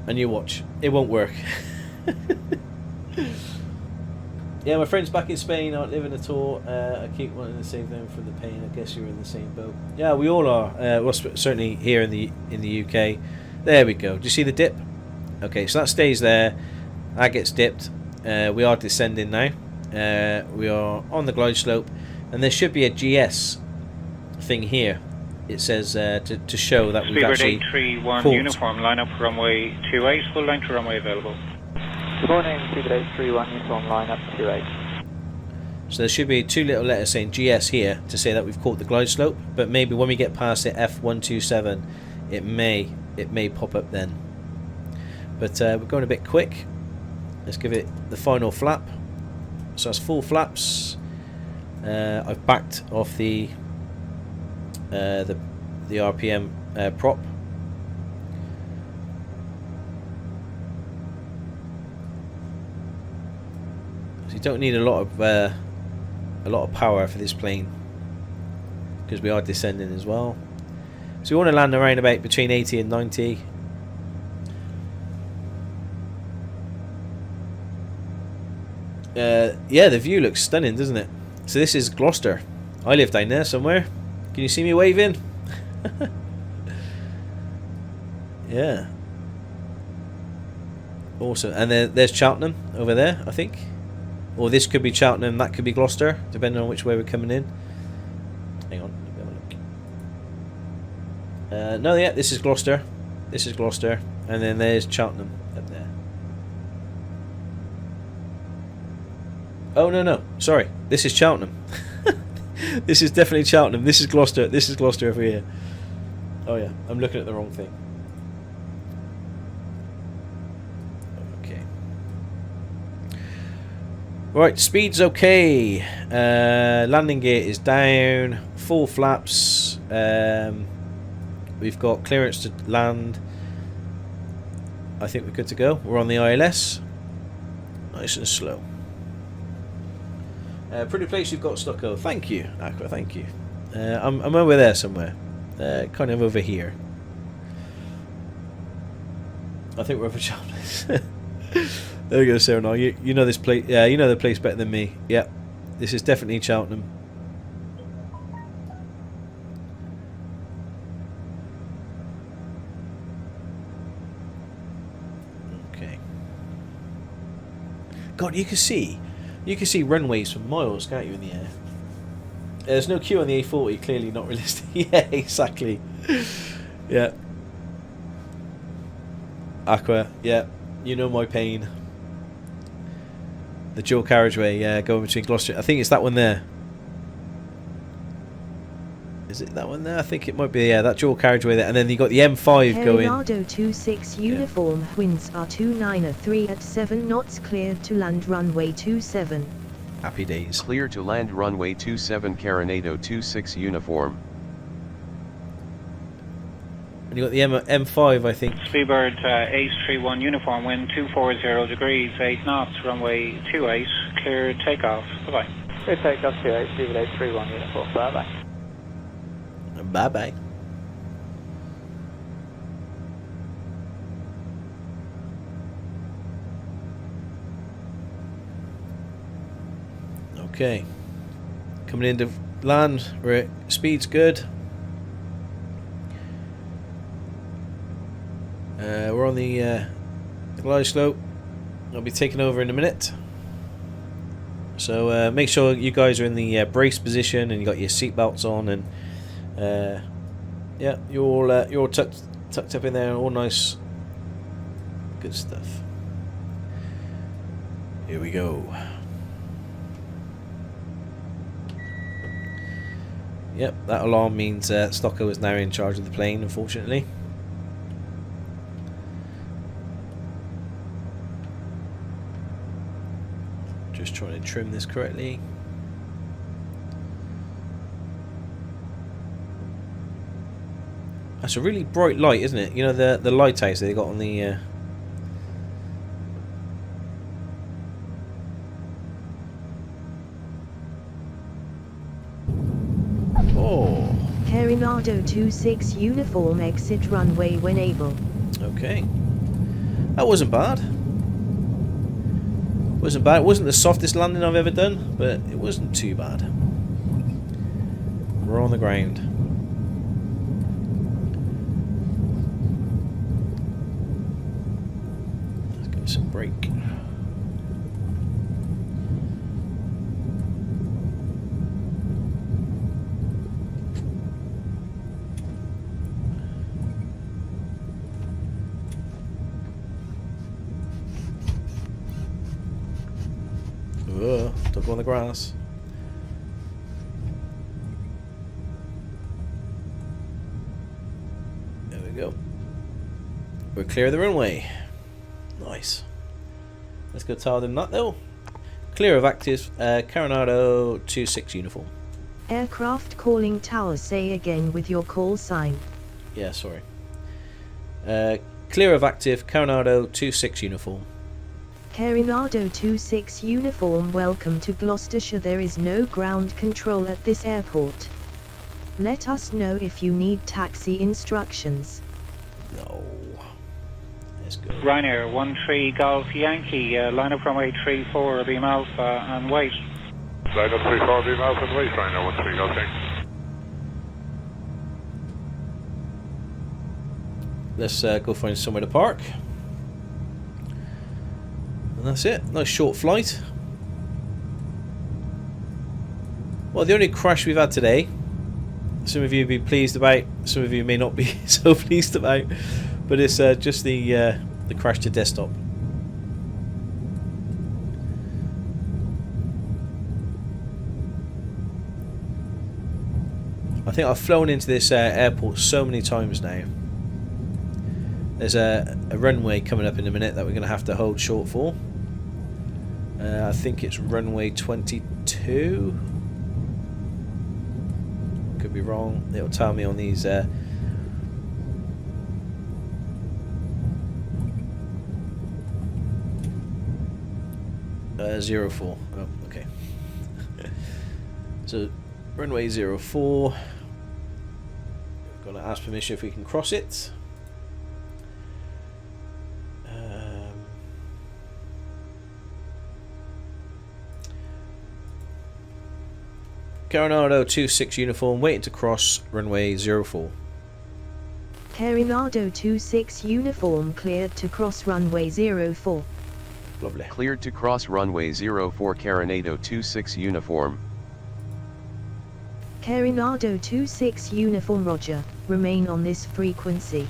And you watch, it won't work. Yeah, my friend's back in Spain, aren't living at all. I keep wanting to save them from the pain. I guess you're in the same boat. Yeah, we all are. Well, certainly here in the UK. There we go. Do you see the dip? Okay, so that stays there. That gets dipped. We are descending now. We are on the glide slope, and there should be a GS thing here. It says to show that we've actually 831 caught. uniform, line up runway 28, full line to runway available. Good morning, Speedbird 831 uniform, line up 28. So there should be two little letters saying GS here to say that we've caught the glide slope, but maybe when we get past the F127 it may pop up then. But we're going a bit quick. Let's give it the final flap. So that's full flaps. I've backed off the RPM prop. So you don't need a lot of power for this plane because we are descending as well. So we want to land around about between 80 and 90. Yeah, the view looks stunning, doesn't it? So this is Gloucester. I live down there somewhere. Can you see me waving? Yeah. Awesome. And there's Cheltenham over there, I think. Or this could be Cheltenham, that could be Gloucester, depending on which way we're coming in. Hang on, let me have a look. No, yeah, this is Gloucester. This is Gloucester. And then there's Cheltenham up there. Oh, no. Sorry. This is Cheltenham. This is definitely Cheltenham. This is Gloucester. This is Gloucester over here. Oh, yeah. I'm looking at the wrong thing. Okay. Right. Speed's okay. Landing gear is down. Full flaps. We've got clearance to land. I think we're good to go. We're on the ILS. Nice and slow. Pretty place you've got, Stucco. Thank you, Aqua. Thank you. I'm over there somewhere. Kind of over here. I think we're over Cheltenham. There we go, Sarah. Now you know this place. Yeah, you know the place better than me. Yep. This is definitely Cheltenham. Okay. God, you can see runways for miles, can't you, in the air? There's no queue on the A40, clearly not realistic. Yeah, exactly. Yeah. Aqua, yeah. You know my pain. The dual carriageway, yeah, going between Gloucester. I think it's that one there. Is it that one there? I think it might be, yeah, that dual carriageway there. And then you got the M5 going. Leonardo 26 uniform, winds are 293 at 7 knots, cleared to land runway 27. Happy days. Clear to land runway 27 Coronado 26 uniform. And you got the M5, I think. Speedbird Ace 31 uniform, wind 240 degrees, 8 knots, runway 28, clear takeoff. Bye-bye. Clear takeoff 28, Speedbird Ace 31 uniform, bye-bye. Bye-bye. Okay. Coming into land, where speed's good. We're on the glide slope. I'll be taking over in a minute. So make sure you guys are in the brace position and you got your seatbelts on, and yeah, you're all tucked up in there, all nice, good stuff. Here we go. Yep, that alarm means Stocko is now in charge of the plane, unfortunately. Just trying to trim this correctly. That's a really bright light, isn't it? You know, the lighthouse they got on the Oh. Coronado 26 uniform, exit runway when able. Okay. That wasn't bad. Wasn't bad. It wasn't the softest landing I've ever done, but it wasn't too bad. We're on the ground. Let's give it some brake. Don't go on the grass. There we go. We're clear of the runway. Nice. Let's go taller than that though. Clear of active Coronado 26 uniform. Aircraft calling tower, say again with your call sign. Yeah, sorry. Clear of active Coronado 26 uniform. Coronado 26 uniform, welcome to Gloucestershire. There is no ground control at this airport. Let us know if you need taxi instructions. No. Let's go. Ryanair 13 Golf Yankee, line up runway 34, beam alpha and wait. Line up 34, beam alpha and wait, Ryanair 13 Golf Yankee. Let's go find somewhere to park. And that's it. Nice short flight. Well, the only crash we've had today, some of you will be pleased about, some of you may not be so pleased about, but it's just the crash to desktop. I think I've flown into this airport so many times now. There's a runway coming up in a minute that we're going to have to hold short for. I think it's runway 22. Could be wrong. It'll tell me on these. 04. Oh, okay. So runway 04. We're going to ask permission if we can cross it. Coronado 26 uniform, waiting to cross runway 04. Carinado 26 uniform cleared to cross runway 04. Lovely. Cleared to cross runway 04 Carinado 26 uniform. Carinado 26 uniform roger, remain on this frequency.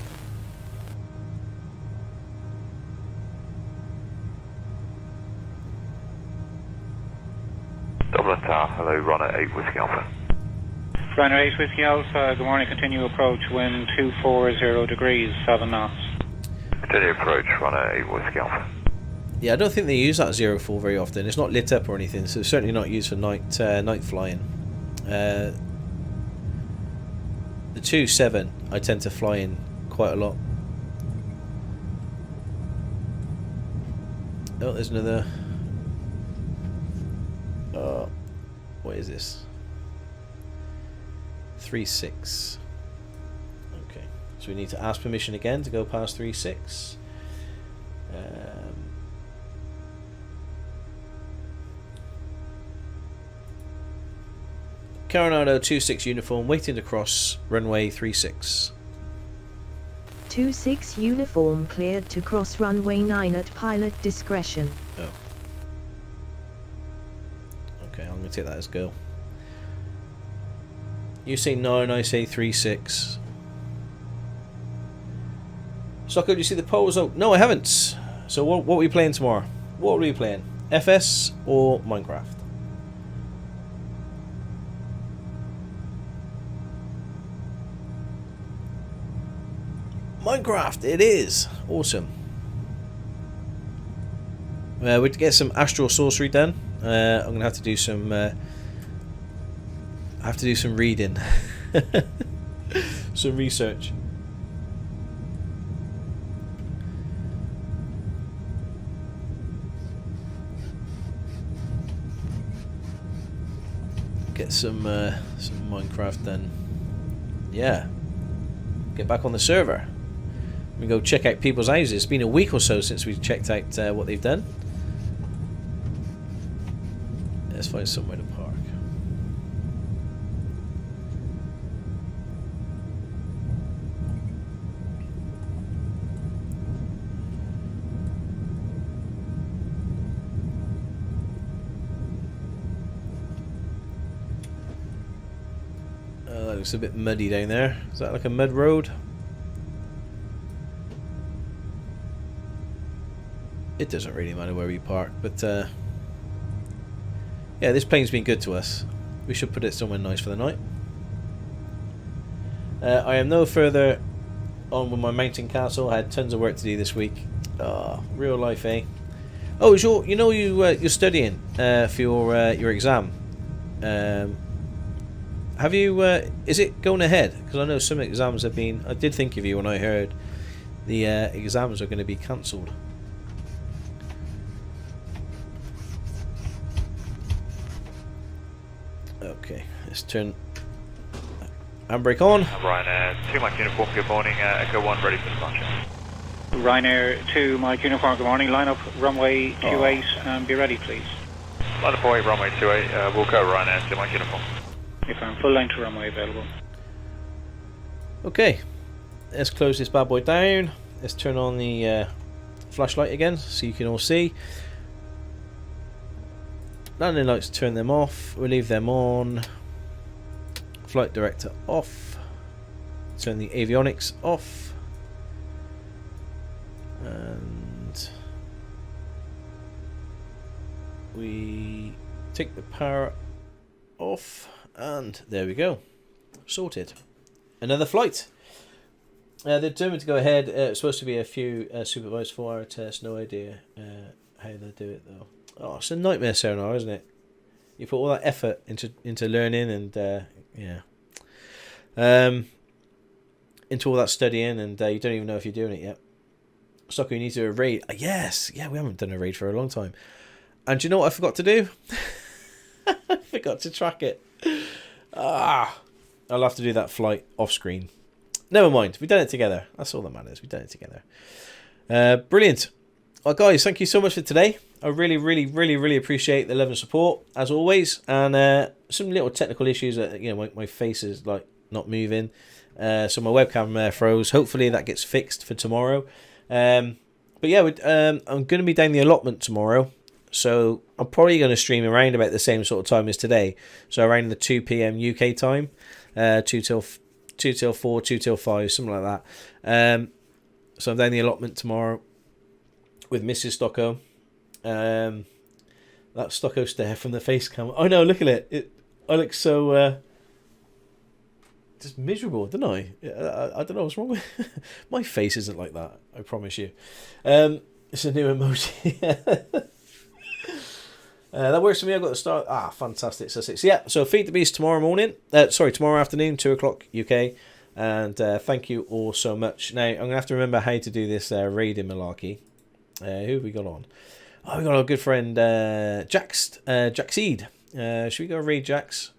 Dublin Tower, hello, runner 8 Whiskey Alpha. Runner 8 Whiskey Alpha, good morning, continue approach, wind 240 degrees, 7 knots. Continue approach, runner 8 Whiskey Alpha. Yeah, I don't think they use that 04 very often. It's not lit up or anything, so it's certainly not used for night flying. The 27 I tend to fly in quite a lot. Oh, there's another. What is this? 36. Okay, so we need to ask permission again to go past 36. Carinado 26 uniform, waiting to cross runway 36. 26 uniform cleared to cross runway 9 at pilot discretion. Oh. Okay, I'm going to take that as go. You say 9, I say 36. Stocko, did you see the polls? Oh, no, I haven't. So what are we playing tomorrow? What are we playing? FS or Minecraft? Minecraft, it is. Awesome. We'd get some astral sorcery done. I'm gonna have to do some. I have to do some reading, some research. Get some Minecraft done. Yeah. Get back on the server. We go check out people's houses. It's been a week or so since we've checked out what they've done. Let's find somewhere to park. That looks a bit muddy down there. Is that like a mud road? It doesn't really matter where we park, but yeah, this plane's been good to us. We should put it somewhere nice for the night. I am no further on with my mountain castle. I had tons of work to do this week. Real life, eh? Oh, is you're studying for your exam. Have you? Is it going ahead? Because I know some exams have been. I did think of you when I heard the exams are going to be cancelled. Okay, let's turn handbrake on. Ryanair 2 Mike Uniform, good morning. Echo 1 ready for departure. Ryanair 2 Mike Uniform, good morning. Line up runway 28 and be ready, please. Line up runway 28, we'll go Ryanair 2 Mike Uniform. If I'm full line to runway available. Okay, let's close this bad boy down. Let's turn on the flashlight again so you can all see. Landing lights, turn them off. We'll leave them on. Flight director off. Turn the avionics off. And we take the power off. And there we go. Sorted. Another flight. They're determined to go ahead. It's supposed to be a few supervised 4-hour tests. No idea how they do it though. Oh, it's a nightmare sonar, isn't it? You put all that effort into learning and into all that studying, and you don't even know if you're doing it yet. Stocko, you need to do a raid. Yes, yeah, we haven't done a raid for a long time. And do you know what I forgot to do? I forgot to track it. I'll have to do that flight off screen. Never mind, we've done it together. That's all that matters. We've done it together. Brilliant. Well, guys, thank you so much for today. I really appreciate the love and support as always, and some little technical issues that my face is like not moving. So my webcam froze. Hopefully that gets fixed for tomorrow. But yeah, I'm going to be down the allotment tomorrow. So I'm probably going to stream around about the same sort of time as today. So around the 2 p.m. UK time. 2 till 4, 2 till 5, something like that. So I'm down the allotment tomorrow with Mrs. Stocko. That Stocko stare from the face cam. Oh no, look at it. I look so just miserable, don't I? I don't know what's wrong with my face. Isn't like that, I promise you. It's a new emoji. That works for me. I've got the start. Fantastic. So so Feed the Beast tomorrow morning. Tomorrow afternoon, 2 o'clock UK. And thank you all so much. Now I'm gonna have to remember how to do this raiding malarkey. Who have we got on? Oh, we got our good friend Jaxeed. Should we go raid Jax?